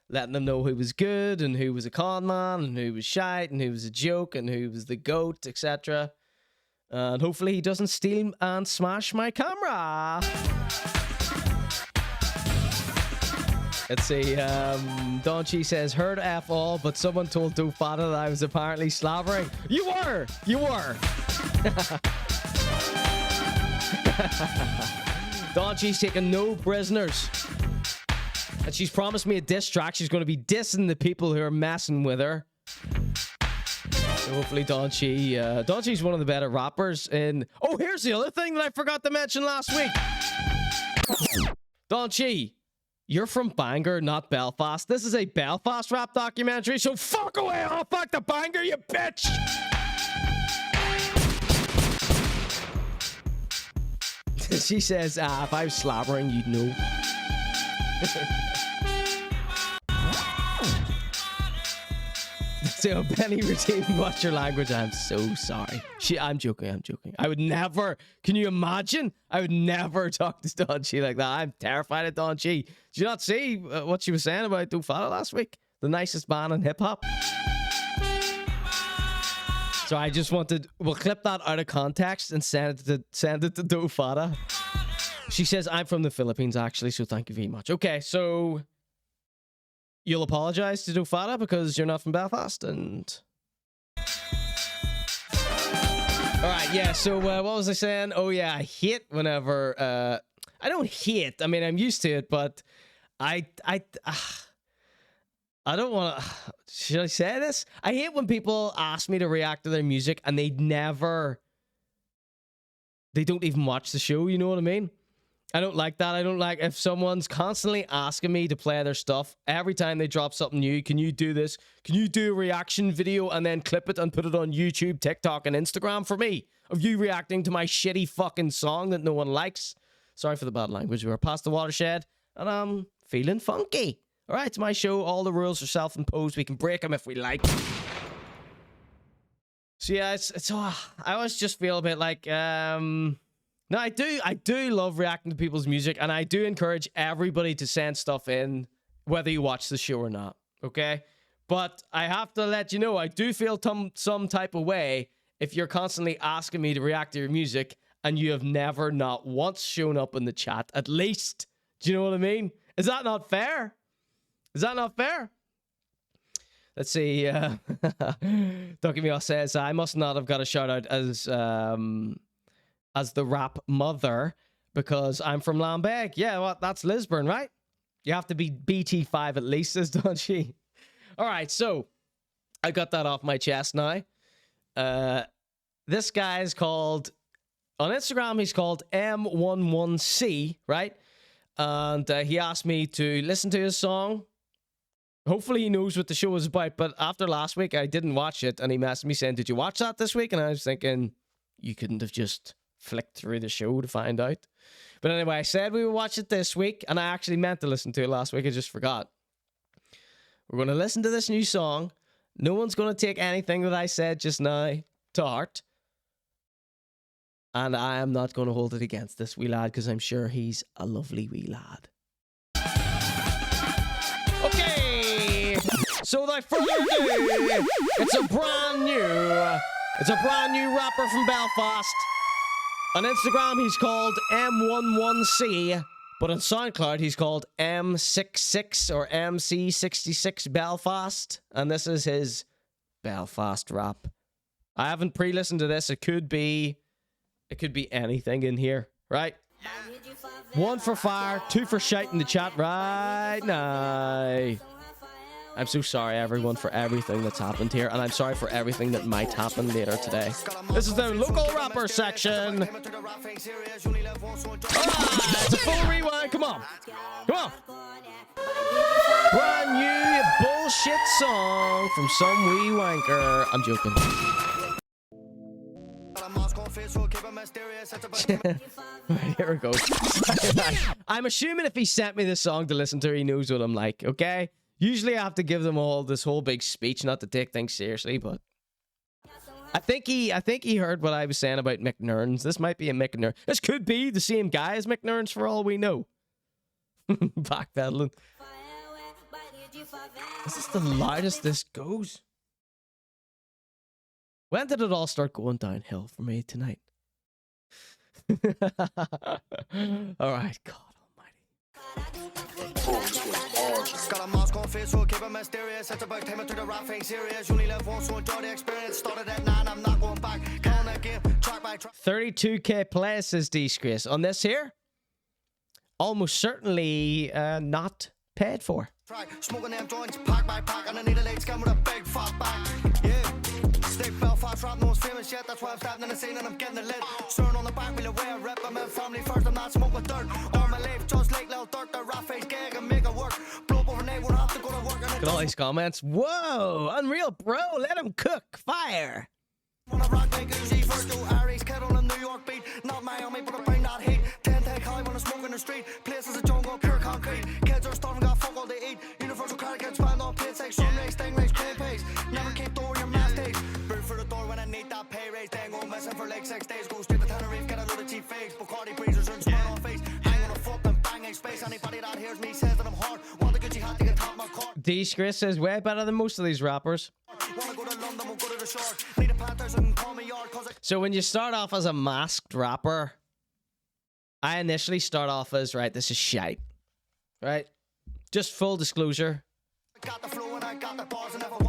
letting him know who was good and who was a con man and who was shite and who was a joke and who was the goat, etc. And hopefully he doesn't steal and smash my camera. Let's see. Donchi says, heard F all, but someone told Dofada that I was apparently slavering. You were! You were! Donchi's taking no prisoners. And she's promised me a diss track. She's going to be dissing the people who are messing with her. So hopefully Donchi's one of the better rappers in... Oh, here's the other thing that I forgot to mention last week. Donchi, you're from Bangor, not Belfast. This is a Belfast rap documentary, so fuck away. Oh, fuck the Bangor, you bitch. She says, if I was slabbering, you'd know. So, Benny routine, watch your language. I'm so sorry. I'm joking. I would never, can you imagine? I would never talk to Donchi like that. I'm terrified of Donchi. Did you not see what she was saying about Dofada last week? The nicest man in hip hop. So I just wanted, we'll clip that out of context and send it to Dofada. She says, I'm from the Philippines, actually, so thank you very much. Okay, so you'll apologize to Dofada because you're not from Belfast, and... Alright, yeah, so what was I saying? Oh, yeah, I hate whenever... I don't hate, I mean, I'm used to it, but I don't want to... Should I say this? I hate when people ask me to react to their music and they don't even watch the show, you know what I mean? I don't like that. I don't like if someone's constantly asking me to play their stuff every time they drop something new. Can you do this? Can you do a reaction video and then clip it and put it on YouTube, TikTok, and Instagram for me? Of you reacting to my shitty fucking song that no one likes. Sorry for the bad language. We're past the watershed and I'm feeling funky. All right, it's my show. All the rules are self-imposed. We can break them if we like. So yeah, I always just feel a bit like, no, I do love reacting to people's music, and I do encourage everybody to send stuff in, whether you watch the show or not, okay? But I have to let you know, I do feel some type of way if you're constantly asking me to react to your music, and you have never, not once, shown up in the chat, at least. Do you know what I mean? Is that not fair? Is that not fair? Let's see. Duckymeo says, I must not have got a shout-out as the rap mother because I'm from Lambeg. Yeah, well, that's Lisburn, right? You have to be BT5 at least, doesn't she? All right, so I got that off my chest now. This guy is called, on Instagram, he's called M11C, right? And he asked me to listen to his song. Hopefully he knows what the show is about, but after last week, I didn't watch it, and he messaged me saying, did you watch that this week? And I was thinking, you couldn't have just flicked through the show to find out. But anyway, I said we would watch it this week, and I actually meant to listen to it last week. I just forgot. We're going to listen to this new song. No one's going to take anything that I said just now to heart. And I am not going to hold it against this wee lad, because I'm sure he's a lovely wee lad. Okay! So without further ado, it's a brand new rapper from Belfast. On Instagram, he's called M11C, but on SoundCloud, he's called M66 or MC66 Belfast, and this is his Belfast rap. I haven't pre-listened to this. It could be anything in here, right? 1 for fire, 2 for shite in the chat right now. I'm so sorry, everyone, for everything that's happened here, and I'm sorry for everything that might happen later today. This is the local rapper section. Alright, it's a full rewind. Come on. Brand new bullshit song from some wee wanker. I'm joking. Here it goes. I'm assuming if he sent me this song to listen to, he knows what I'm like, okay? Usually I have to give them all this whole big speech not to take things seriously, but I think he heard what I was saying about McNern's. This might be a McNern. This could be the same guy as McNern's for all we know. Backpedaling. Is this the loudest this goes? When did it all start going downhill for me tonight? All right, God. Got a mask on face, so keep it mysterious. It's about time I took the rap thing serious. You only live once, so enjoy the experience. Started at 9, I'm not going back. Count that game, track by track. 32k play, says Disgrace. On this here, almost certainly not paid for. Smoking them joints, pack by pack, and I need a late skin with a big fat back. Yeah. Stick Belfast rap, no one's famous yet. That's why I'm standing in the scene and I'm getting it lit. Turn on the back wheel away, I rip. I'm in family first, I'm not smoking dirt. All my life, just like little dirt. The rap face gag and make it work. Blow up overnight, won't have to go to work. Look at all these comments. Whoa, unreal, bro. Let him cook. Fire. Wanna rock like Uzi, Virgil, Aries, kid on a New York beat. Not Miami, but I bring that heat. 10 take high when I smoke in the street. Places a jungle, pure concrete. Kids are starving, got fuck all they eat. Universal car kids found on plates like sunrays, stingrays, crane pays. Never keep door your mass days. Boot for the door when I need that pay raise. Then go missing for like 6 days. Go straight to Tenerife, get a load of cheap fakes. Bacardi breezers and smile on face. Hang on a foot and bang in space. Anybody that hears me says that I'm hard. Want the Gucci hat to get top my car. Disgrace says way better than most of these rappers. Wanna go to London, we'll go to the shore. Need a Panthers and call me yard. So when you start off as a masked rapper, I initially start off as, right, this is shite. Right? Just full disclosure.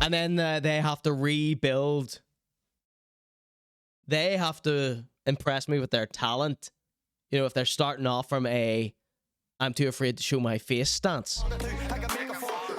And then they have to rebuild. They have to impress me with their talent. You know, if they're starting off from a I'm too afraid to show my face stance. I'm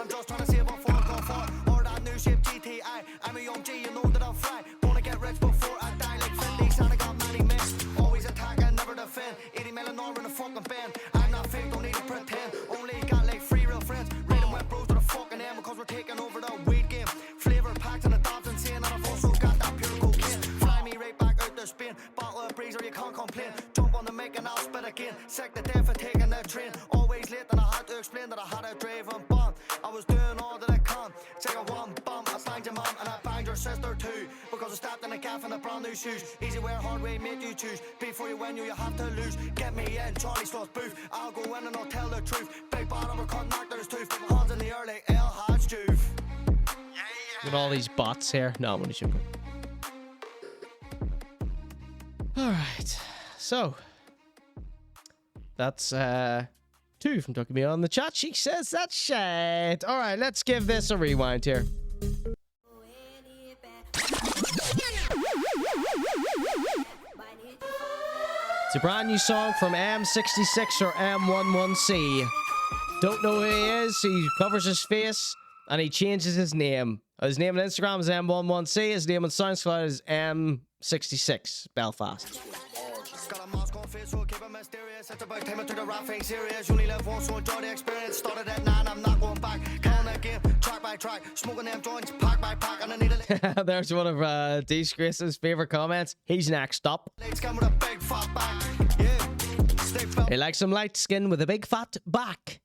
just trying to save up for that new shape GTI. I'm a young G, you know that I'm fly. Gonna get rich before I die like 50. Santa got many men. Always attack and never defend. 80 million in the fucking band. I'm not fake, don't need to pretend. Only got like 3 real friends. Raiding wet bros to the fucking end because we're taking over the weed game. Flavor packs and the dogs insane. And I've also got that pure cocaine. Fly me right back out the Spain. Bottle of breezer, you can't complain. Jump on the mic and I'll spit again. Sick to death for taking the train. Always late and I had to explain that I had a driving bomb. I was doing all that I can. Take a one bump, I banged your mom and I banged your sister too. Because I stepped in a gaff in the brand new shoes. Easy wear, hard way, made you choose. Before you win, you have to lose. Get me in, Charlie Sloth's booth. I'll go in and I'll tell the truth. Big bad uppercut, knocked out his tooth. Hands in the air like El Hadj Juve. Look at all these bots here. No, I'm only joking. Alright. So that's 2 from Tucking Me on the chat. She says that's shit. Alright, let's give this a rewind here. It's a brand new song from M66 or M11C. Don't know who he is. He covers his face and he changes his name. His name on Instagram is M11C. His name on SoundCloud is M66 Belfast. Got a mask on face, so keep it mysterious. It's about time I took the rap thing serious. You only live once, so enjoy the experience. Started at 9, I'm not going back. Count that game, track by track. Smoking them joints, pack by pack. And I need a There's one of Disgrace's favorite comments. He's next up. He likes some light skin with a big fat back.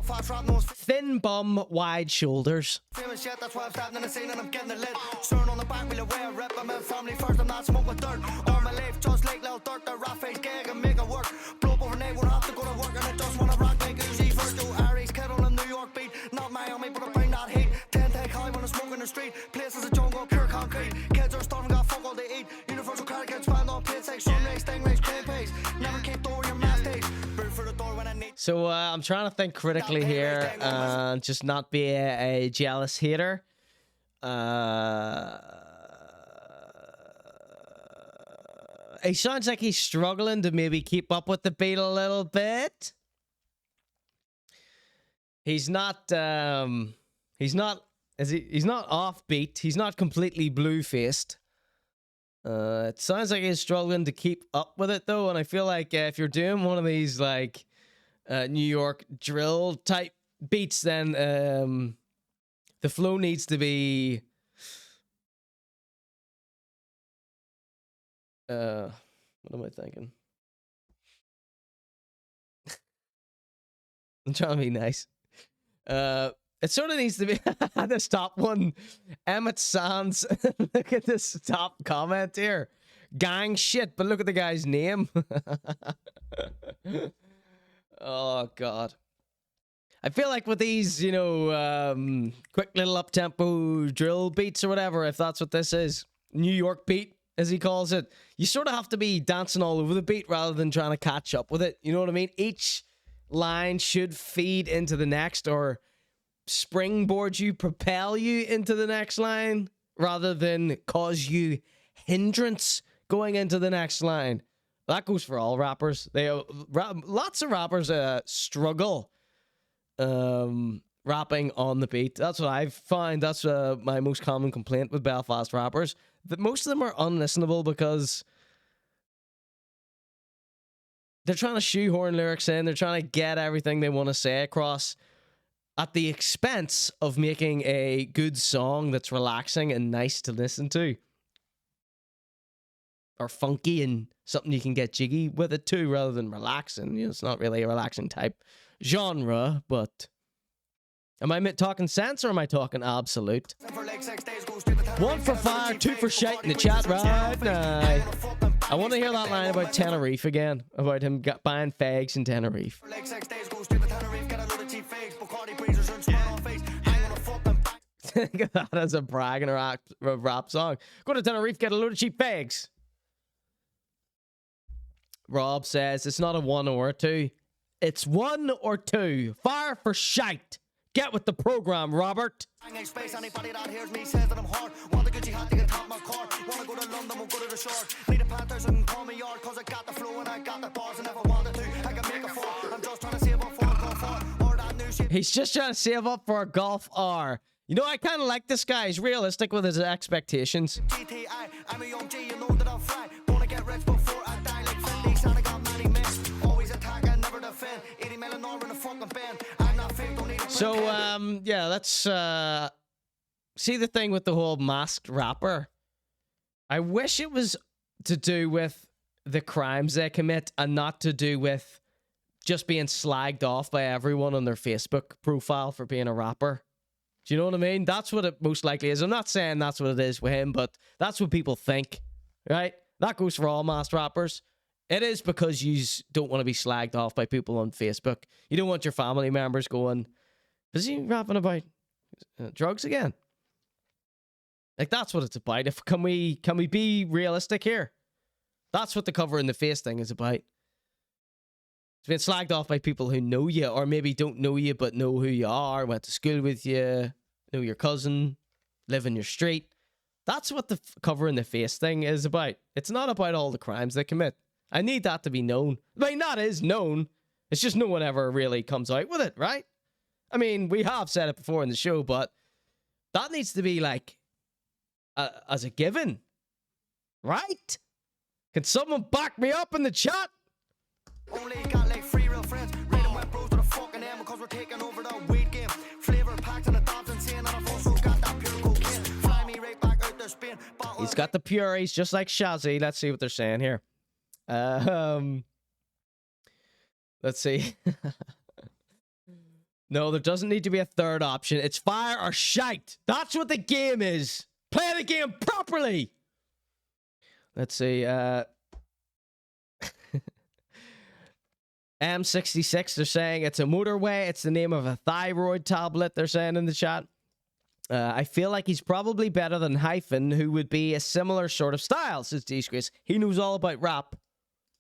Thin bum, wide shoulders. Famous yet, that's why I'm standing in the scene and I'm getting it lit. Turn on the back wheel away, I rip. I'm in family first, I'm not smoking dirt. All my life, just like little dirt. The rap face gag and make it work. Blow up overnight, won't have to go to work. And I just wanna rock like Uzi, Virgil, Aries, kid on a New York beat. Not Miami, but I bring that heat. 10 take high when I smoke in the street. Places a jungle, pure concrete. Kids are starving, got fuck all they eat. Universal car kids found on plates like sunrays, stingrays, crane pays. Never keep door your mass days. Boot for the door when I need. So I'm trying to think critically here and just not be a jealous hater. He sounds like he's struggling to maybe keep up with the beat a little bit. He's not offbeat. He's not completely blue-faced. It sounds like he's struggling to keep up with it though, and I feel like if you're doing one of these like New York drill type beats, then the flow needs to be what am I thinking? I'm trying to be nice. It sort of needs to be this top one. Emmett Sands. Look at this top comment here. Gang shit, but look at the guy's name. Oh, God. I feel like with these, you know, quick little up-tempo drill beats or whatever, if that's what this is, New York beat, as he calls it, you sort of have to be dancing all over the beat rather than trying to catch up with it. You know what I mean? Each line should feed into the next or springboard you, propel you into the next line rather than cause you hindrance going into the next line. That goes for all rappers. Lots of rappers struggle rapping on the beat. That's what I've found. That's my most common complaint with Belfast rappers. That most of them are unlistenable because they're trying to shoehorn lyrics in. They're trying to get everything they want to say across at the expense of making a good song that's relaxing and nice to listen to. Or funky and something you can get jiggy with it too, rather than relaxing. You know, it's not really a relaxing type genre, but am I talking sense or am I talking absolute? 1 for fire, 2 for shite in the chat right now. I want to hear that line about Tenerife again, about him buying fags in Tenerife. Think of that as a brag in a rap song. Go to Tenerife, get a load of cheap fags. Rob says it's not a 1 or a 2. It's 1 or 2. Fire for shite. Get with the program, Robert. Anybody that hears me says that I'm hard. Want the Gucci hat, they can top my car. Wanna go to London, we'll go to the shore. Need a Panthers and call me yard, cause I got the flow and I got the bars and never wanted to. I can make a fall. I'm just trying to save up for a golf R. Or that new shit. He's just trying to save up for a golf R. You know, I kind of like this guy. He's realistic with his expectations. GTI, I'm a young G, you know that I'm fly. Gonna get rich before I die like Freddie. Son, I got many men. Always attack, I never defend. 80 million in the fucking band. I'm not fake, don't need a so, yeah, let's see the thing with the whole masked rapper. I wish it was to do with the crimes they commit and not to do with just being slagged off by everyone on their Facebook profile for being a rapper. Do you know what I mean? That's what it most likely is. I'm not saying that's what it is with him, but that's what people think, right? That goes for all masked rappers. It is because you don't want to be slagged off by people on Facebook. You don't want your family members going, is he rapping about drugs again? Like, that's what it's about. Can we be realistic here? That's what the cover in the face thing is about. It's been slagged off by people who know you, or maybe don't know you, but know who you are, went to school with you, know your cousin, live in your street. That's what the cover in the face thing is about. It's not about all the crimes they commit. I need that to be known. I mean, that is known. It's just no one ever really comes out with it, right? I mean, we have said it before in the show, but that needs to be like, as a given, right? Can someone back me up in the chat? Only got like 3 real friends. Raiding web bros to the fucking end because we're taking over the weed game. Flavor packed in the tops and saying that I've also got that pure cocaine. Fly me right back out there, Spain. He's got the purees just like Shazzy. Let's see what they're saying here. Let's see. No, there doesn't need to be a third option. It's fire or shite. That's what the game is. Play the game properly. Let's see. M66, they're saying it's a motorway. It's the name of a thyroid tablet, they're saying in the chat. I feel like he's probably better than Hyphen, who would be a similar sort of style, says Disgrace. He knows all about rap.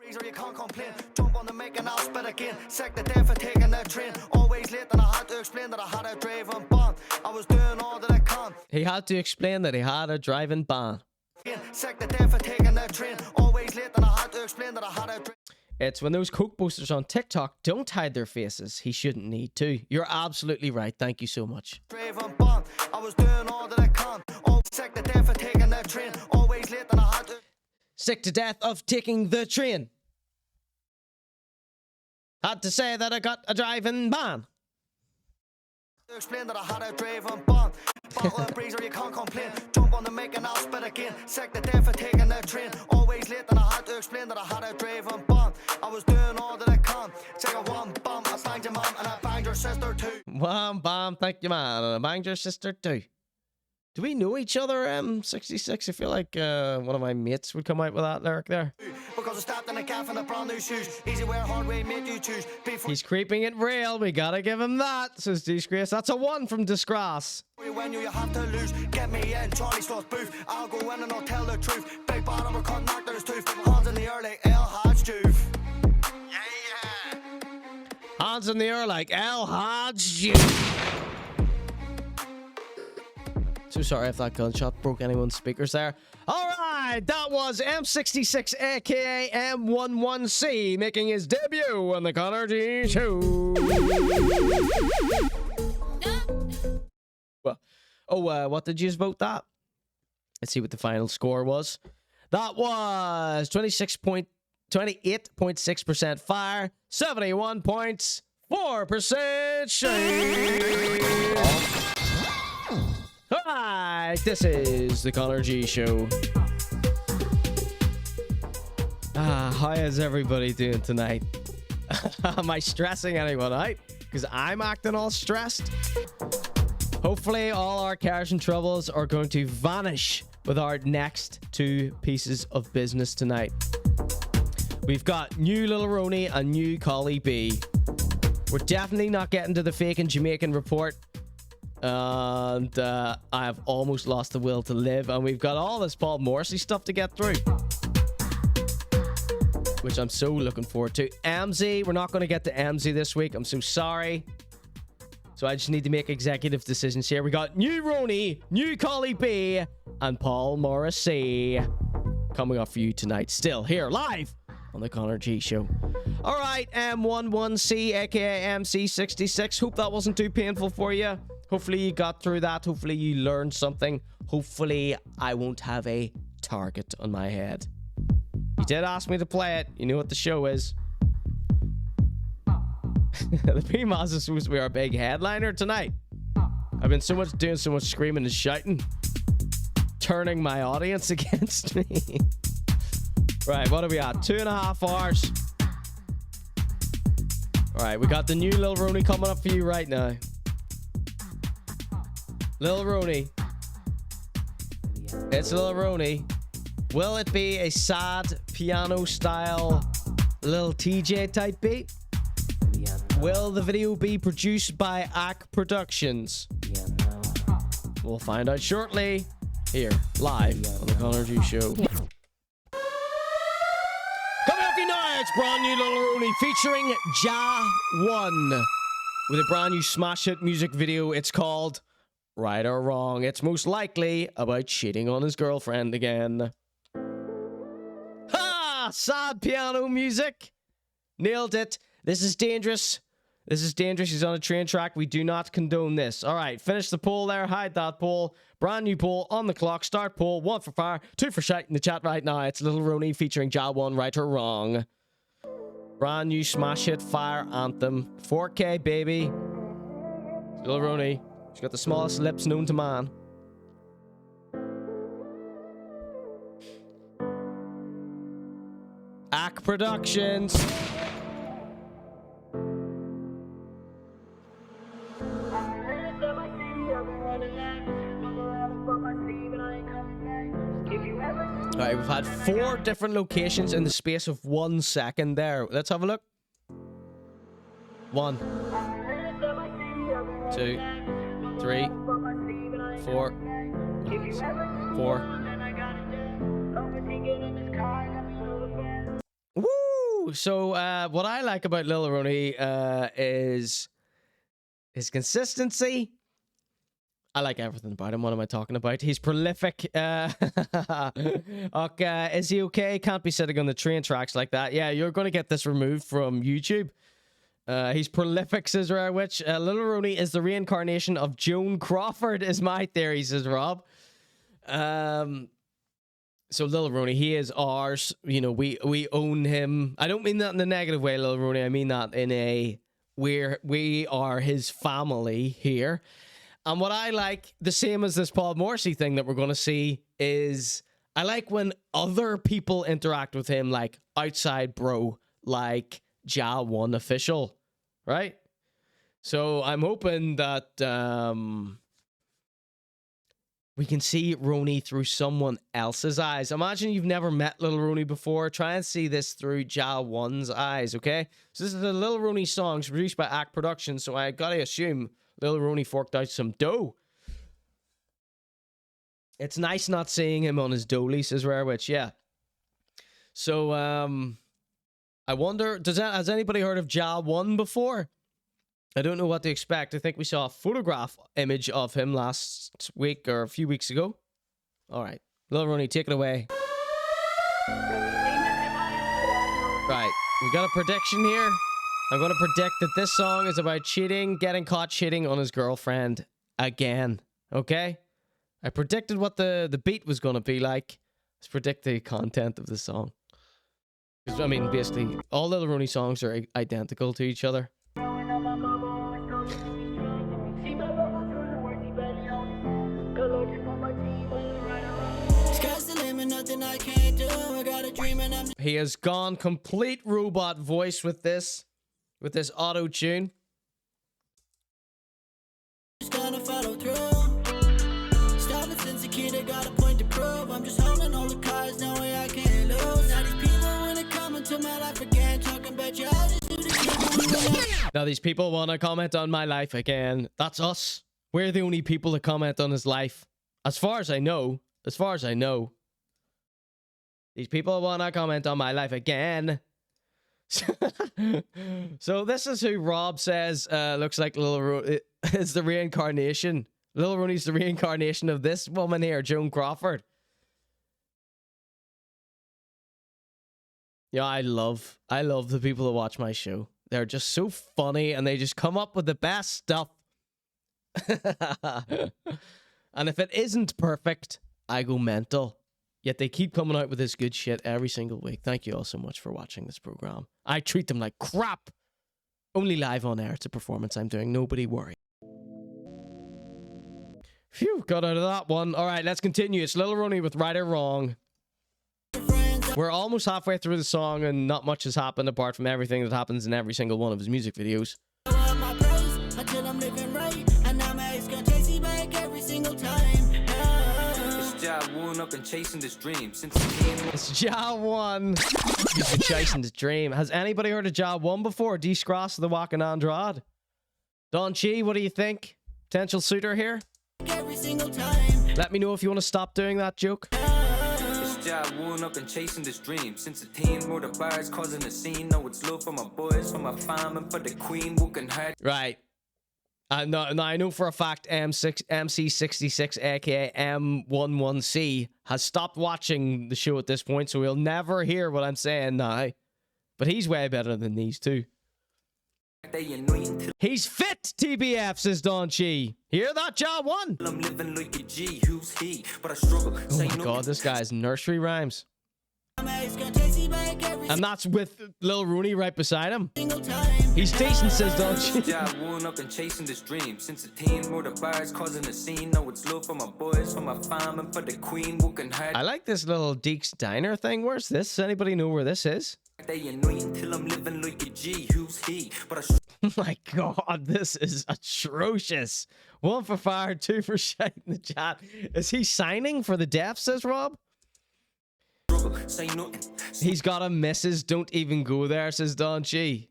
You can't complain. Jump on the mic and I'll spit again. Sick to death for taking that train. Always late and I had to explain that I had a driving ban. I was doing all that I can. He had to explain that he had a driving ban. Sick to death for taking that train. Always late and I had to explain that I had a It's when those Coke posters on TikTok don't hide their faces. He shouldn't need to. You're absolutely right. Thank you so much. Driving ban. I was doing all that I can. All sick to death for taking that train. Always late and I had to sick to death of taking the train. Had to say that I got a driving ban. Explain that I had a driving ban. Bottle of breezer, you can't complain. Jump on the mic and I'll spit again. Sick to death for taking that train. Always late and I had to explain that I had a driving ban. I was doing all that I can. Take a one bam, I banged your mom and I banged your sister too. One bam, thank you man, and I banged your sister too. Do we know each other, M66? I feel like one of my mates would come out with that lyric there. Because I stepped in a calf in a brand new shoes. Easy wear, hard way, made you choose. He's creeping it real. We gotta give him that, says Disgrace. That's a 1 from Disgrace. When you have to lose, get me in, Charlie Sloth booth. I'll go in and I'll tell the truth. Big bottom or cut knock there's tooth. Hands in the air like El Hadj Juve. Hands in the air like El Hadj Juve. So sorry if that gunshot broke anyone's speakers there. All right, that was M66, aka M11C, making his debut on the ConorGShow. Well, what did you vote that? Let's see what the final score was. That was 28.6% fire, 71.4% shade. Alright, this is the ConorGShow. How is everybody doing tonight? Am I stressing anyone out? Because I'm acting all stressed. Hopefully all our cares and troubles are going to vanish with our next 2 pieces of business tonight. We've got new Lil Roney and new Cohly B. We're definitely not getting to the fake and Jamaican report. And I've almost lost the will to live. And we've got all this Paul Morrissey stuff to get through, which I'm so looking forward to. MZ, we're not going to get to MZ this week. I'm so sorry. So I just need to make executive decisions here. We got new Roney, new Cohly B, and Paul Morrissey coming up for you tonight. Still here, live on the ConorGShow. All right, M11C, aka MC66. Hope that wasn't too painful for you. Hopefully you got through that. Hopefully you learned something. Hopefully I won't have a target on my head. You did ask me to play it. You know what the show is. The PMAS is supposed to be our big headliner tonight. I've been doing so much screaming and shouting, turning my audience against me. Right, what are we at? 2.5 hours. All right, we got the new Lil Roney coming up for you right now. Lil Roney. It's Lil Roney. Will it be a sad piano style Lil TJ type beat? Will the video be produced by Aitch Productions? We'll find out shortly. Here, live on the ConorGShow. Coming up now, it's brand new Lil Roney featuring Ja One with a brand new smash hit music video. It's called Right or Wrong. It's most likely about cheating on his girlfriend again. Ha! Sad piano music. Nailed it. This is dangerous. This is dangerous. He's on a train track. We do not condone this. All right, finish the poll there. Hide that poll. Brand new poll on the clock. Start poll. 1 for fire, 2 for shite in the chat right now. It's Lil Roney featuring Ja One, Right or Wrong. Brand new smash hit fire anthem. 4K, baby. Lil Roney. She's got the smallest lips known to man. Aitch Productions. Alright, we've had 4 different locations in the space of 1 second there. Let's have a look. 1, 2, 3, 4, 4. Woo! So, what I like about Lil Roney is his consistency. I like everything about him. What am I talking about? He's prolific. Okay, is he okay? Can't be sitting on the train tracks like that. Yeah, you're going to get this removed from YouTube. He's prolific, says Rare Witch. Lil Roney is the reincarnation of Joan Crawford, is my theory, says Rob. So Lil Roney, he is ours. You know, we own him. I don't mean that in a negative way, Lil Roney. I mean that in a we are his family here. And what I like, the same as this Paul Morrissey thing that we're going to see, is I like when other people interact with him, like outside bro, like Ja One official, right? So I'm hoping that We can see Roney through someone else's eyes. Imagine you've never met Lil Roney before. Try and see this through Ja1's eyes, okay? So this is a Lil Roney song produced by Act Productions, so I gotta assume Lil Roney forked out some dough. It's nice not seeing him on his dolly, says Rare Witch, yeah. So, I wonder, has anybody heard of Ja1 before? I don't know what to expect. I think we saw a photograph image of him last week or a few weeks ago. All right. Lil Roney, take it away. Right. We got a prediction here. I'm going to predict that this song is about cheating, getting caught cheating on his girlfriend again. Okay? I predicted what the beat was going to be like. Let's predict the content of the song. Because, I mean, basically, all Lil Roney songs are identical to each other. He has gone complete robot voice with this auto tune. Gonna follow through. Started since a kid, I got a point to prove. I'm just holding all the cards, no way I can't lose. Now these people when it come into my life again, talking about you, I just do the Now these people want to comment on my life again. That's us. We're the only people that comment on his life. As far as I know. As far as I know. These people want to comment on my life again. So this is who Rob says looks like Lil Roney. It's the reincarnation. Lil Roney's the reincarnation of this woman here, Joan Crawford. Yeah, I love the people that watch my show. They're just so funny and they just come up with the best stuff. And if it isn't perfect, I go mental. Yet they keep coming out with this good shit every single week. Thank you all so much for watching this program. I treat them like crap. Only live on air. It's a performance I'm doing. Nobody worry. Phew, got out of that one. All right, let's continue. It's Lil Roney with Right or Wrong. We're almost halfway through the song and not much has happened apart from everything that happens in every single one of his music videos. until I'm living right, and now my ex gonna chase me back every single time. It's Ja1 up and chasing this dream since he came. It's Ja1. He's been chasing this dream. Has anybody heard of Ja1 before? D-Scross the Walking Andrade. Don Chi, what do you think? Potential suitor here? Every single time. Let me know if you want to stop doing that joke. It's Ja1 up and chasing this dream since the teen more the bars causing a scene. No, it's love for my boys, for my fam, and for the queen working hard. Right. No, I know for a fact MC66, aka M11C, has stopped watching the show at this point, so he'll never hear what I'm saying now. But he's way better than these two. He's fit, TBF, says Don Chi. Hear that, Ja1? I'm living like a G, who's he? But I struggle. Oh my god, this guy's nursery rhymes. And that's with Lil Roney right beside him. He's decent, says Don Chi. Ja1 up and chasing this dream since the teen more the bars causing a scene. No, it's love for my boys, for my fam, and for the queen working hard. I like this little Deke's Diner thing. Where's this? Anybody know where this is? Till I'm living like a G, who's he? But I oh my god, this is atrocious. 1 for fire, 2 for shite in the chat. Is he signing for the Def, says Rob? He's got a missus, don't even go there, says Don Chi.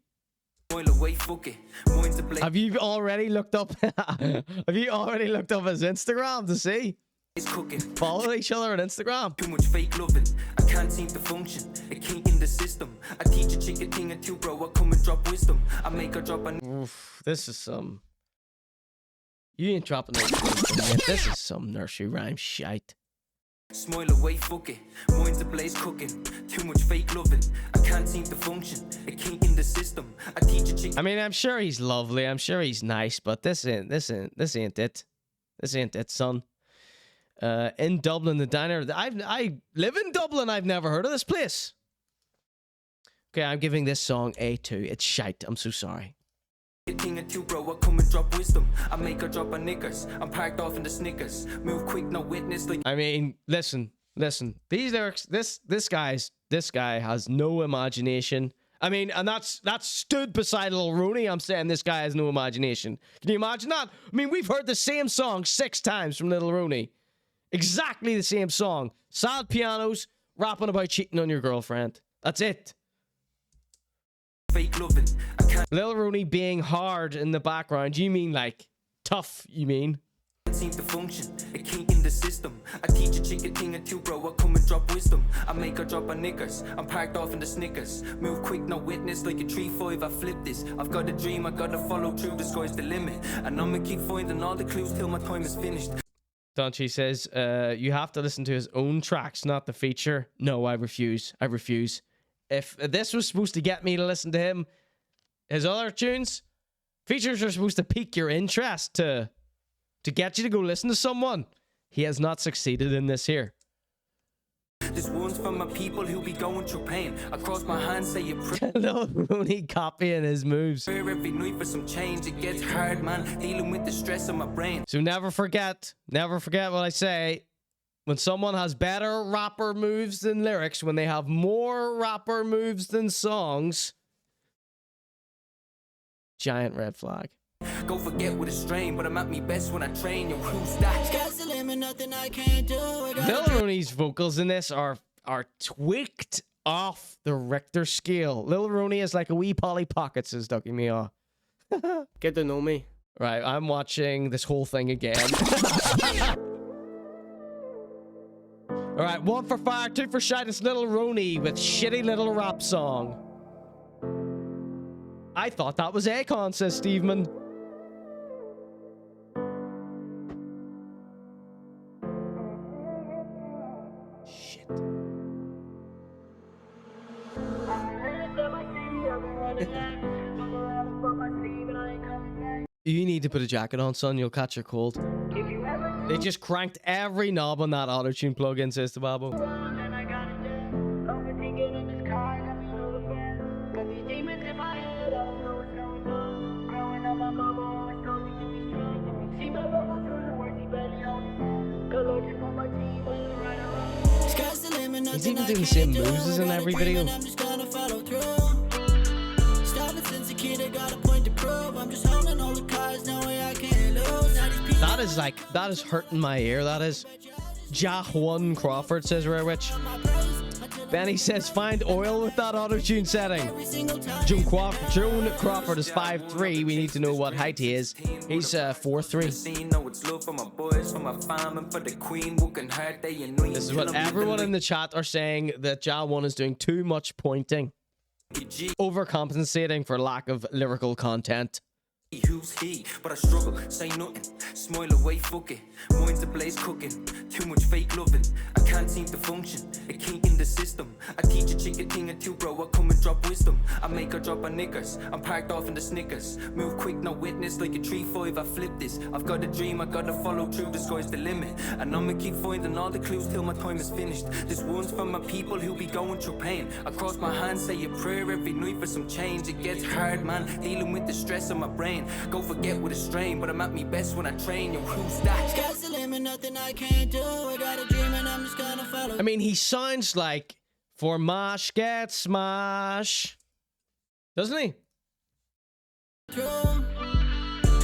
Have you already looked up his Instagram to see? Follow each other on Instagram. Too much fake loving, I can't seem to function. A kink in the system. I teach a chick a thing or two, bro. I come and drop wisdom. I make her drop a. Oof, this is some. You ain't dropping no wisdom yet. This is some nursery rhyme shite. Smile away, fuck it. Mine's a blaze cooking. Too much fake loving. I can't seem to function. A kink in the system. I teach a chick. I mean, I'm sure he's lovely. I'm sure he's nice, but this ain't it. This ain't it, son. In Dublin, the diner. I live in Dublin. I've never heard of this place. Okay, I'm giving this song a 2. It's shite. I'm so sorry. Bro, I come and drop wisdom. I make her drop her knickers. I'm parked off in the Snickers. Move quick, no witness. Like I mean, listen. These lyrics. This guy has no imagination. I mean, and that's stood beside Lil Roney. I'm saying this guy has no imagination. Can you imagine that? I mean, we've heard the same song 6 times from Lil Roney. Exactly the same song. Sad pianos, rapping about cheating on your girlfriend. That's it. Fake loving. Lil Roney being hard in the background. You mean like tough, you mean? Seem to function, a king in the system. I teach a chick a thing or two, bro. I come and drop wisdom. I make her drop her knickers. I'm parked off in the Snickers. Move quick, no witness, like a 3-5. I flip this. I've got a dream, I gotta follow through. The sky's the limit, and I'ma keep finding all the clues till my time is finished. Donchi says, you have to listen to his own tracks, not the feature. No, I refuse. I refuse. If this was supposed to get me to listen to him, his other tunes, features are supposed to pique your interest to get you to go listen to someone. He has not succeeded in this here. This one's for my people who be going through pain. I cross my hands, say you pray. Lil Roney copying his moves. Every night for some change. It gets hard, man. Dealing with the stress on my brain. So never forget what I say. When someone has better rapper moves than lyrics, when they have more rapper moves than songs, giant red flag. Go forget with a strain, but I'm at me best when I train. Yo, who's that? Sky's the limit, nothing I can't do. Lil Roney's vocals in this are tweaked off the Richter scale. Lil Roney is like a wee Polly Pocket, says Ducky Meow. Get to know me. Right, I'm watching this whole thing again. All right, 1 for fire, 2 for shite. It's Lil Roney with Shitty Little Rap Song. I thought that was Akon, says Steveman. Shit. You need to put a jacket on, son. You'll catch your cold. They just cranked every knob on that auto-tune plugin, says the Babo. He's even doing the same moves in every video. That is hurting my ear. That is. Jah1 Crawford says Rare Witch. Benny says find oil with that auto-tune setting. Joan Crawford is 5'3". We need to know what height he is. He's 4'3". This is what everyone in the chat are saying, that Jah1 is doing too much pointing. Overcompensating for lack of lyrical content. Who's he? But I struggle, say nothing, smile away, fuck it. Mind's a blaze cooking, too much fake loving. I can't seem to function, a king in the system. I teach a chick a thing or two, bro. I come and drop wisdom. I make her drop her knickers. I'm parked off in the Snickers. Move quick, no witness, like a 3-5. I flip this. I've got a dream, I gotta follow through. The sky's the limit, and I'ma keep finding all the clues till my time is finished. This one's for my people who be going through pain. I cross my hands, say a prayer every night for some change. It gets hard, man, dealing with the stress on my brain. Go forget with a strain, but I'm at me best when I train. Yo, who's that? Sky's the limit, nothing I can't do. I got a dream and I'm just gonna follow. I mean, he sounds like for Mosh Get Smash, doesn't he?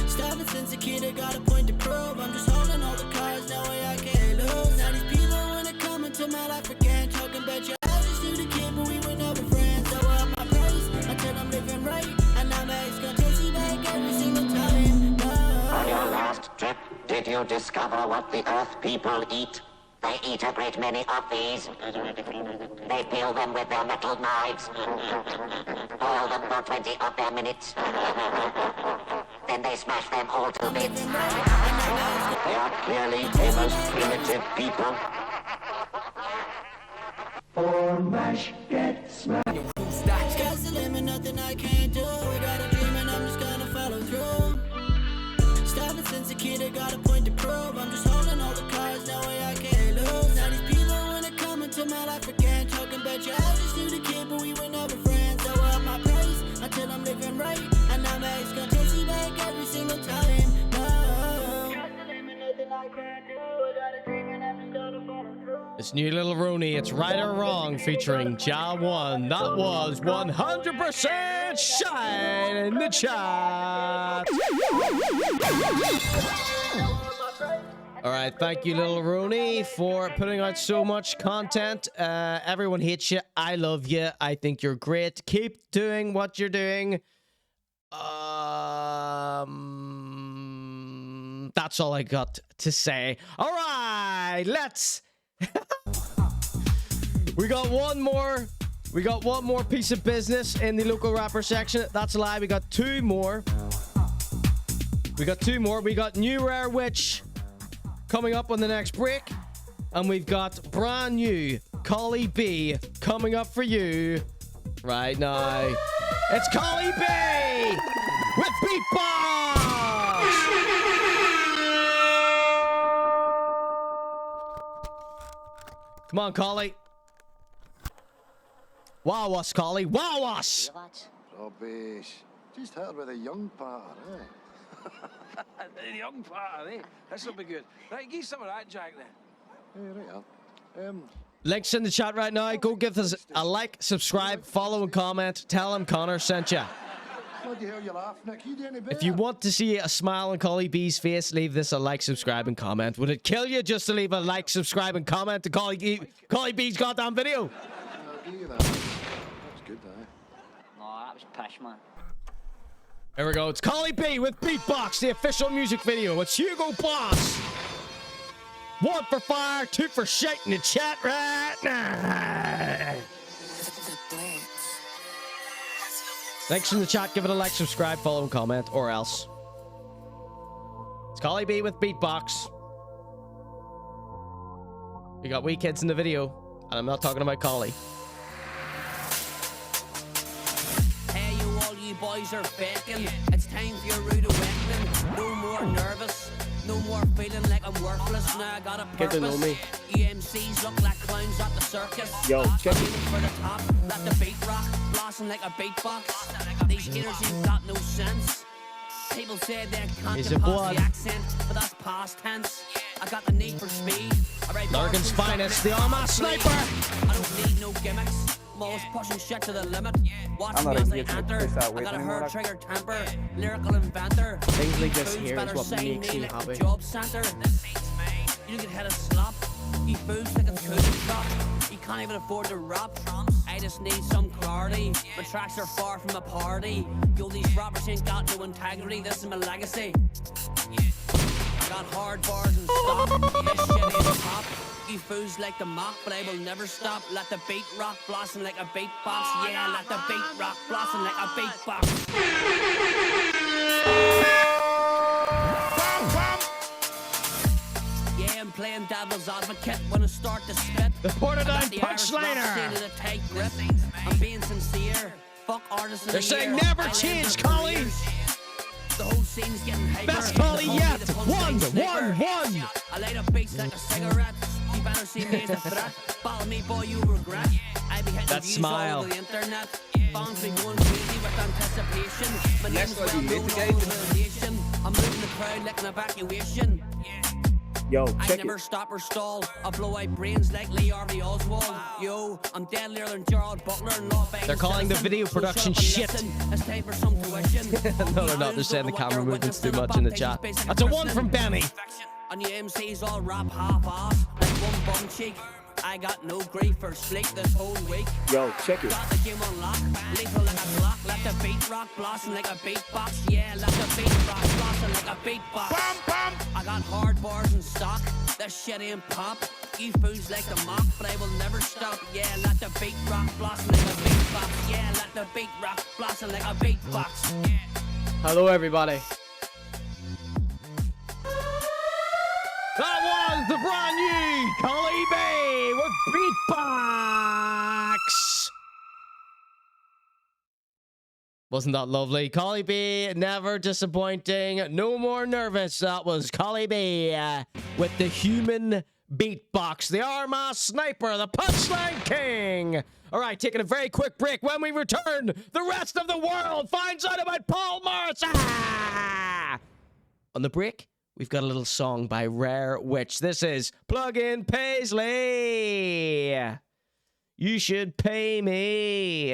Started since a kid, I got a point to prove. I'm just holding all the cards, no way I can't lose. Now these people when they come into my life again, talking about you. I just knew the kid, but we were never friends. So I up my praise until I'm living right, and now my ex gonna chase me back every single time. On your last trip, did you discover what the Earth people eat? They eat a great many of these. They peel them with their metal knives. Boil them for 20 of their minutes. Then they smash them all to bits. They are clearly the most primitive people. For mash get smashed. Sky's the limit, nothing I can't do. I got a dream and I'm just gonna follow through. Started since a kid, I got a point to prove. I'm just holding all the cards, no way I can't lose. Now these people when they come into my life again, talking about you. I just knew the kid, but we were never friends. So I up my praise until I'm living right, and now my ex gonna chase me back every single time. No. Sky's the limit, nothing I can't do. I got a dream and I'm just gonna follow through. This new Lil Roney, It's Right or Wrong, featuring Jah1. That was 100% shine in the chat. All right, thank you, Lil Roney, for putting out so much content. Everyone hates you. I love you. I think you're great. Keep doing what you're doing. That's all I got to say. All right, let's. We got one more piece of business in the local rapper section. That's a lie. We got two more. We got New Rare Witch coming up on the next break. And we've got brand new Cohly B coming up for you right now. It's Cohly B with Beatbox! Come on, Cohly. Wow us, Cohly. Wow us! Rubbish. Just heard with a young part, eh? The young part, eh? This'll be good. Right, give some of that, Jack, then. Hey, right up. Links in the chat right now. Go give us a like, subscribe, follow, and comment. Tell him Conor sent you. Bloody hell, you laugh, Nick. You do any better. If you want to see a smile on Cohly B's face, leave this a like, subscribe, and comment. Would it kill you just to leave a like, subscribe, and comment to Cohly B's goddamn video? I'll give you that. That was good, eh? No, that was pish, man. Here we go. It's Cohly B with Beatbox, the official music video. It's Hugo Boss. 1 for fire, 2 for shite in the chat right now. Thanks in the chat. Give it a like, subscribe, follow, and comment, or else. It's Cohly B with Beatbox. We got wee kids in the video, and I'm not talking about Cohly. Hey, you boys are faking. It's time for your rude awakening. No more nervous. No more feeling like I'm worthless. Now I got a purpose. Get to know me. EMCs look like clowns at the circus. Yo, check it. For the top, let the beat rock, blasting like a beatbox. These haters ain't got no sense. People say they can't get past the accent, but that's past tense. I got the need for speed. Lurgan's finest, the Armagh Sniper. I don't need no gimmicks. I'm always pushing shit to the limit. Watch me as I enter. I got a hard trigger temper, lyrical inventor. Things like this here is what makes me happy. Job center. You don't get head of slop. You fools think it's cool to stop. You can't even afford to rap. I just need some clarity. My tracks are far from a party. Yo, these rappers ain't got no integrity. This is my legacy. I got hard bars and stop. This shit ain't pop. You fools like to mock, but I will never stop. Let the beat rock, blossom like a beatbox. Yeah, let the beat rock, blossom like a beatbox. Yeah, I'm playing devil's advocate when I start to spit. The Portadown Punchliner. I'm being sincere. Fuck artists in They're the saying year. never I change, live for Cohly. years. The whole scene's getting hyper. Best Cohly yet. The 1, 1, 1. I light up beats like a cigarette. You better see me as a threat. Follow me, boy, you regret. I be hitting That views smile. all over the internet. Fans be going crazy with anticipation. My name's well known all over the nation. I'm moving the crowd like an evacuation. Yo, I check never it. stop or stall. I blow out brains like Lee Harvey Oswald. Yo, I'm deadlier than Gerald Butler and Law Banks. They're calling the video production shit. It's time for some tuition. No, they're not. They're saying the camera movement's too much in the chat. That's a 1 from Benny. And you MCs all rap half-ass like one bum cheek. I got no grief for sleep this whole week. Yo, check it. Got the game on lock, lethal like a clock. Let the beat rock, blossom like a beatbox. Yeah, let the beat rock, blossom like a beatbox. Bam, bam. I got hard bars in stock. That shit ain't pop. You fools like to mock, but I will never stop. Yeah, let the beat rock, blossom like a beatbox. Yeah, let the beat rock, blossom like a beatbox. Yeah. Hello, everybody. That was the brand new Cohly B with Beatbox. Wasn't that lovely? Cohly B, never disappointing, no more nervous. That was Cohly B with the human beatbox, the Armagh Sniper, the Punchline King. All right, taking a very quick break. When we return, the rest of the world finds out about Paul Morrissey. On the break, we've got a little song by Rare Witch. This is Plug-in Paisley. You should pay me.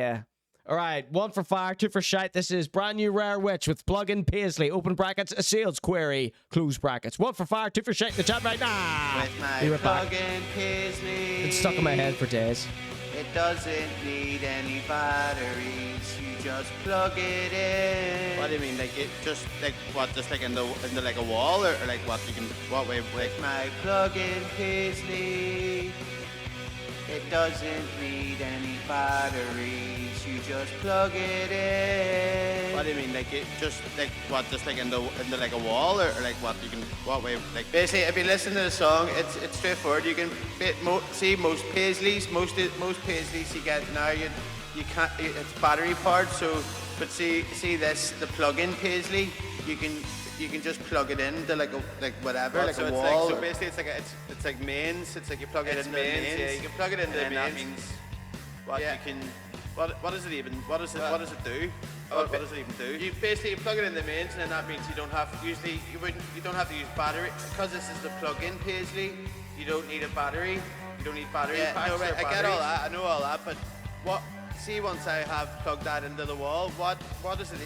All right, 1 for fire, 2 for shite. This is brand new Rare Witch with plug-in Paisley. Open brackets, a sales query. Close brackets. 1 for fire, 2 for shite in the chat right now. With my Be right back. plug-in Paisley. It's stuck in my head for days. It doesn't need any batteries. You just plug it in. What do you mean? Like it just like what? Just like in the like a wall or like what? You can what way? With my plug-in Paisley. It doesn't need any batteries. You just plug it in. What do you mean? Like it just like what? Just like in the like a wall or like what? You can what way? Like basically, if you listen to the song, it's straightforward. You can see most Paisleys, most Paisleys you get now. You can't. It's battery powered. So, but see this the plug-in Paisley. You can just plug it into like whatever, like so a it's wall. Like, so basically, it's like mains. It's like you plug it into mains. Yeah, you can plug it into mains. That means what you can. What does it even? What does it do? What does it even do? You basically plug it in the mains, and then that means you don't have. Usually, you don't have to use battery because this is the plug-in Paisley. You don't need a battery. You don't need battery packs. No, right. I get all that. I know all that, but what? See, once I have plugged that into the wall, what does it?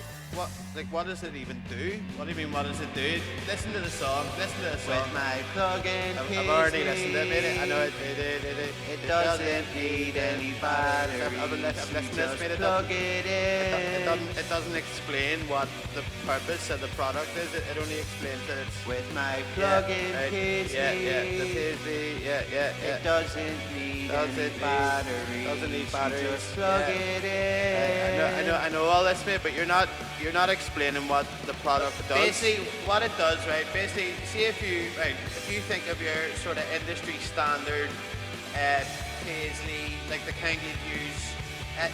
What does it even do? What do you mean? What does it do? Listen to the song. Listen to the song. With my plug-in Paisley. I've already listened to it. I know it. It doesn't need any batteries. I've listened to it. Plug it in. It doesn't explain what the purpose of the product is. It only explains that it's with my plug-in Paisley. Yeah, the Paisley. Yeah. It doesn't need any batteries. Doesn't need batteries. Just plug it in. I know all this, mate, but you're not explaining what the product does. Basically, what it does, right? Basically, see if you think of your sort of industry standard Paisley, like the kind you'd use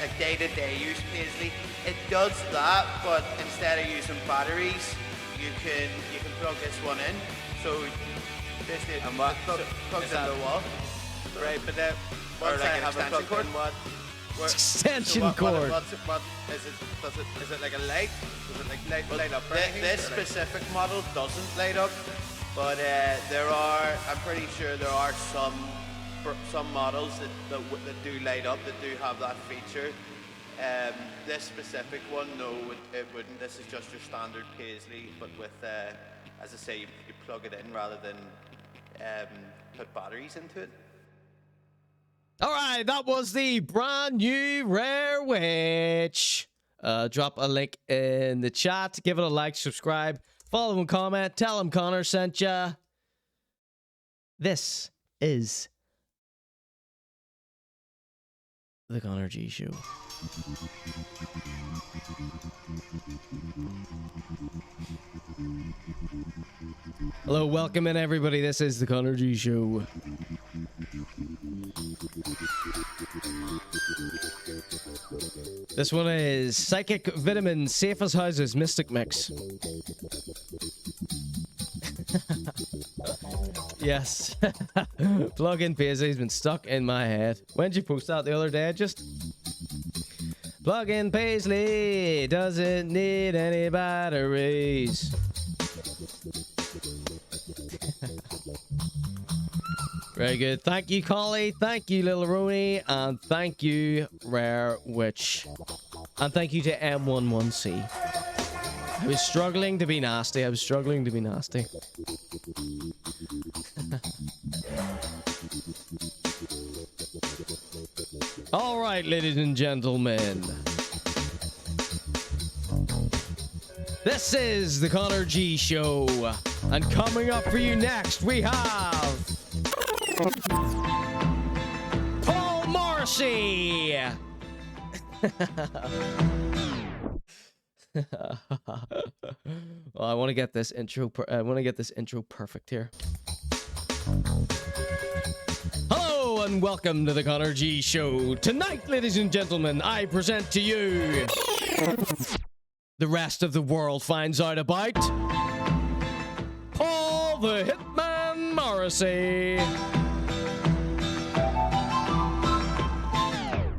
like day-to-day use Paisley. It does that, but instead of using batteries, you can plug this one in. So basically, it plugs into the wall. Right, but then once I have a plug in, extension cord. What is it? Is it like a light? Does it like light up? This specific model doesn't light up, but I'm pretty sure there are some models that do light up, that do have that feature. This specific one, no, it wouldn't. This is just your standard Paisley, but with, as I say, you plug it in rather than put batteries into it. All right, that was the brand new Rare Witch. Drop a link in the chat. Give it a like, subscribe, follow and comment. Tell him Conor sent ya. This is the Conor G Show. Hello, welcome in everybody. This is the Conor G Show. This one is Psychic Vitamin Safe as Houses Mystic Mix. Yes. Plug-in Paisley's been stuck in my head. When did you post that the other day? Just plug-in Paisley doesn't need any batteries. Very good. Thank you, Cohly. Thank you, Lil Roney. And thank you, Rare Witch. And thank you to M11C. I was struggling to be nasty. All right, ladies and gentlemen. This is the Conor G Show. And coming up for you next, we have Paul Morrissey. Well, I want to get this intro. Perfect here. Hello and welcome to the Conor G Show. Tonight, ladies and gentlemen, I present to you the rest of the world finds out about Paul the Hitman Morrissey.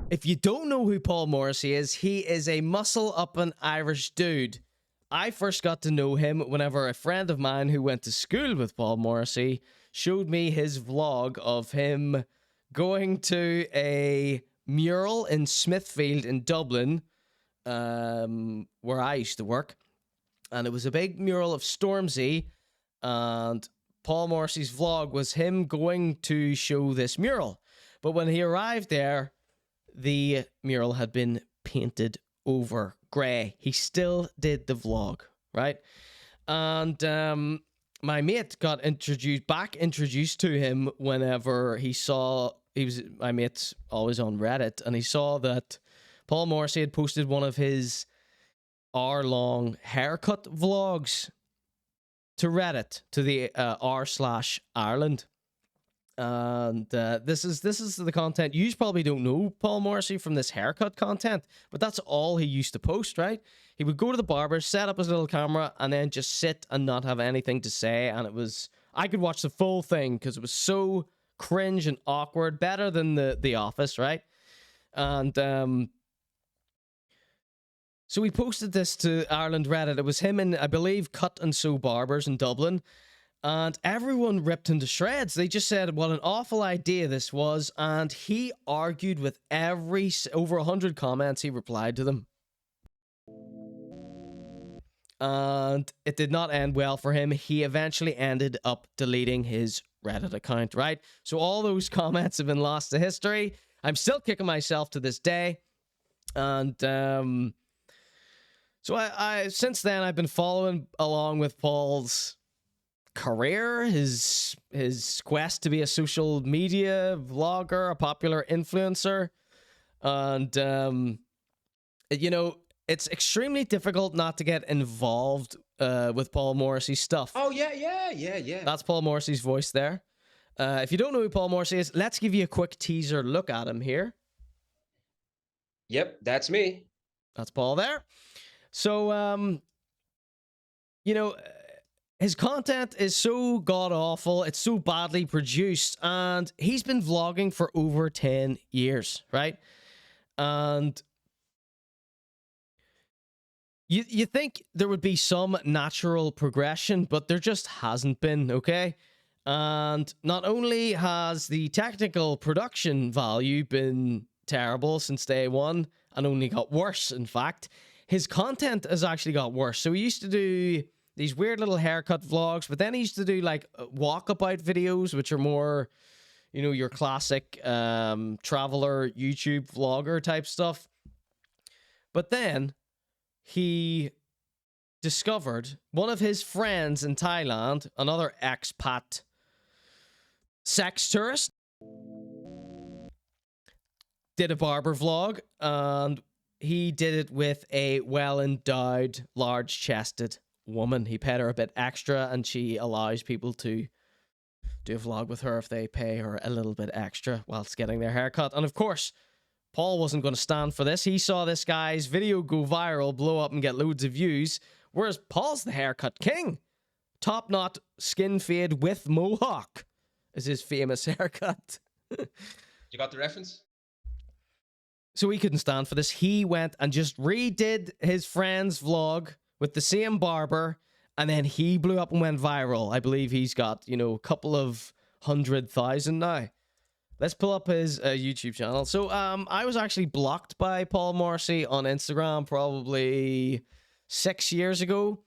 If you don't know who Paul Morrissey is, he is a muscle-upping Irish dude. I first got to know him whenever a friend of mine who went to school with Paul Morrissey showed me his vlog of him going to a mural in Smithfield in Dublin where I used to work. And it was a big mural of Stormzy. And Paul Morrissey's vlog was him going to show this mural. But when he arrived there, the mural had been painted over grey. He still did the vlog, right? And my mate got introduced to him whenever my mate's always on Reddit, and he saw that Paul Morrissey had posted one of his hour-long haircut vlogs to Reddit, to the r/Ireland. And this is the content. You probably don't know Paul Morrissey from this haircut content, but that's all he used to post, right? He would go to the barber, set up his little camera, and then just sit and not have anything to say. And I could watch the full thing because it was so cringe and awkward, better than the Office, right? And so we posted this to Ireland Reddit. It was him and, I believe, Cut and Sew Barbers in Dublin. And everyone ripped him to shreds. They just said what an awful idea this was. And he argued with over 100 comments. He replied to them. And it did not end well for him. He eventually ended up deleting his Reddit account, right? So all those comments have been lost to history. I'm still kicking myself to this day. And so I since then, I've been following along with Paul's career, his quest to be a social media vlogger, a popular influencer. And, you know, it's extremely difficult not to get involved with Paul Morrissey's stuff. Oh, yeah. That's Paul Morrissey's voice there. If you don't know who Paul Morrissey is, let's give you a quick teaser look at him here. Yep, that's me. That's Paul there. So, you know, his content is so god-awful, it's so badly produced, and he's been vlogging for over 10 years, right? And you think there would be some natural progression, but there just hasn't been, okay? And not only has the technical production value been terrible since day one, and only got worse, in fact, his content has actually got worse. So he used to do these weird little haircut vlogs, but then he used to do like walkabout videos, which are more, you know, your classic traveler YouTube vlogger type stuff. But then he discovered one of his friends in Thailand, another expat sex tourist, did a barber vlog, and he did it with a well-endowed, large-chested woman. He paid her a bit extra, and she allows people to do a vlog with her if they pay her a little bit extra whilst getting their haircut. And of course, Paul wasn't going to stand for this. He saw this guy's video go viral, blow up, and get loads of views, whereas Paul's the haircut king. Top knot skin fade with mohawk is his famous haircut. You got the reference? So he couldn't stand for this. He went and just redid his friend's vlog with the same barber, and then he blew up and went viral. I believe he's got, you know, a couple of 100,000 now. Let's pull up his YouTube channel. So I was actually blocked by Paul Morrissey on Instagram probably 6 years ago.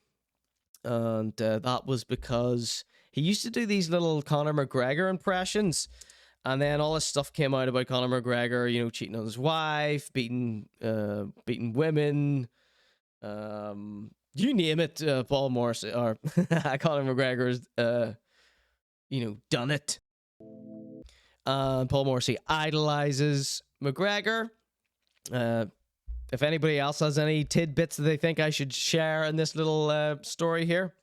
And that was because he used to do these little Conor McGregor impressions. And then all this stuff came out about Conor McGregor, you know, cheating on his wife, beating women, you name it. Paul Morrissey or Conor McGregor's, you know, done it. Paul Morrissey idolizes McGregor. If anybody else has any tidbits that they think I should share in this little story here.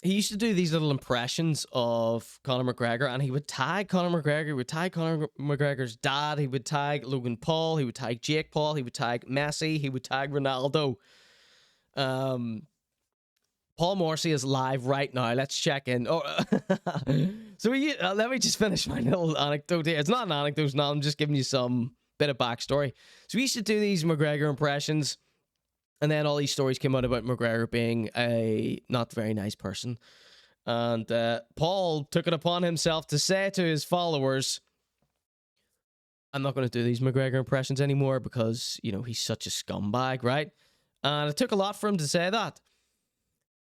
He used to do these little impressions of Conor McGregor, and he would tag Conor McGregor, he would tag Conor McGregor's dad, he would tag Logan Paul, he would tag Jake Paul, he would tag Messi, he would tag Ronaldo. Paul Morrissey is live right now. Let's check in. Oh, so let me just finish my little anecdote here. It's not an anecdote now, I'm just giving you some bit of backstory. So we used to do these McGregor impressions, and then all these stories came out about McGregor being a not very nice person. And Paul took it upon himself to say to his followers, I'm not going to do these McGregor impressions anymore because, you know, he's such a scumbag, right? And it took a lot for him to say that.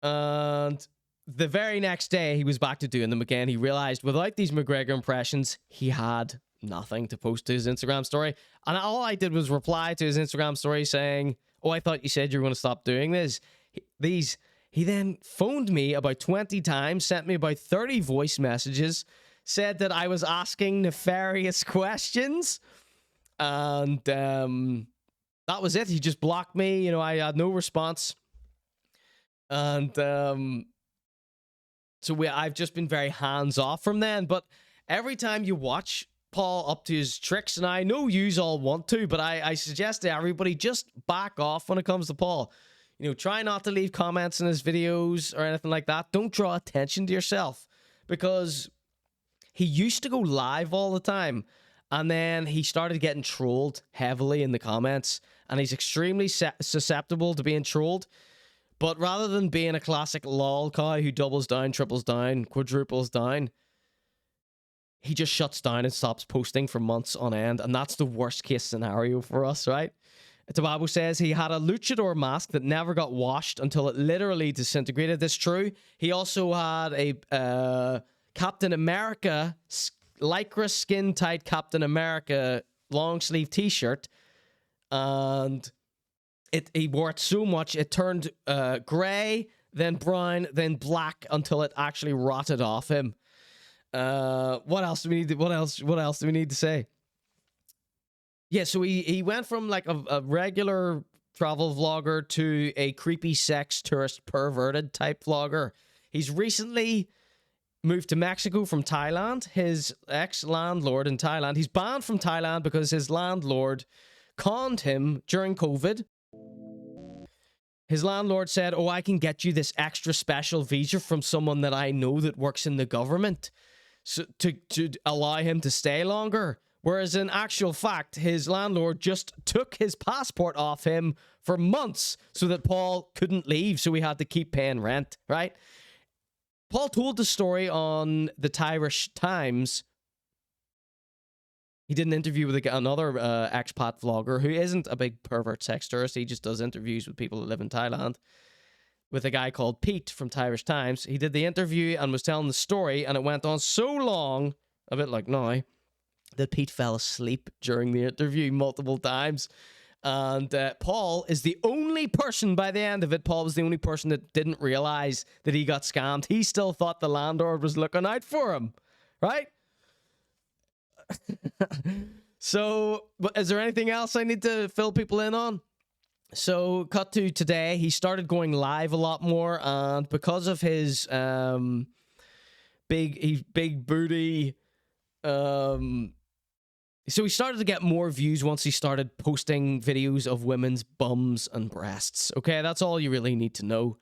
And the very next day, he was back to doing them again. He realized without these McGregor impressions, he had nothing to post to his Instagram story. And all I did was reply to his Instagram story saying, oh, I thought you said you were going to stop doing this. He then phoned me about 20 times, sent me about 30 voice messages, said that I was asking nefarious questions. And that was it. He just blocked me. You know, I had no response. And so I've just been very hands-off from then. But every time you watch Paul up to his tricks, and I know yous all want to, but I suggest to everybody, just back off when it comes to Paul. You know, try not to leave comments in his videos or anything like that. Don't draw attention to yourself, because he used to go live all the time, and then he started getting trolled heavily in the comments, and he's extremely susceptible to being trolled. But rather than being a classic lol cow who doubles down, triples down, quadruples down, he just shuts down and stops posting for months on end, and that's the worst case scenario for us, right? Tababo says he had a luchador mask that never got washed until it literally disintegrated. That's true. He also had a Captain America, lycra skin-tight Captain America long-sleeve t-shirt, and he wore it so much it turned grey, then brown, then black until it actually rotted off him. What else do we need? What else do we need to say? Yeah, so he went from like a regular travel vlogger to a creepy sex tourist perverted type vlogger. He's recently moved to Mexico from Thailand. His ex-landlord in Thailand, he's banned from Thailand because his landlord conned him during COVID. His landlord said, oh, I can get you this extra special visa from someone that I know that works in the government, so to allow him to stay longer. Whereas in actual fact, his landlord just took his passport off him for months so that Paul couldn't leave, so he had to keep paying rent, right? Paul told the story on the Irish Times. He did an interview with another expat vlogger who isn't a big pervert sex tourist. He just does interviews with people that live in Thailand, with a guy called Pete from Irish Times. He did the interview and was telling the story, and it went on so long, a bit like now, that Pete fell asleep during the interview multiple times. And Paul is the only person, by the end of it, Paul was the only person that didn't realize that he got scammed. He still thought the landlord was looking out for him, right? So, is there anything else I need to fill people in on? So, cut to today, he started going live a lot more, and because of his big booty, so he started to get more views once he started posting videos of women's bums and breasts. Okay, that's all you really need to know.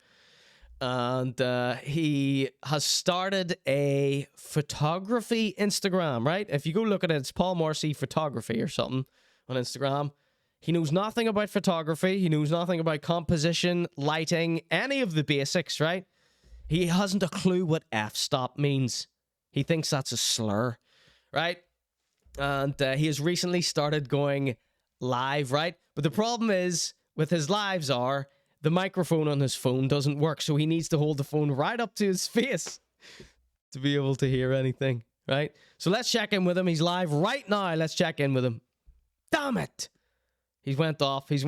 And he has started a photography Instagram, right? If you go look at it, it's Paul Morrissey Photography or something on Instagram. He knows nothing about photography. He knows nothing about composition, lighting, any of the basics, right? He hasn't a clue what f-stop means. He thinks that's a slur, right? And he has recently started going live, right? But the problem is, with his lives are, the microphone on his phone doesn't work, so he needs to hold the phone right up to his face to be able to hear anything, right? So let's check in with him. He's live right now. Let's check in with him. Damn it! He went off air. He's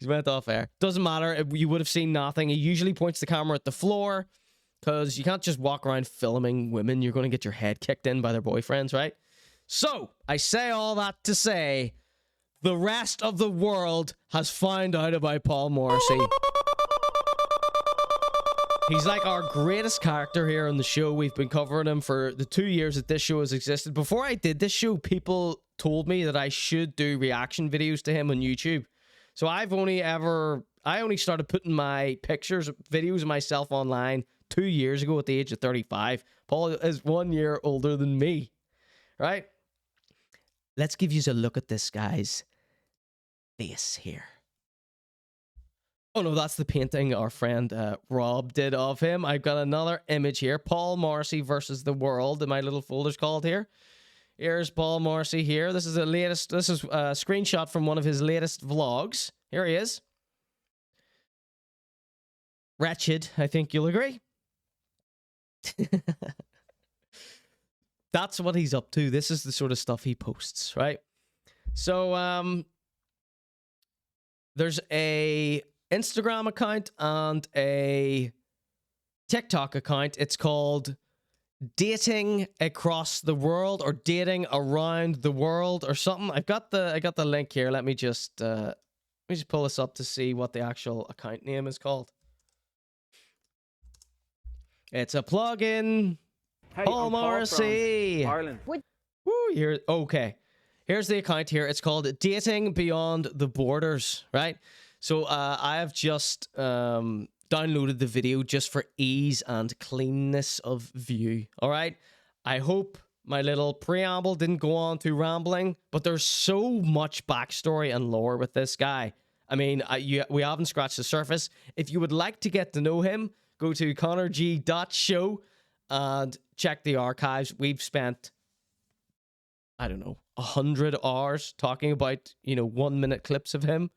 went off air. Doesn't matter. You would have seen nothing. He usually points the camera at the floor, because you can't just walk around filming women. You're going to get your head kicked in by their boyfriends, right? So, I say all that to say, the rest of the world has found out about Paul Morrissey. He's like our greatest character here on the show. We've been covering him for the 2 years that this show has existed. Before I did this show, people told me that I should do reaction videos to him on YouTube. So I only started putting my videos of myself online 2 years ago at the age of 35. Paul is 1 year older than me, right? Let's give you a look at this guy's face here. Oh no, that's the painting our friend Rob did of him. I've got another image here. Paul Morrissey versus the world, in my little folder's called here. Here's Paul Morrissey here. This is the latest. This is a screenshot from one of his latest vlogs. Here he is. Wretched, I think you'll agree. That's what he's up to. This is the sort of stuff he posts, right? So, there's a Instagram account and a TikTok account. It's called Dating Across the World or Dating Around the World or something. I got the link here. Let me just pull this up to see what the actual account name is called. It's a plugin. Hey, Paul I'm Morrissey. Paul from Ireland. Woo, here. Okay. Here's the account here. It's called Dating Beyond the Borders, right? So I have just downloaded the video just for ease and cleanness of view, all right? I hope my little preamble didn't go on too rambling, but there's so much backstory and lore with this guy. I mean, we haven't scratched the surface. If you would like to get to know him, go to conorg.show and check the archives. We've spent, I don't know, 100 hours talking about, 1 minute clips of him.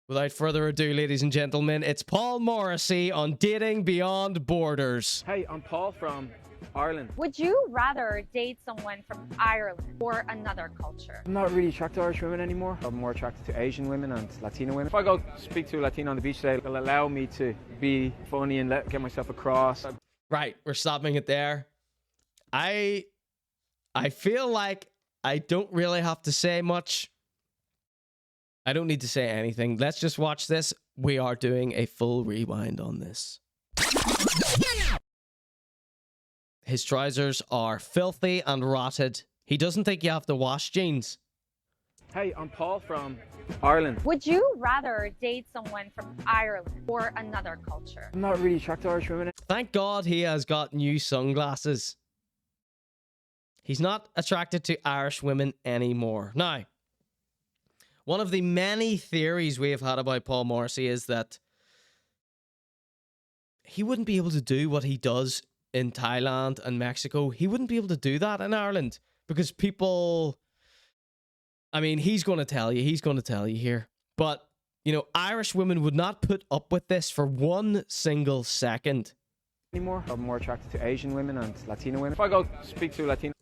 Without further ado, ladies and gentlemen, it's Paul Morrissey on Dating Beyond Borders. Hey, I'm Paul from Ireland. Would you rather date someone from Ireland or another culture? I'm not really attracted to Irish women anymore. I'm more attracted to Asian women and Latino women. If I go speak to a Latino on the beach today, it'll allow me to be funny and get myself across. Right, we're stopping it there. I feel like I don't really have to say much. I don't need to say anything. Let's just watch this. We are doing a full rewind on this. His trousers are filthy and rotted. He doesn't think you have to wash jeans. Hey, I'm Paul from Ireland. Would you rather date someone from Ireland or another culture? I'm not really attracted to Irish women. Thank God he has got new sunglasses. He's not attracted to Irish women anymore. Now, one of the many theories we have had about Paul Morrissey is that he wouldn't be able to do what he does in Thailand and Mexico. He wouldn't be able to do that in Ireland because people... I mean, he's going to tell you here. But, Irish women would not put up with this for 1 single second. Anymore. I'm more attracted to Asian women and Latino women. If I go speak to a Latino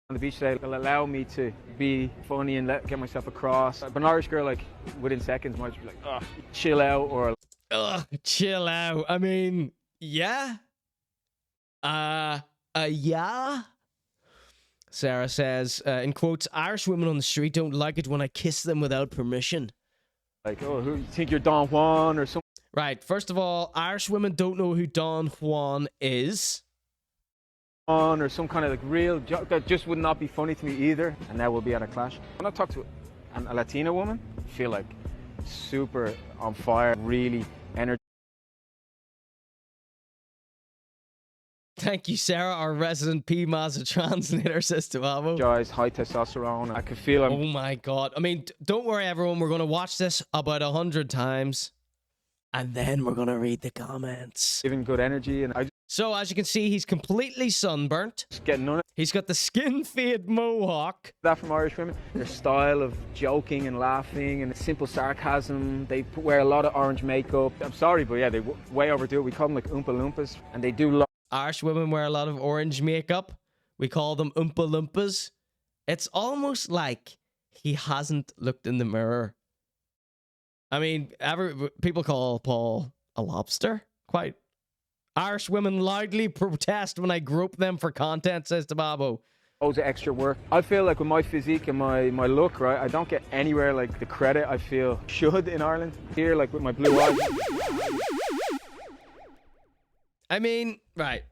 on the beach today, it'll allow me to be funny and get myself across. But an Irish girl, within seconds, might just be like, ugh, chill out, or... Ugh, chill out. I mean, yeah. Yeah. Sarah says, in quotes, Irish women on the street don't like it when I kiss them without permission. Like, oh, who you think you're Don Juan or something? Right, first of all, Irish women don't know who Don Juan is. Or some kind of real joke that just would not be funny to me either, and now we'll be at a clash. When I talk to a Latina woman, I feel like super on fire, really energetic. Thank you, Sarah, our resident PMAZA translator, says to Avo. High testosterone. I could feel him. Oh my God. I mean, don't worry, everyone. We're going to watch this about 100 times. And then we're going to read the comments. Giving good energy. And So, as you can see, he's completely sunburnt. Just getting none of it. He's got the skin fade mohawk. That from Irish women. Their style of joking and laughing and simple sarcasm. They wear a lot of orange makeup. I'm sorry, but yeah, they way overdo it. We call them like Oompa Loompas. And they do Irish women wear a lot of orange makeup. We call them Oompa Loompas. It's almost like he hasn't looked in the mirror. I mean, people call Paul a lobster. Quite. Irish women loudly protest when I grope them for content, says Tababo. Loads of extra work. I feel like with my physique and my look, right, I don't get anywhere like the credit I feel should in Ireland. Here, like with my blue eyes. I mean, right.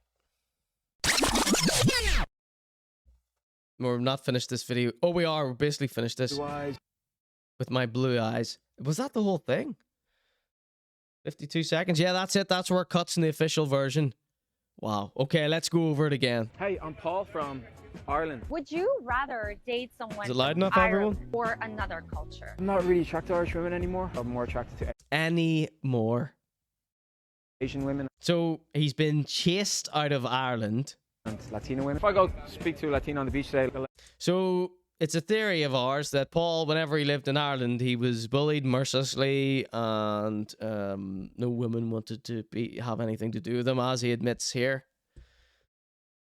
We're not finished this video. Oh, we are. We're basically finished this. With my blue eyes. Was that the whole thing? 52 seconds. Yeah, that's it. That's where it cuts in the official version. Wow. Okay, let's go over it again. Hey, I'm Paul from Ireland. Would you rather date someone Is it loud from enough, Ireland everyone? or another culture? I'm not really attracted to Irish women anymore. I'm more attracted to... Any more. Asian women. So he's been chased out of Ireland. And Latino women. If I go speak to a Latino on the beach today... So it's a theory of ours that Paul, whenever he lived in Ireland, he was bullied mercilessly and no women wanted to have anything to do with him, as he admits here.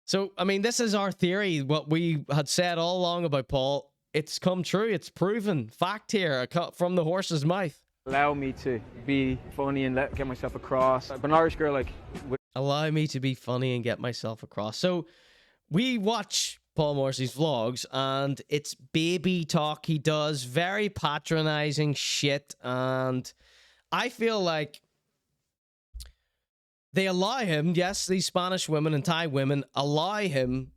So, I mean, this is our theory. What we had said all along about Paul, it's come true. It's proven. Fact here, from the horse's mouth. Allow me to be funny and get myself across. But an Irish girl, like... Allow me to be funny and get myself across. So, we watch Paul Morrissey's vlogs, and it's baby talk he does. Very patronizing shit. And I feel like they allow him, yes, these Spanish women and Thai women allow him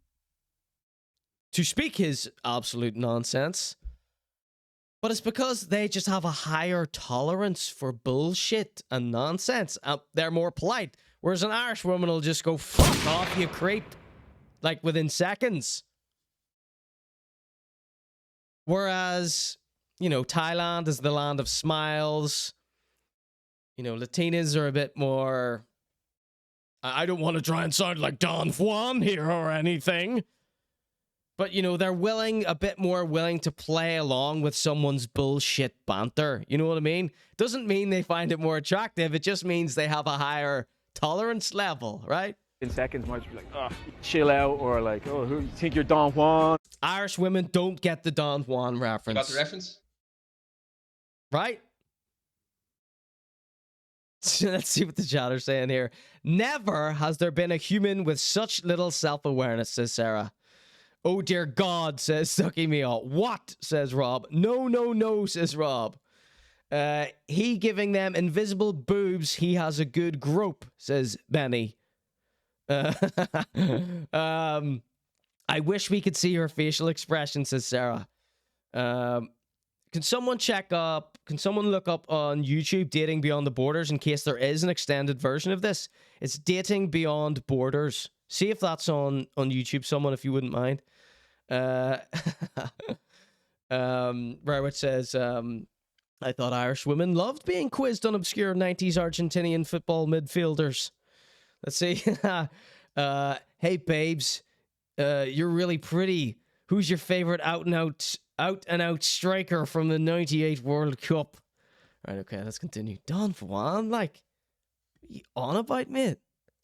to speak his absolute nonsense. But it's because they just have a higher tolerance for bullshit and nonsense. They're more polite. Whereas an Irish woman will just go, fuck off, you creep. Like, within seconds. Whereas, you know, Thailand is the land of smiles. You know, Latinas are a bit more... I don't want to try and sound like Don Juan here or anything. But, you know, they're a bit more willing to play along with someone's bullshit banter. You know what I mean? Doesn't mean they find it more attractive. It just means they have a higher tolerance level, right? In seconds, might be like, oh, chill out, or like, oh, who you think you're Don Juan? Irish women don't get the Don Juan reference. Got the reference? Right? Let's see what the chat are saying here. Never has there been a human with such little self-awareness, says Sarah. Oh dear God, says Sucky Me All. What, says Rob. No, no, no, says Rob. He giving them invisible boobs. He has a good grope, says Benny. I wish we could see her facial expression, says Sarah. Can someone look up on YouTube Dating Beyond the Borders in case there is an extended version of this? It's Dating Beyond Borders. See if that's on YouTube, someone, if you wouldn't mind. Rarewitz says, I thought Irish women loved being quizzed on obscure 90s Argentinian football midfielders. Let's see. Hey, babes. You're really pretty. Who's your favorite out and out striker from the 98 World Cup? Right, okay, let's continue. Don Juan, like, what are you on about, mate?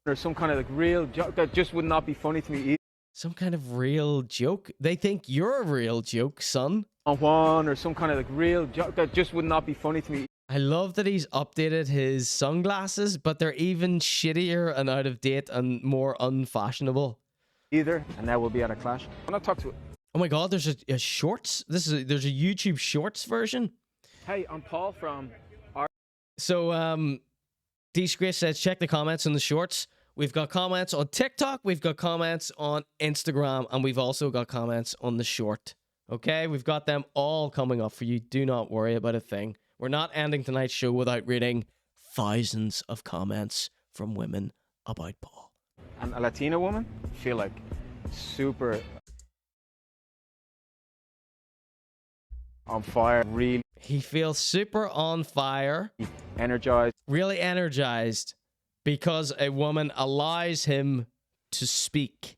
There's some kind of like real joke that just would not be funny to me either. Some kind of real joke? They think you're a real joke, son. Don Juan, or some kind of like real joke that just would not be funny to me. I love that he's updated his sunglasses, but they're even shittier and out of date and more unfashionable. Either, and now we'll be at a clash. I'm not talking to... Oh my God, there's a shorts. There's a YouTube shorts version. Hey, I'm Paul from... So, Disgrace says, check the comments in the shorts. We've got comments on TikTok, we've got comments on Instagram, and we've also got comments on the short. Okay, we've got them all coming up for you. Do not worry about a thing. We're not ending tonight's show without reading thousands of comments from women about Paul. And a Latina woman, I feel like super on fire, really. He feels super on fire. Energized. Really energized because a woman allows him to speak.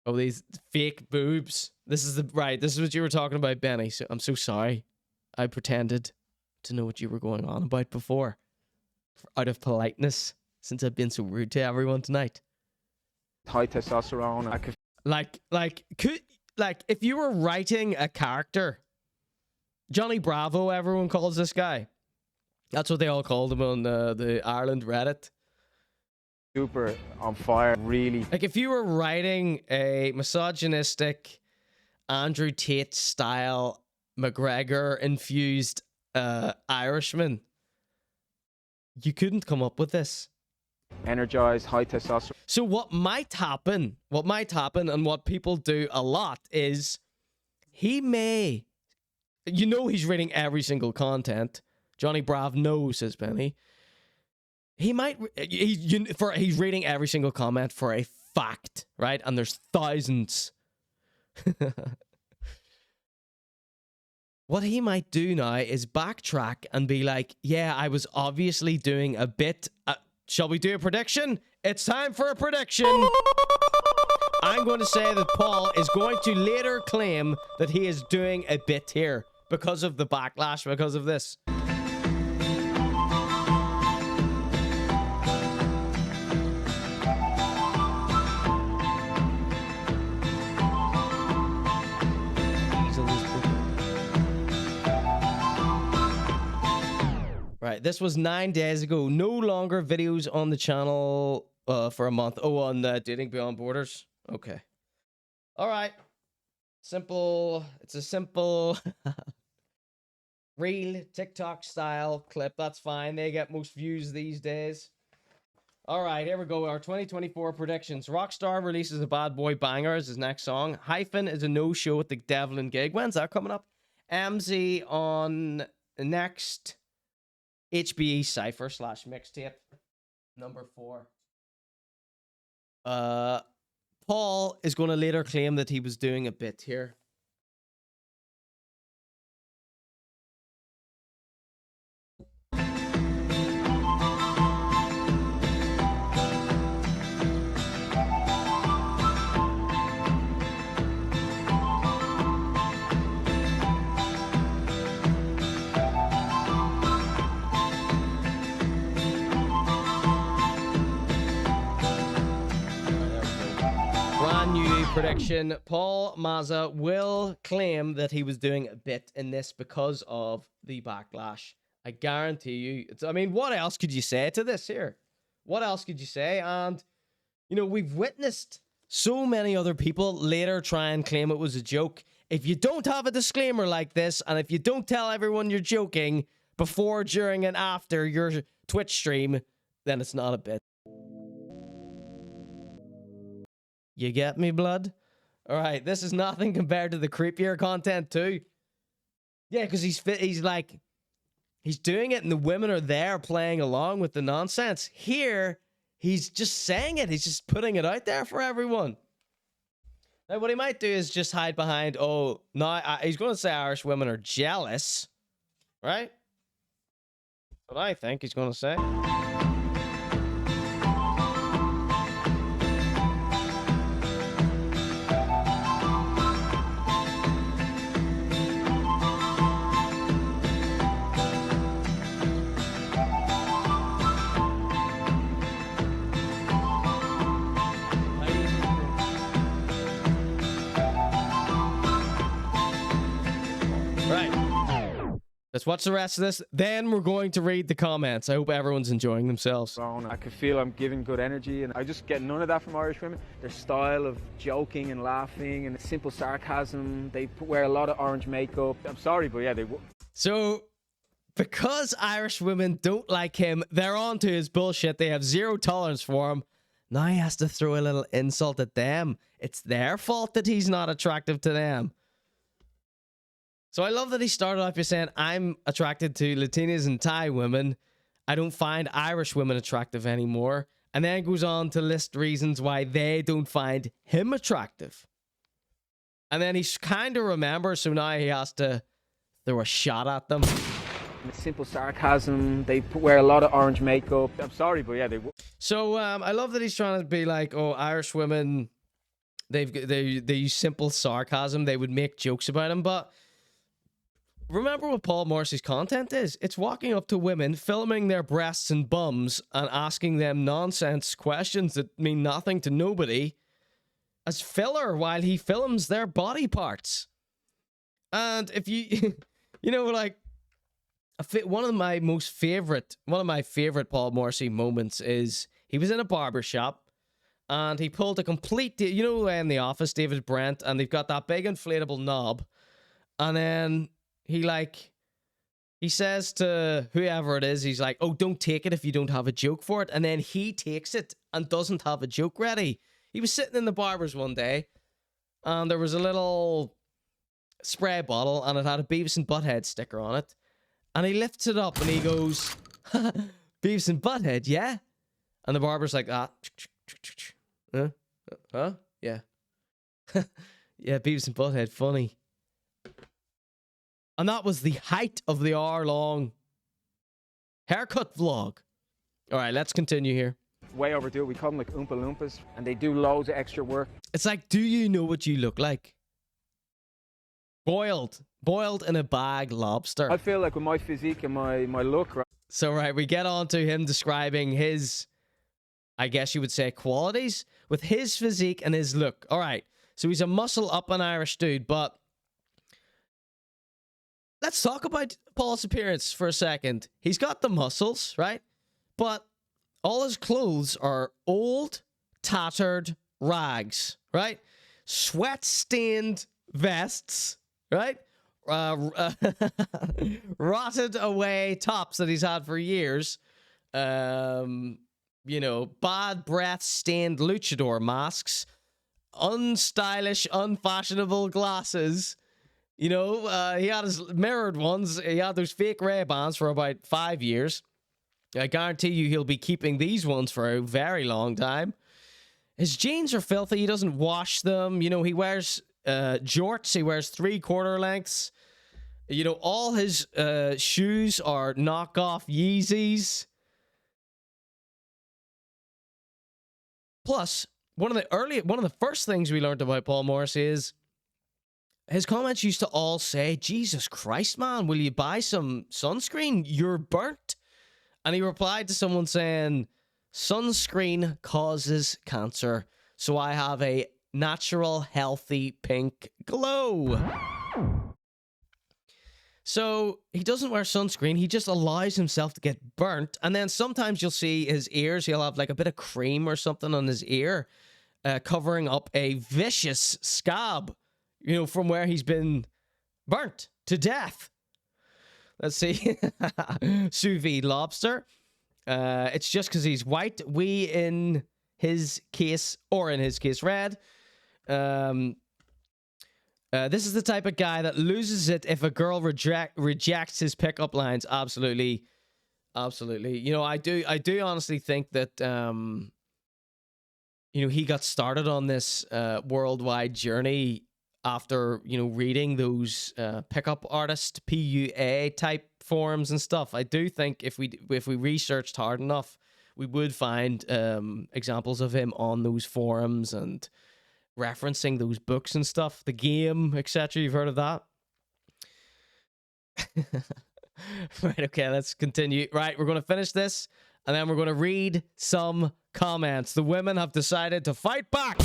Oh, these fake boobs. This is what you were talking about, Benny. So I'm so sorry. I pretended to know what you were going on about before. Out of politeness, since I've been so rude to everyone tonight. High testosterone. I could... Like, if you were writing a character, Johnny Bravo, everyone calls this guy. That's what they all called him on the Ireland Reddit. Super on fire, really. Like, if you were writing a misogynistic, Andrew Tate style, McGregor infused Irishman, you couldn't come up with this. Energized, high testosterone. So what might happen and what people do a lot is he may, you know, he's reading every single content. Johnny Brav knows, says Benny. He might, he's reading every single comment for a fact, right? And there's thousands. what he might do now is backtrack and be like, yeah, I was obviously doing a bit. Shall we do a prediction? It's time for a prediction. I'm going to say that Paul is going to later claim that he is doing a bit here because of the backlash, because of this. Right, this was 9 days ago. No longer videos on the channel for a month. Oh, on Dating Beyond Borders. Okay. All right. Simple. It's a simple real TikTok style clip. That's fine. They get most views these days. All right, here we go. Our 2024 predictions. Rockstar releases a Bad Boy Banger as his next song. Hyphen is a no-show at the Devlin gig. When's that coming up? MZ on next HBE Cypher / mixtape number 4. Paul is going to later claim that he was doing a bit here. Prediction: Paul Mazza will claim that he was doing a bit in this because of the backlash. I guarantee you. I mean, what else could you say to this here? What else could you say? And, you know, we've witnessed so many other people later try and claim it was a joke. If you don't have a disclaimer like this, and if you don't tell everyone you're joking before, during, and after your Twitch stream, then it's not a bit. You get me, blood? All right, this is nothing compared to the creepier content too. Yeah, because he's doing it and the women are there playing along with the nonsense. Here, he's just saying it. He's just putting it out there for everyone. Now, what he might do is just hide behind, oh, no, he's going to say Irish women are jealous, right? That's what I think he's going to say. Let's watch the rest of this. Then we're going to read the comments. I hope everyone's enjoying themselves. I can feel I'm giving good energy, and I just get none of that from Irish women. Their style of joking and laughing and simple sarcasm. They wear a lot of orange makeup. I'm sorry, but yeah, they... So, because Irish women don't like him, they're on to his bullshit. They have zero tolerance for him. Now he has to throw a little insult at them. It's their fault that he's not attractive to them. So I love that he started off by saying, I'm attracted to Latinas and Thai women. I don't find Irish women attractive anymore. And then goes on to list reasons why they don't find him attractive. And then he kind of remembers, so now he has to throw a shot at them. Simple sarcasm. They wear a lot of orange makeup. I'm sorry, but yeah, they... So I love that he's trying to be like, oh, Irish women, they use simple sarcasm. They would make jokes about him, but... Remember what Paul Morrissey's content is? It's walking up to women, filming their breasts and bums, and asking them nonsense questions that mean nothing to nobody as filler while he films their body parts. And if you, you know, like, one of my favorite Paul Morrissey moments is he was in a barber shop and he pulled a complete, you know, in The Office, David Brent, and they've got that big inflatable knob, and then he says to whoever it is, he's like, oh, don't take it if you don't have a joke for it. And then he takes it and doesn't have a joke ready. He was sitting in the barber's one day and there was a little spray bottle and it had a Beavis and Butthead sticker on it. And he lifts it up and he goes, Beavis and Butthead, yeah? And the barber's like, huh? Yeah. Yeah, Beavis and Butthead, funny. And that was the height of the hour-long haircut vlog. All right, let's continue here. Way overdue. We call them like Oompa Loompas, and they do loads of extra work. It's like, do you know what you look like? Boiled in a bag lobster. I feel like with my physique and my look, right? So, right, we get on to him describing his, I guess you would say, qualities with his physique and his look. All right, so he's a muscle-up and Irish dude, but let's talk about Paul's appearance for a second. He's got the muscles, right? But all his clothes are old, tattered rags, right? Sweat-stained vests, right? Rotted away tops that he's had for years. You know, bad breath stained luchador masks, unstylish, unfashionable glasses. You know, he had his mirrored ones. He had those fake Ray-Bans for about 5 years. I guarantee you he'll be keeping these ones for a very long time. His jeans are filthy. He doesn't wash them. You know, he wears jorts. He wears 3/4 lengths. You know, all his shoes are knockoff Yeezys. Plus, one of the first things we learned about Paul Morrissey is his comments used to all say, "Jesus Christ, man, will you buy some sunscreen? You're burnt." And he replied to someone saying, "Sunscreen causes cancer, so I have a natural, healthy pink glow." So he doesn't wear sunscreen. He just allows himself to get burnt. And then sometimes you'll see his ears. He'll have like a bit of cream or something on his ear, covering up a vicious scab, you know, from where he's been burnt to death. Let's see. Sous vide lobster. It's just because he's white. We, in his case, red. This is the type of guy that loses it if a girl rejects his pickup lines. Absolutely. Absolutely. You know, I do honestly think that, you know, he got started on this worldwide journey after, you know, reading those pickup artist PUA type forums and stuff. I do think if we researched hard enough, we would find examples of him on those forums and referencing those books and stuff, The Game, etc. You've heard of that? Right, okay, let's continue. Right, we're going to finish this, and then we're going to read some comments. The women have decided to fight back.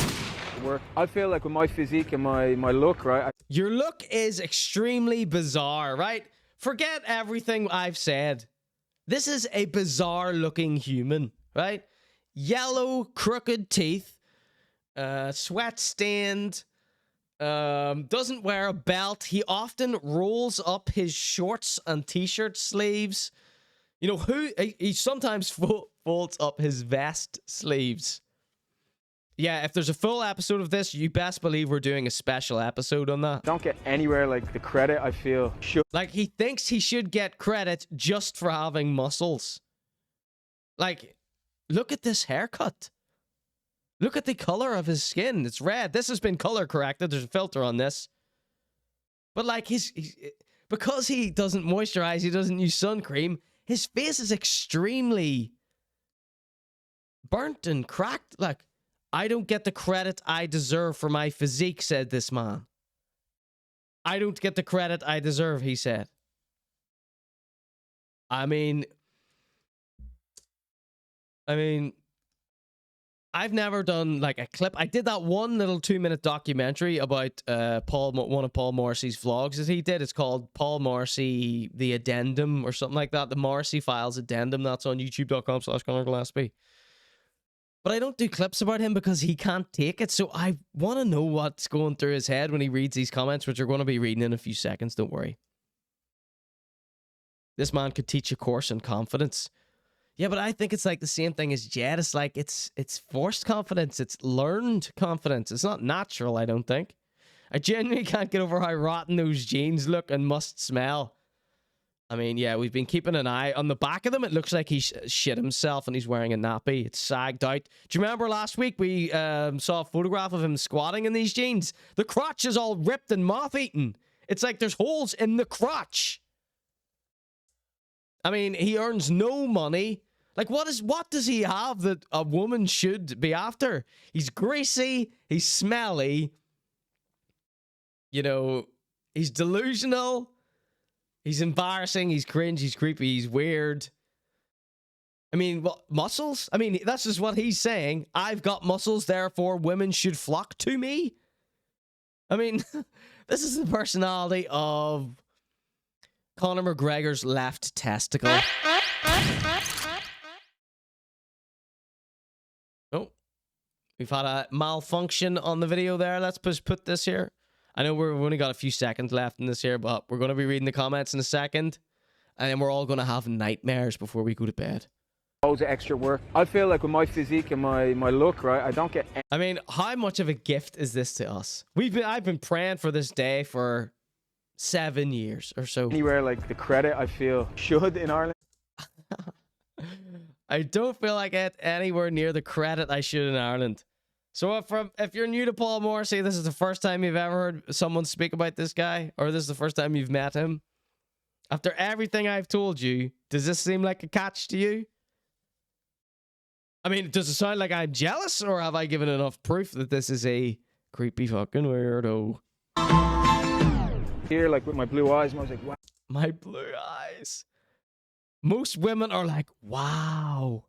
I feel like with my physique and my look, right? Your look is extremely bizarre, right? Forget everything I've said. This is a bizarre-looking human, right? Yellow, crooked teeth, sweat-stained, doesn't wear a belt. He often rolls up his shorts and t-shirt sleeves. You know, he sometimes folds up his vest sleeves. Yeah, if there's a full episode of this, you best believe we're doing a special episode on that. Don't get anywhere like the credit I feel should. Like, he thinks he should get credit just for having muscles. Like, look at this haircut. Look at the color of his skin. It's red. This has been color corrected. There's a filter on this. But like, because he doesn't moisturize, he doesn't use sun cream, his face is extremely burnt and cracked. Like, I don't get the credit I deserve for my physique, said this man. I don't get the credit I deserve, he said. I mean, I've never done like a clip. I did that one little 2-minute documentary about one of Paul Morrissey's vlogs that he did. It's called Paul Morrissey, the Addendum or something like that. The Morrissey Files Addendum. That's on youtube.com/ConorGShow. But I don't do clips about him because he can't take it. So I want to know what's going through his head when he reads these comments, which we're going to be reading in a few seconds. Don't worry. This man could teach a course in confidence. Yeah, but I think it's like the same thing as Jed. It's like it's forced confidence. It's learned confidence. It's not natural, I don't think. I genuinely can't get over how rotten those jeans look and must smell. I mean, yeah, we've been keeping an eye on the back of them. It looks like he shit himself and he's wearing a nappy. It's sagged out. Do you remember last week we saw a photograph of him squatting in these jeans? The crotch is all ripped and moth-eaten. It's like there's holes in the crotch. I mean, he earns no money. Like, what does he have that a woman should be after? He's greasy. He's smelly. You know, he's delusional. He's embarrassing. He's cringe. He's creepy. He's weird. I mean, what, muscles? I mean, that's just what he's saying. I've got muscles, therefore women should flock to me. I mean, this is the personality of Conor McGregor's left testicle. Oh, we've had a malfunction on the video there. Let's just put this here. I know we've only got a few seconds left in this here, but we're going to be reading the comments in a second. And then we're all going to have nightmares before we go to bed. Loads of extra work. I feel like with my physique and my look, right, I don't get... I mean, how much of a gift is this to us? I've been praying for this day for 7 years or so. Anywhere like the credit I feel should in Ireland. I don't feel like it anywhere near the credit I should in Ireland. So if you're new to Paul Morrissey, this is the first time you've ever heard someone speak about this guy, or this is the first time you've met him. After everything I've told you, does this seem like a catch to you? I mean, does it sound like I'm jealous, or have I given enough proof that this is a creepy fucking weirdo? Here, like with my blue eyes, and I was like, wow. My blue eyes. Most women are like, wow.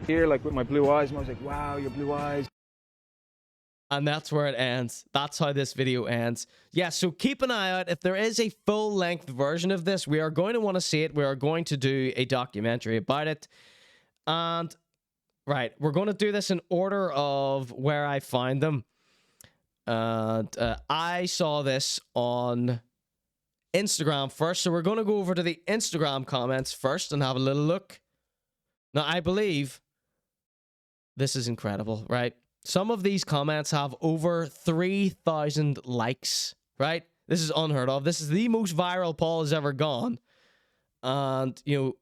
Here, like with my blue eyes, and I was like, wow, your blue eyes. And that's where it ends. That's how this video ends. Yeah, so keep an eye out. If there is a full-length version of this, we are going to want to see it. We are going to do a documentary about it. And, right, we're going to do this in order of where I find them. I saw this on Instagram first, so we're going to go over to the Instagram comments first and have a little look. Now, I believe this is incredible, right? Some of these comments have over 3,000 likes, right? This is unheard of. This is the most viral Paul has ever gone. And, you know,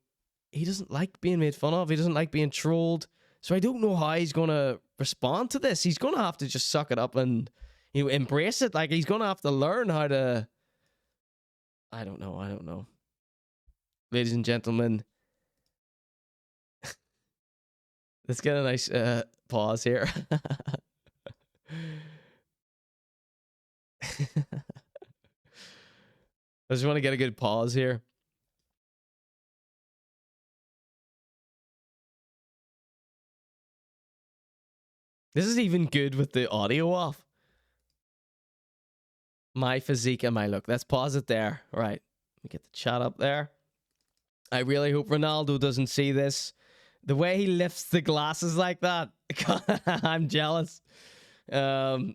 he doesn't like being made fun of. He doesn't like being trolled. So I don't know how he's going to respond to this. He's going to have to just suck it up and, you know, embrace it. Like, he's going to have to learn how to... I don't know. Ladies and gentlemen, let's get a nice pause here. I just want to get a good pause here. This is even good with the audio off. My physique and my look. Let's pause it there. Right. Let me get the chat up there. I really hope Ronaldo doesn't see this. The way he lifts the glasses like that, I'm jealous. Okay.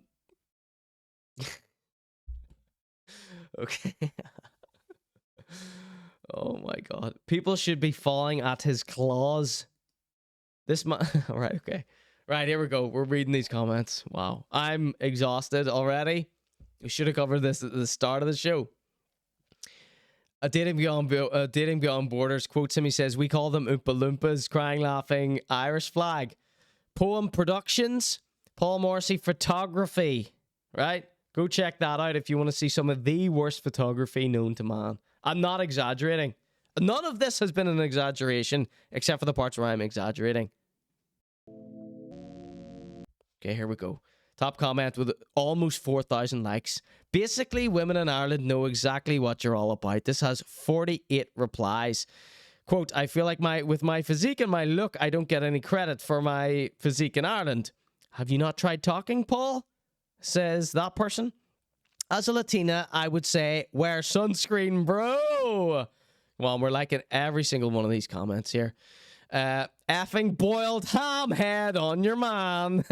Oh my God. People should be falling at his claws. Right, okay. Right, here we go. We're reading these comments. Wow. I'm exhausted already. We should have covered this at the start of the show. Dating Beyond Borders quotes him. He says, "We call them Oompa Loompas, crying, laughing, Irish flag. Poem Productions, Paul Morrissey Photography." Right? Go check that out if you want to see some of the worst photography known to man. I'm not exaggerating. None of this has been an exaggeration, except for the parts where I'm exaggerating. Okay, here we go. Top comment with almost 4,000 likes. "Basically, women in Ireland know exactly what you're all about." This has 48 replies. Quote, "I feel like with my physique and my look, I don't get any credit for my physique in Ireland." "Have you not tried talking, Paul?" says that person. "As a Latina, I would say, wear sunscreen, bro." Well, we're liking every single one of these comments here. "Effing boiled ham head on your man."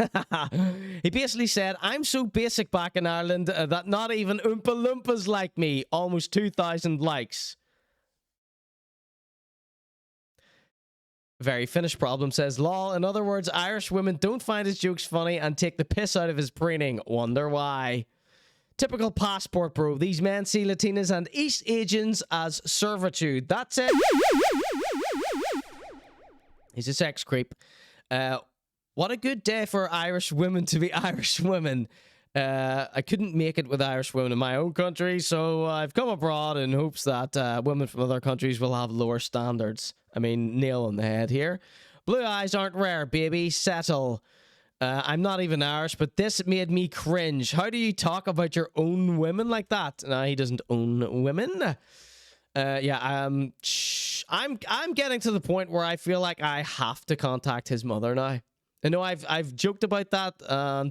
He basically said, "I'm so basic back in Ireland that not even Oompa Loompas like me." Almost 2,000 likes. Very Finished Problem says, "Lol, in other words, Irish women don't find his jokes funny and take the piss out of his preening. Wonder why." Typical passport bro. "These men see Latinas and East Asians as servitude. That's it." He's a sex creep. "What a good day for Irish women to be Irish women. I couldn't make it with Irish women in my own country, so I've come abroad in hopes that women from other countries will have lower standards. I mean, nail on the head here. Blue eyes aren't rare, baby. Settle. I'm not even Irish, but this made me cringe. How do you talk about your own women like that? No, he doesn't own women. I'm getting to the point where I feel like I have to contact his mother now. I know I've joked about that,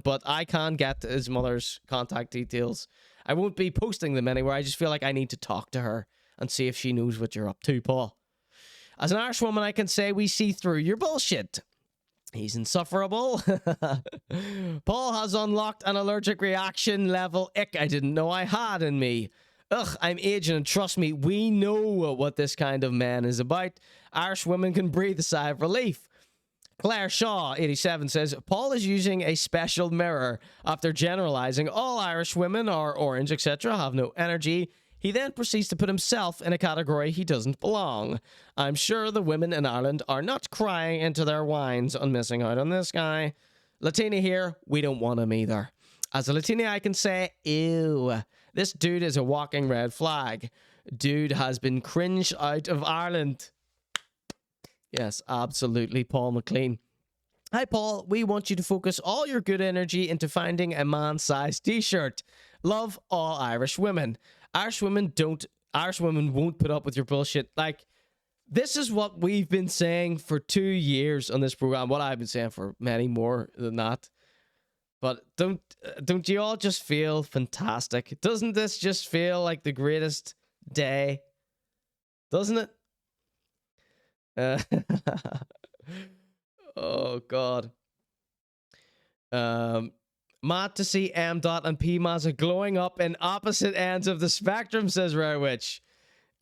but I can get his mother's contact details. I won't be posting them anywhere. I just feel like I need to talk to her and see if she knows what you're up to, Paul. As an Irish woman, I can say we see through your bullshit. He's insufferable. Paul has unlocked an allergic reaction level ick I didn't know I had in me. Ugh, I'm aging, and trust me, we know what this kind of man is about. Irish women can breathe a sigh of relief. Claire Shaw, 87, says, Paul is using a special mirror. After generalizing all Irish women are orange, etc., have no energy, he then proceeds to put himself in a category he doesn't belong. I'm sure the women in Ireland are not crying into their wines on missing out on this guy. Latina here, we don't want him either. As a Latina, I can say, ew, this dude is a walking red flag. Dude has been cringed out of Ireland. Yes, absolutely, Paul McLean. Hi, Paul. We want you to focus all your good energy into finding a man-sized t-shirt. Love all Irish women. Irish women won't put up with your bullshit. Like, this is what we've been saying for 2 years on this program. What I've been saying for many more than that. But don't you all just feel fantastic? Doesn't this just feel like the greatest day? Doesn't it? Oh God. Mad to see M. Dot and P. Mazza glowing up in opposite ends of the spectrum, says Rare Witch.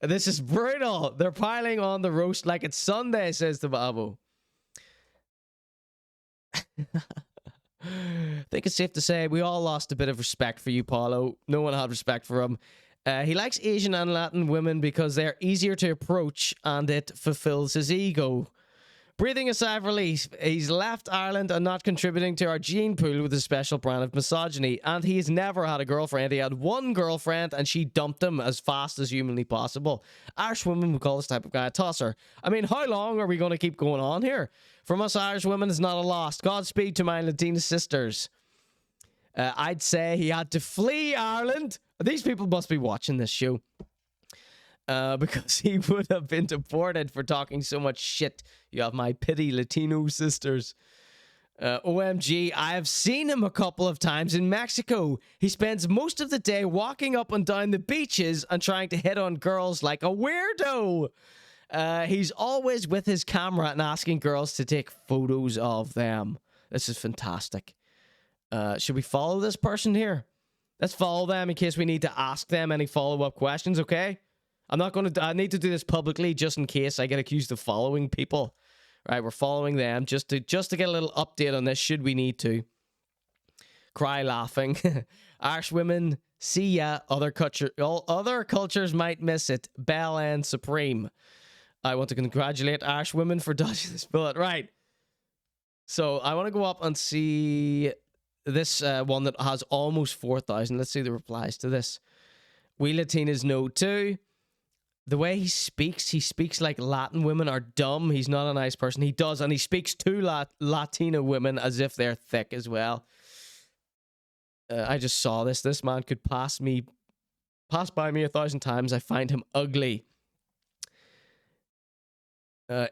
This is brutal. They're piling on the roast like it's Sunday, says the Babu. I think it's safe to say we all lost a bit of respect for you, Paulo. No one had respect for him. He likes Asian and Latin women because they're easier to approach and it fulfills his ego. Breathing a sigh of relief, he's left Ireland and not contributing to our gene pool with a special brand of misogyny. And he's never had a girlfriend. He had one girlfriend and she dumped him as fast as humanly possible. Irish women would call this type of guy a tosser. I mean, how long are we going to keep going on here? From us Irish women, it's not a loss. Godspeed to my Latina sisters. I'd say he had to flee Ireland. These people must be watching this show. Because he would have been deported for talking so much shit. You have my pity Latino sisters. OMG, I have seen him a couple of times in Mexico. He spends most of the day walking up and down the beaches and trying to hit on girls like a weirdo. He's always with his camera and asking girls to take photos of them. This is fantastic. Should we follow this person here? Let's follow them in case we need to ask them any follow-up questions, okay? I need to do this publicly just in case I get accused of following people. Right, we're following them just to get a little update on this should we need to. Cry laughing. Irish women, see ya. All other cultures might miss it. Bell and Supreme. I want to congratulate Irish women for dodging this bullet. Right. So I want to go up and see this one that has almost 4,000. Let's see the replies to this. We Latinas know too. The way he speaks like Latin women are dumb. He's not a nice person. He does, and he speaks to Latina women as if they're thick as well. I just saw this. This man could pass by me 1,000 times. I find him ugly.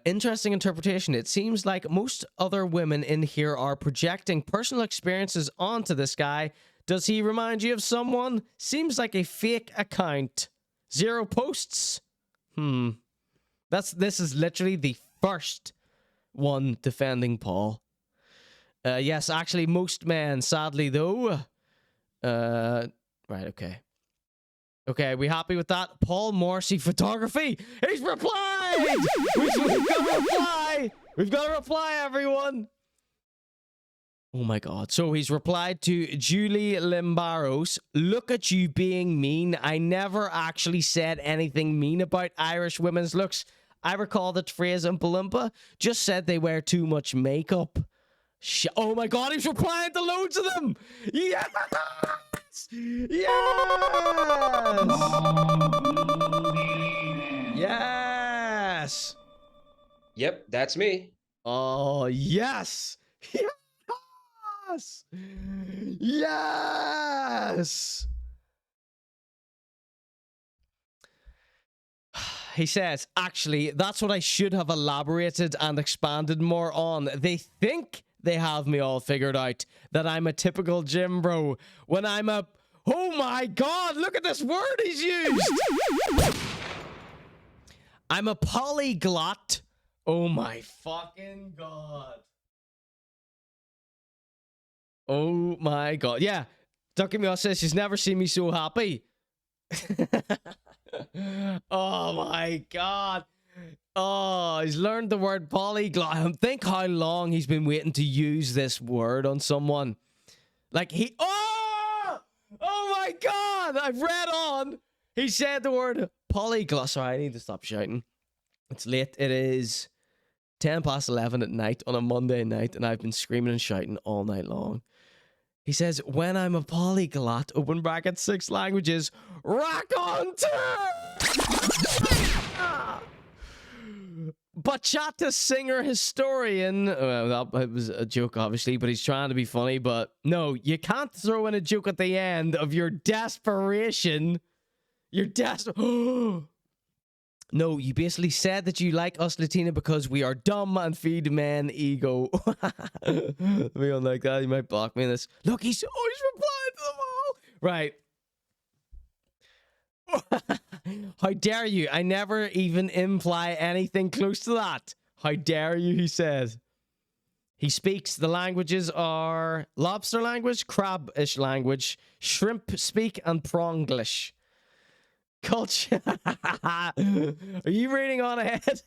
Interesting interpretation. It seems like most other women in here are projecting personal experiences onto this guy. Does he remind you of someone? Seems like a fake account. 0 posts. This is literally the first one defending Paul. Yes, actually, most men, sadly, though. Right, okay. Okay, we happy with that? Paul Morrissey Photography. He's replied! We've got a reply! We've got a reply, everyone! Oh my God. So he's replied to Julie Limbaros. Look at you being mean. I never actually said anything mean about Irish women's looks. I recall that phrase in Palumpa just said they wear too much makeup. Oh my god, he's replying to loads of them! Yes! Yes! Yes! Yep, that's me. Oh, yes! Yes! Yes! He says, actually, that's what I should have elaborated and expanded more on. They think they have me all figured out, that I'm a typical gym bro, when I'm a... Oh my god, look at this word he's used! I'm a polyglot. Oh my fucking god. Oh my god. Yeah, Ducky Meow says she's never seen me so happy. Oh my god. Oh, he's learned the word polyglot. Think how long he's been waiting to use this word on someone. Like he... Oh! Oh my god! I've read on. He said the word polyglot. Sorry, I need to stop shouting. It's late. It is 11:10 at night on a Monday night, and I've been screaming and shouting all night long. He says, when I'm a polyglot, open bracket, 6 languages, rock on Bachata singer historian. Well, that was a joke, obviously, but he's trying to be funny. But no, you can't throw in a joke at the end of your desperation. Your No, you basically said that you like us Latina because we are dumb and feed men ego. We don't like that. He might block me in this. Look, he's replying to them all. Right. How dare you? I never even imply anything close to that. How dare you, he says. He speaks. The languages are lobster language, crab-ish language, shrimp speak, and pronglish. Culture. Are you reading on ahead?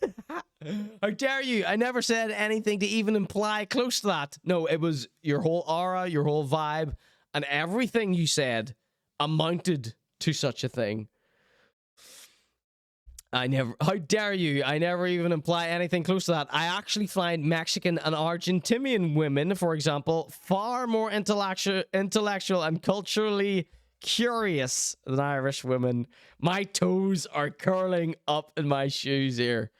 How dare you? I never said anything to even imply close to that. No, it was your whole aura, your whole vibe, and everything you said amounted to such a thing. How dare you? I never even imply anything close to that. I actually find Mexican and Argentinian women, for example, far more intellectual and culturally curious than Irish women. My toes are curling up in my shoes here.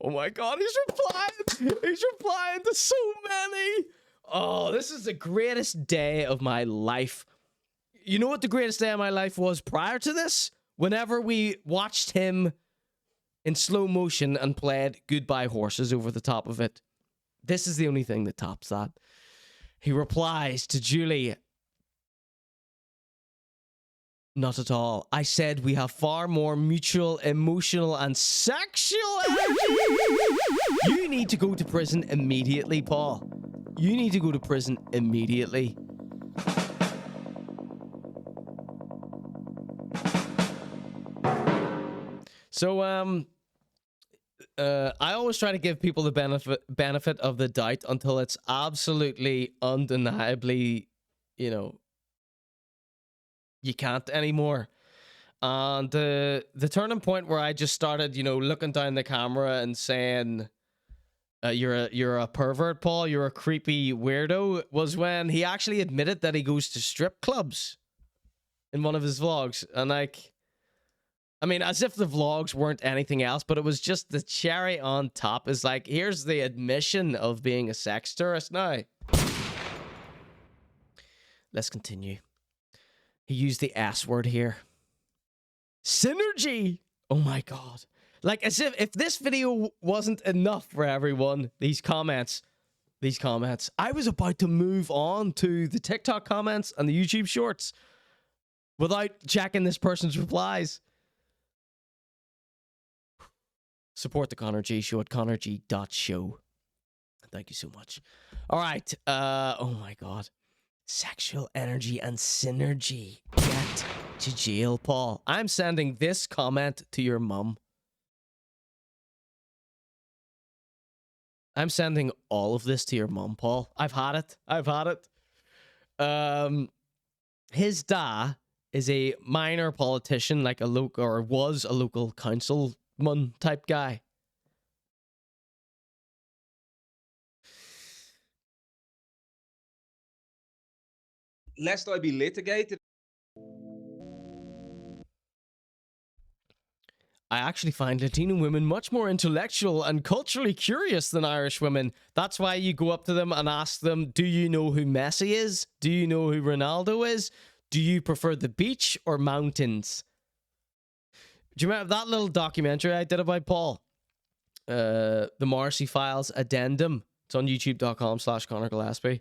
Oh my god, he's replying. He's replying to so many. Oh, this is the greatest day of my life. You know what the greatest day of my life was prior to this? Whenever we watched him in slow motion and played Goodbye Horses over the top of it. This is the only thing that tops that. He replies to Julie, not at all. I said we have far more mutual, emotional, and sexual energy. You need to go to prison immediately, Paul. You need to go to prison immediately. So, I always try to give people the benefit of the doubt until it's absolutely undeniably, you can't anymore. And the turning point where I just started, looking down the camera and saying, you're a pervert, Paul, you're a creepy weirdo, was when he actually admitted that he goes to strip clubs in one of his vlogs. And as if the vlogs weren't anything else, but it was just the cherry on top. Is like, here's the admission of being a sex tourist now. Let's continue. He used the S word here. Synergy! Oh my god. Like, as if this video wasn't enough for everyone, these comments. I was about to move on to the TikTok comments and the YouTube shorts without checking this person's replies. Support the Conor G Show at conorg.show. Thank you so much. All right. Oh my god. Sexual energy and synergy. Get to jail, Paul. I'm sending this comment to your mum. I'm sending all of this to your mum, Paul. I've had it. His dad is a minor politician, like was a local councilman type guy. lest I be litigated. I actually find Latino women much more intellectual and culturally curious than Irish women. That's why you go up to them and ask them, do you know who Messi is? Do you know who Ronaldo is? Do you prefer the beach or mountains? Do you remember that little documentary I did about Paul? The Morrissey Files Addendum. It's on youtube.com/ConorGillespie.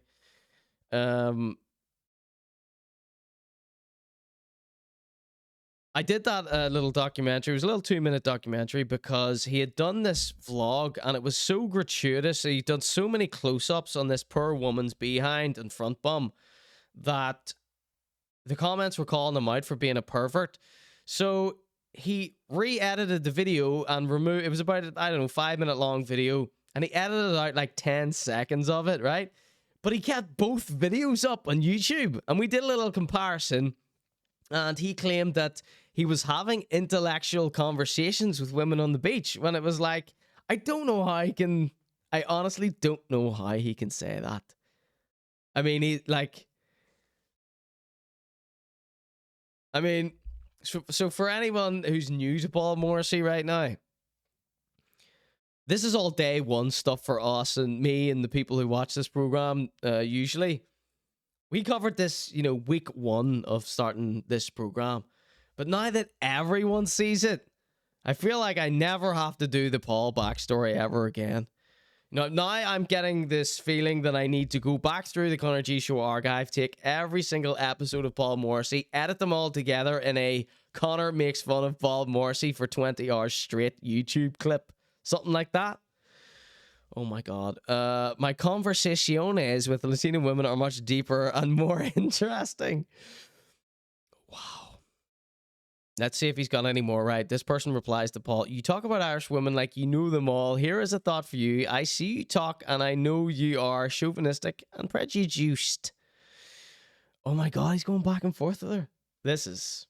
I did that little documentary. It was a little 2-minute documentary because he had done this vlog and it was so gratuitous. He'd done so many close-ups on this poor woman's behind and front bum that the comments were calling him out for being a pervert. So he re-edited the video and removed... It was about, I don't know, 5-minute long video. And he edited out like 10 seconds of it, right? But he kept both videos up on YouTube. And we did a little comparison. And he claimed that he was having intellectual conversations with women on the beach when it was like, I don't know how he can... I honestly don't know how he can say that. I mean, so for anyone who's new to Paul Morrissey right now, this is all day one stuff for us and me and the people who watch this program usually. We covered this, week 1 of starting this program. But now that everyone sees it, I feel like I never have to do the Paul backstory ever again. Now I'm getting this feeling that I need to go back through the ConorGShow archive, take every single episode of Paul Morrissey, edit them all together in a Conor makes fun of Paul Morrissey for 20 hours straight YouTube clip. Something like that. Oh my God. My conversaciones with Latino women are much deeper and more interesting. Wow. Let's see if he's got any more right. This person replies to Paul, you talk about Irish women like you know them all. Here is a thought for you. I see you talk and I know you are chauvinistic and prejudiced. Oh my God, he's going back and forth with her. This is...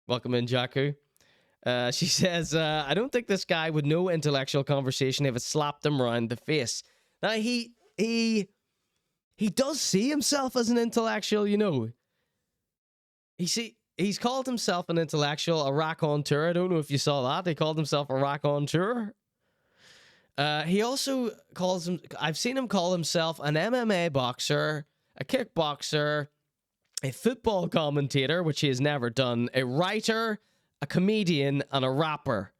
Welcome in, Jakku. She says, I don't think this guy would know intellectual conversation if it slapped him around the face. Now, he does see himself as an intellectual, He's called himself an intellectual, a raconteur. I don't know if you saw that. He called himself a raconteur. He also calls him... I've seen him call himself an MMA boxer, a kickboxer, a football commentator, which he has never done, a writer, a comedian, and a rapper.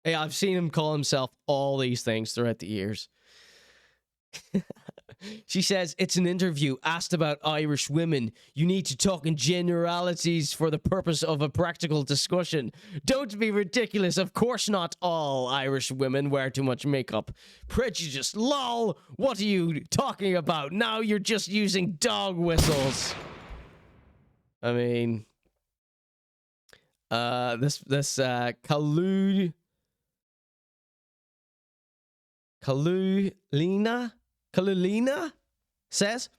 Yeah, I've seen him call himself all these things throughout the years. She says, it's an interview asked about Irish women. You need to talk in generalities for the purpose of a practical discussion. Don't be ridiculous. Of course not all Irish women wear too much makeup. Prejudice. Lol. What are you talking about? Now you're just using dog whistles. I mean... This Kalulina says,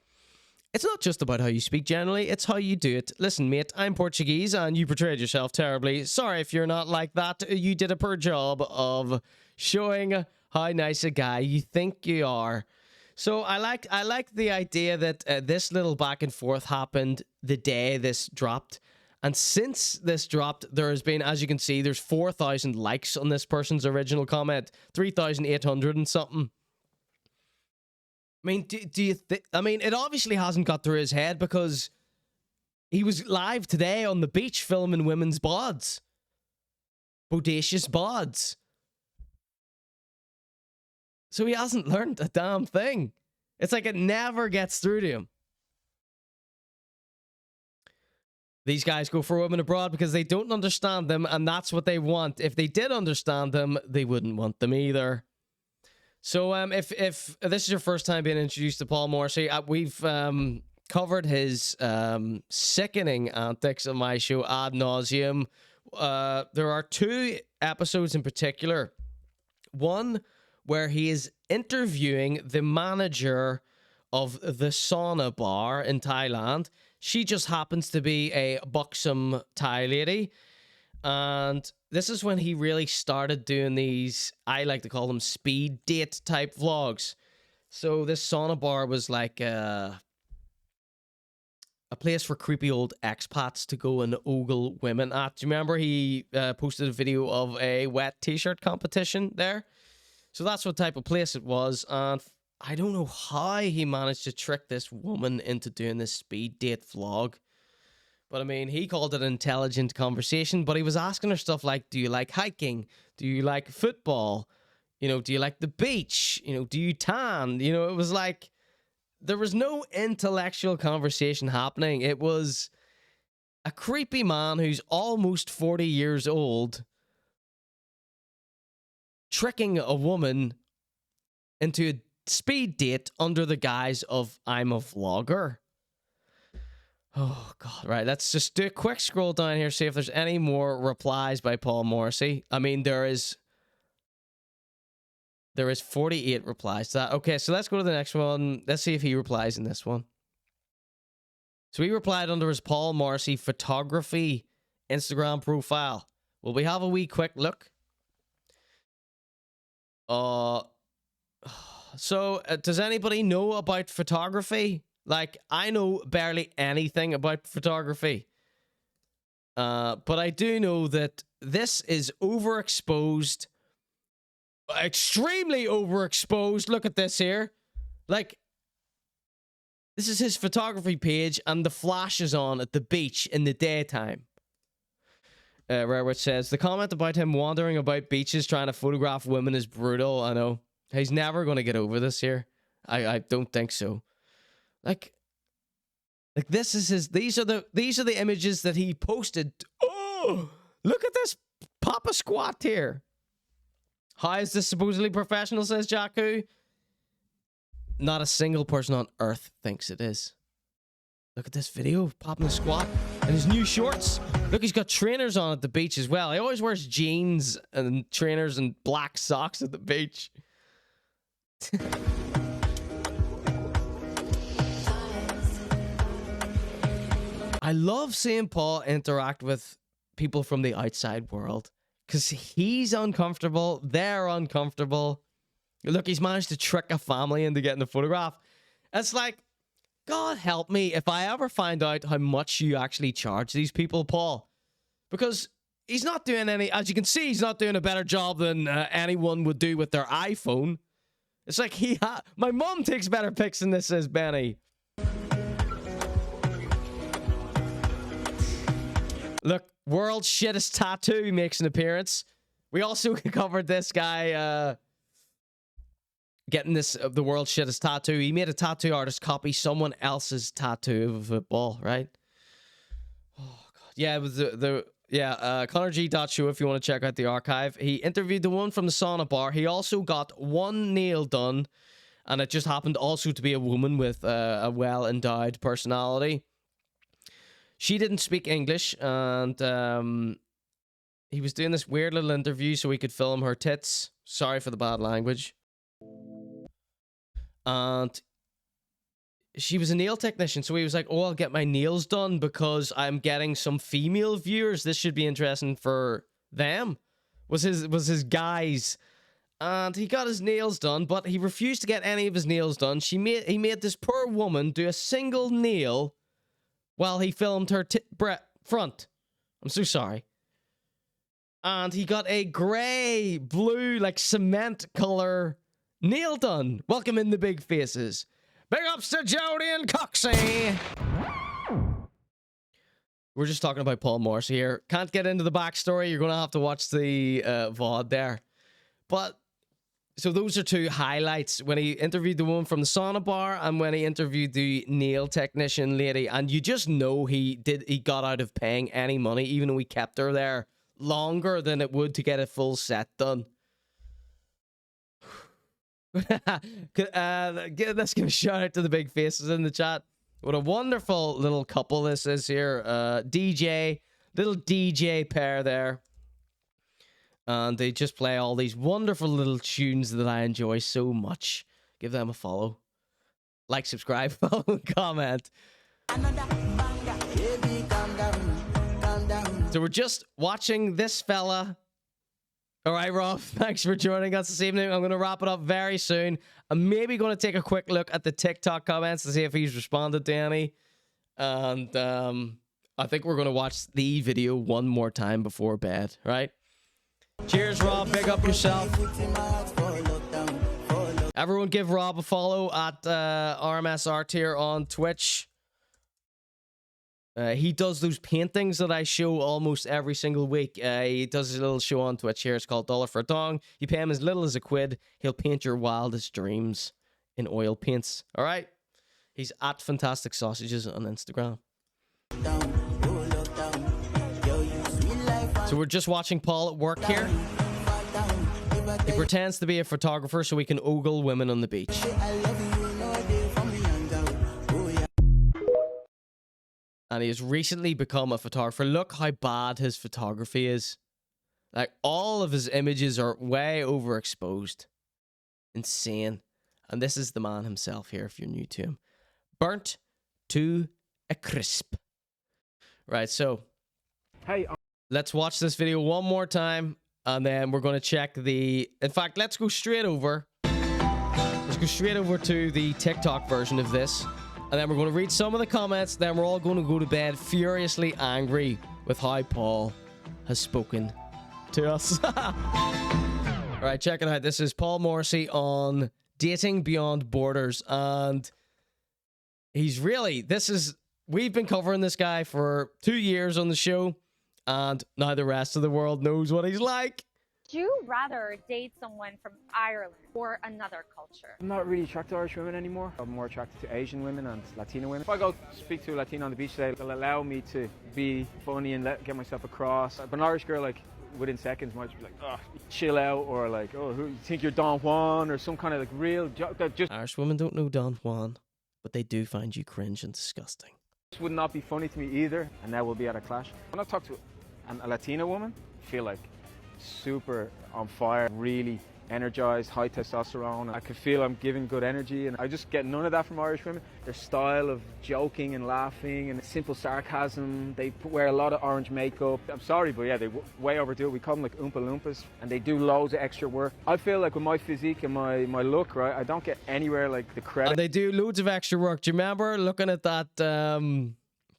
it's not just about how you speak generally, it's how you do it. Listen, mate, I'm Portuguese and you portrayed yourself terribly. Sorry if you're not like that. You did a poor job of showing how nice a guy you think you are. So I like the idea that this little back and forth happened the day this dropped. And since this dropped, there has been, as you can see, there's 4,000 likes on this person's original comment. 3,800 and something. I mean, do you think... I mean, it obviously hasn't got through his head because he was live today on the beach filming women's bods. Bodacious bods. So he hasn't learned a damn thing. It's like it never gets through to him. These guys go for women abroad because they don't understand them, and that's what they want. If they did understand them, they wouldn't want them either. So if this is your first time being introduced to Paul Morrissey, we've covered his sickening antics on my show ad nauseum. There are 2 episodes in particular. One where he is interviewing the manager of the sauna bar in Thailand. She just happens to be a buxom Thai lady. And this is when he really started doing these, I like to call them speed date type vlogs. So this sauna bar was like a place for creepy old expats to go and ogle women at. Do you remember he posted a video of a wet t-shirt competition there? So that's what type of place it was. And I don't know how he managed to trick this woman into doing this speed date vlog. But I mean, he called it an intelligent conversation, but he was asking her stuff like, do you like hiking? Do you like football? You know, do you like the beach? You know, do you tan? You know, it was like, there was no intellectual conversation happening. It was a creepy man who's almost 40 years old tricking a woman into a speed date under the guise of, I'm a vlogger. Oh, God. Right, let's just do a quick scroll down here, see if there's any more replies by Paul Morrissey. I mean, there is 48 replies to that. Okay, so let's go to the next one. Let's see if he replies in this one. So he replied under his Paul Morrissey photography Instagram profile. Will we have a wee quick look? So, does anybody know about photography? Like, I know barely anything about photography. But I do know that this is overexposed. Extremely overexposed. Look at this here. Like, this is his photography page, and the flash is on at the beach in the daytime. Where it says, the comment about him wandering about beaches trying to photograph women is brutal. I know. He's never going to get over this here. I don't think so. Like this is his. These are the images that he posted. Oh, look at this Papa squat here. How is this supposedly professional, says Jakku? Not a single person on earth thinks it is. Look at this video of popping a squat and his new shorts. Look, he's got trainers on at the beach as well. He always wears jeans and trainers and black socks at the beach. I love seeing Paul interact with people from the outside world. Because he's uncomfortable, they're uncomfortable. Look, he's managed to trick a family into getting the photograph. It's like, God help me if I ever find out how much you actually charge these people, Paul. Because he's not doing any, as you can see, he's not doing a better job than anyone would do with their iPhone. It's like, my mom takes better pics than this, says Benny. Look, world's shittest tattoo makes an appearance. We also covered this guy getting the world's shittest tattoo. He made a tattoo artist copy someone else's tattoo of a football, right? Oh God, yeah, it was conorg.show if you want to check out the archive. He interviewed the one from the sauna bar. He also got one nail done, and it just happened also to be a woman with a well-endowed personality. She didn't speak English, and he was doing this weird little interview so he could film her tits. Sorry for the bad language. And she was a nail technician, so he was like, oh, I'll get my nails done because I'm getting some female viewers. This should be interesting for them. Was his guys. And he got his nails done, but he refused to get any of his nails done. He made this poor woman do a single nail while he filmed her front. I'm so sorry. And he got a grey, blue, like cement color nail done. Welcome in the big faces. Big ups to Jody and Coxie. We're just talking about Paul Morrissey here. Can't get into the backstory. You're going to have to watch the VOD there. But, so those are two highlights. When he interviewed the woman from the sauna bar and when he interviewed the nail technician lady. And you just know he got out of paying any money, even though he kept her there longer than it would to get a full set done. Let's give a shout out to the big faces in the chat. What a wonderful little couple this is here. Little DJ pair there. And they just play all these wonderful little tunes that I enjoy so much. Give them a follow. Like, subscribe, follow, and comment. So we're just watching this fella. All right, Rob, thanks for joining us this evening. I'm going to wrap it up very soon. I'm maybe going to take a quick look at the TikTok comments to see if he's responded to any. And I think we're going to watch the video one more time before bed, right? Cheers, Rob. Big up yourself. Everyone give Rob a follow at RMS Art here on Twitch. He does those paintings that I show almost every single week. He does his little show on Twitch here. It's called $1 for a Dong. You pay him as little as £1. He'll paint your wildest dreams in oil paints. All right? He's at Fantastic Sausages on Instagram. So we're just watching Paul at work here. He pretends to be a photographer so he can ogle women on the beach. And he has recently become a photographer. Look how bad his photography is. Like, all of his images are way overexposed. Insane. And this is the man himself here, if you're new to him. Burnt to a crisp. Right, so hey, let's watch this video one more time, and then we're going to check the... In fact, let's go straight over. Let's go straight over to the TikTok version of this, and then we're going to read some of the comments, then we're all going to go to bed furiously angry with how Paul has spoken to us. All right, check it out. This is Paul Morrissey on Dating Beyond Borders, and he's really... We've been covering this guy for 2 years on the show, and now the rest of the world knows what he's like. Would you rather date someone from Ireland or another culture? I'm not really attracted to Irish women anymore. I'm more attracted to Asian women and Latino women. If I go speak to a Latino on the beach today, they'll allow me to be funny and get myself across. But an Irish girl, like, within seconds might be like, oh, chill out, or like, oh, who you think you're Don Juan, or some kind of like real joke that just... Irish women don't know Don Juan, but they do find you cringe and disgusting. This would not be funny to me either, and now we'll be at a clash. When I talk to a Latina woman, I feel like super on fire, really energized, high testosterone. I can feel I'm giving good energy, and I just get none of that from Irish women. Their style of joking and laughing and simple sarcasm. They wear a lot of orange makeup. I'm sorry, but yeah, they way overdo it. We call them like Oompa Loompas, and they do loads of extra work. I feel like with my physique and my look, right, I don't get anywhere like the credit. And they do loads of extra work. Do you remember looking at that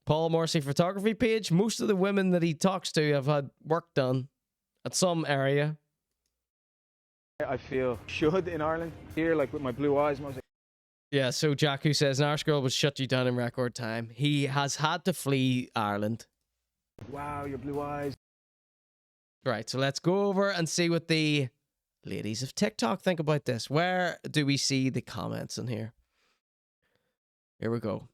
Paul Morrissey photography page? Most of the women that he talks to have had work done at some area. I feel should in Ireland. Here, like with my blue eyes, most. Yeah, so Jakku says, an Irish girl would shut you down in record time. He has had to flee Ireland. Wow, your blue eyes. Right, so let's go over and see what the ladies of TikTok think about this. Where do we see the comments in here? Here we go.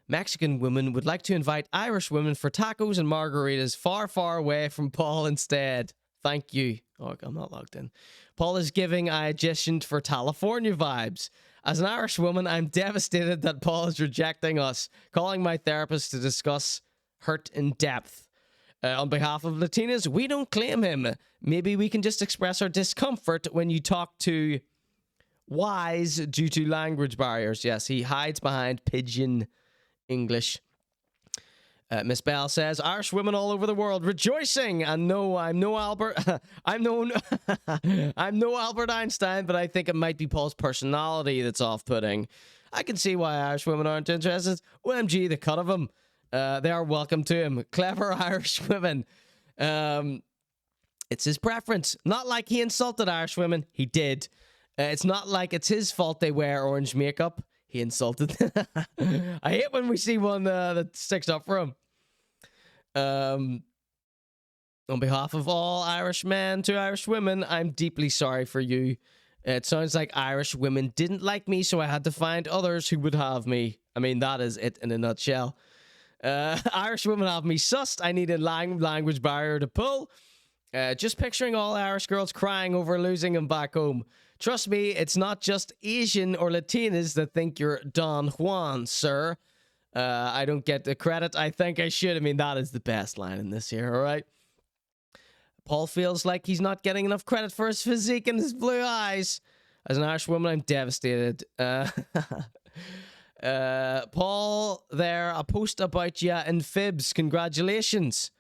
Mexican women would like to invite Irish women for tacos and margaritas far, far away from Paul instead. Thank you. Oh, I'm not logged in. Paul is giving I auditioned for California vibes. As an Irish woman, I'm devastated that Paul is rejecting us, calling my therapist to discuss hurt in depth. On behalf of Latinas, we don't claim him. Maybe we can just express our discomfort when you talk to Wise due to language barriers. Yes, he hides behind pidgin English. Miss Bell says, Irish women all over the world rejoicing. And no, I'm no Albert. I'm no Albert Einstein, but I think it might be Paul's personality that's off-putting. I can see why Irish women aren't interested. OMG, the cut of him. They are welcome to him. Clever Irish women. It's his preference. Not like he insulted Irish women. He did. It's not like it's his fault they wear orange makeup. He insulted. I hate when we see one that sticks up for him. On behalf of all Irish men to Irish women, I'm deeply sorry for you. It sounds like Irish women didn't like me, so I had to find others who would have me. I mean, that is it in a nutshell. Irish women have me sussed. I need a language barrier to pull. Just picturing all Irish girls crying over losing him back home. Trust me, it's not just Asian or Latinas that think you're Don Juan, sir. I don't get the credit I think I should. I mean, that is the best line in this here, all right? Paul feels like he's not getting enough credit for his physique and his blue eyes. As an Irish woman, I'm devastated. Paul, there, a post about you in Fibs. Congratulations.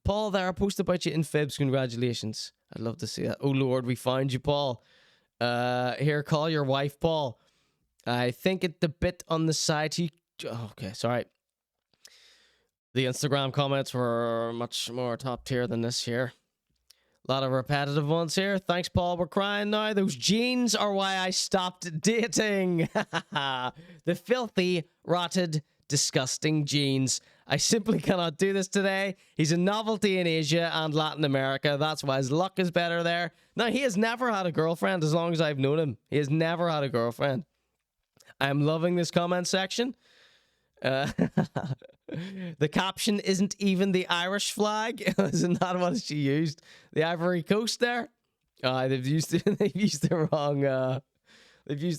Paul, there, a post about you in Fibs. Congratulations. I'd love to see that. Oh, Lord, we found you, Paul. Here, call your wife, Paul. I think it's the bit on the side. Okay, sorry. The Instagram comments were much more top tier than this here. A lot of repetitive ones here. Thanks, Paul. We're crying now. Those jeans are why I stopped dating. The filthy, rotted, disgusting jeans. I simply cannot do this today. He's a novelty in Asia and Latin America. That's why his luck is better there. Now, he has never had a girlfriend as long as I've known him. He has never had a girlfriend. I'm loving this comment section. The caption isn't even the Irish flag. Isn't that what she used? The Ivory Coast there. They've used the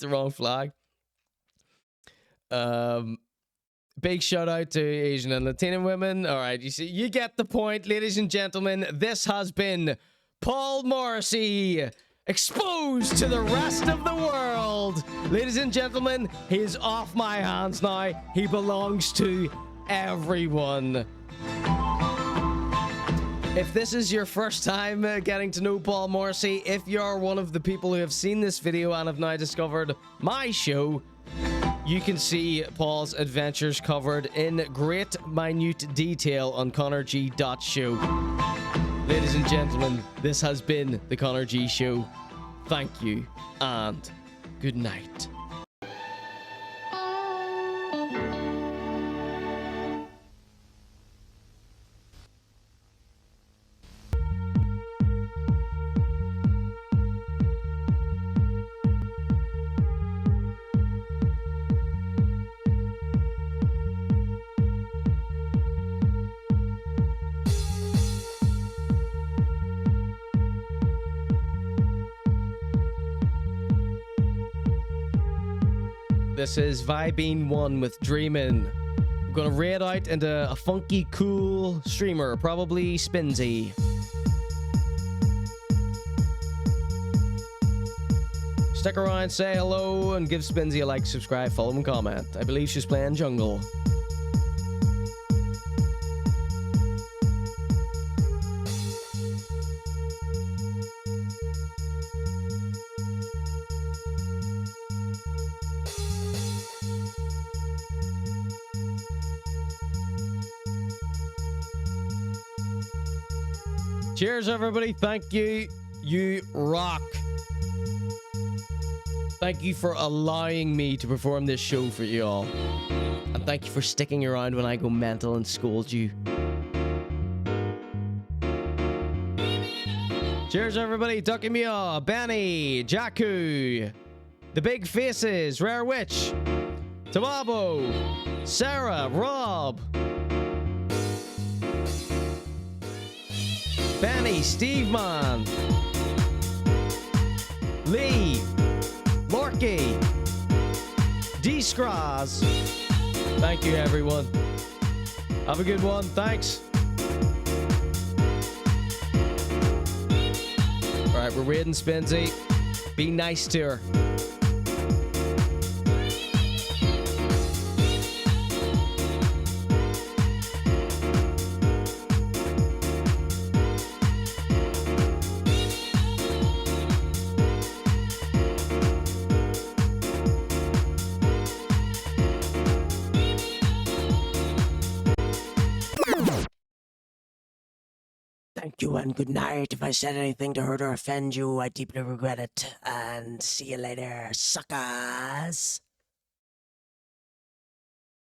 wrong flag. Big shout out to Asian and Latino women. All right, you get the point, ladies and gentlemen. This has been Paul Morrissey, exposed to the rest of the world. Ladies and gentlemen, he's off my hands now. He belongs to everyone. If this is your first time getting to know Paul Morrissey, if you're one of the people who have seen this video and have now discovered my show, you can see Paul's adventures covered in great minute detail on conorg.show. Ladies and gentlemen, this has been the Conor G Show. Thank you and good night. This is Vibing 1 with Dreamin'. We're gonna raid out into a funky, cool streamer, probably Spinsy. Stick around, say hello, and give Spinsy a like, subscribe, follow, and comment. I believe she's playing jungle. Cheers, everybody. Thank you. You rock. Thank you for allowing me to perform this show for you all. And thank you for sticking around when I go mental and scold you. Cheers, everybody. Duckymia, Benny, Jakku, The Big Faces, Rare Witch, Tamabo, Sarah, Rob, Benny, Steve Man, Lee, Lorky, D-Scraz. Thank you, everyone. Have a good one. Thanks. All right, we're raiding Spinsy. Be nice to her. Thank you and good night. If I said anything to hurt or offend you, I deeply regret it. And see you later, suckers.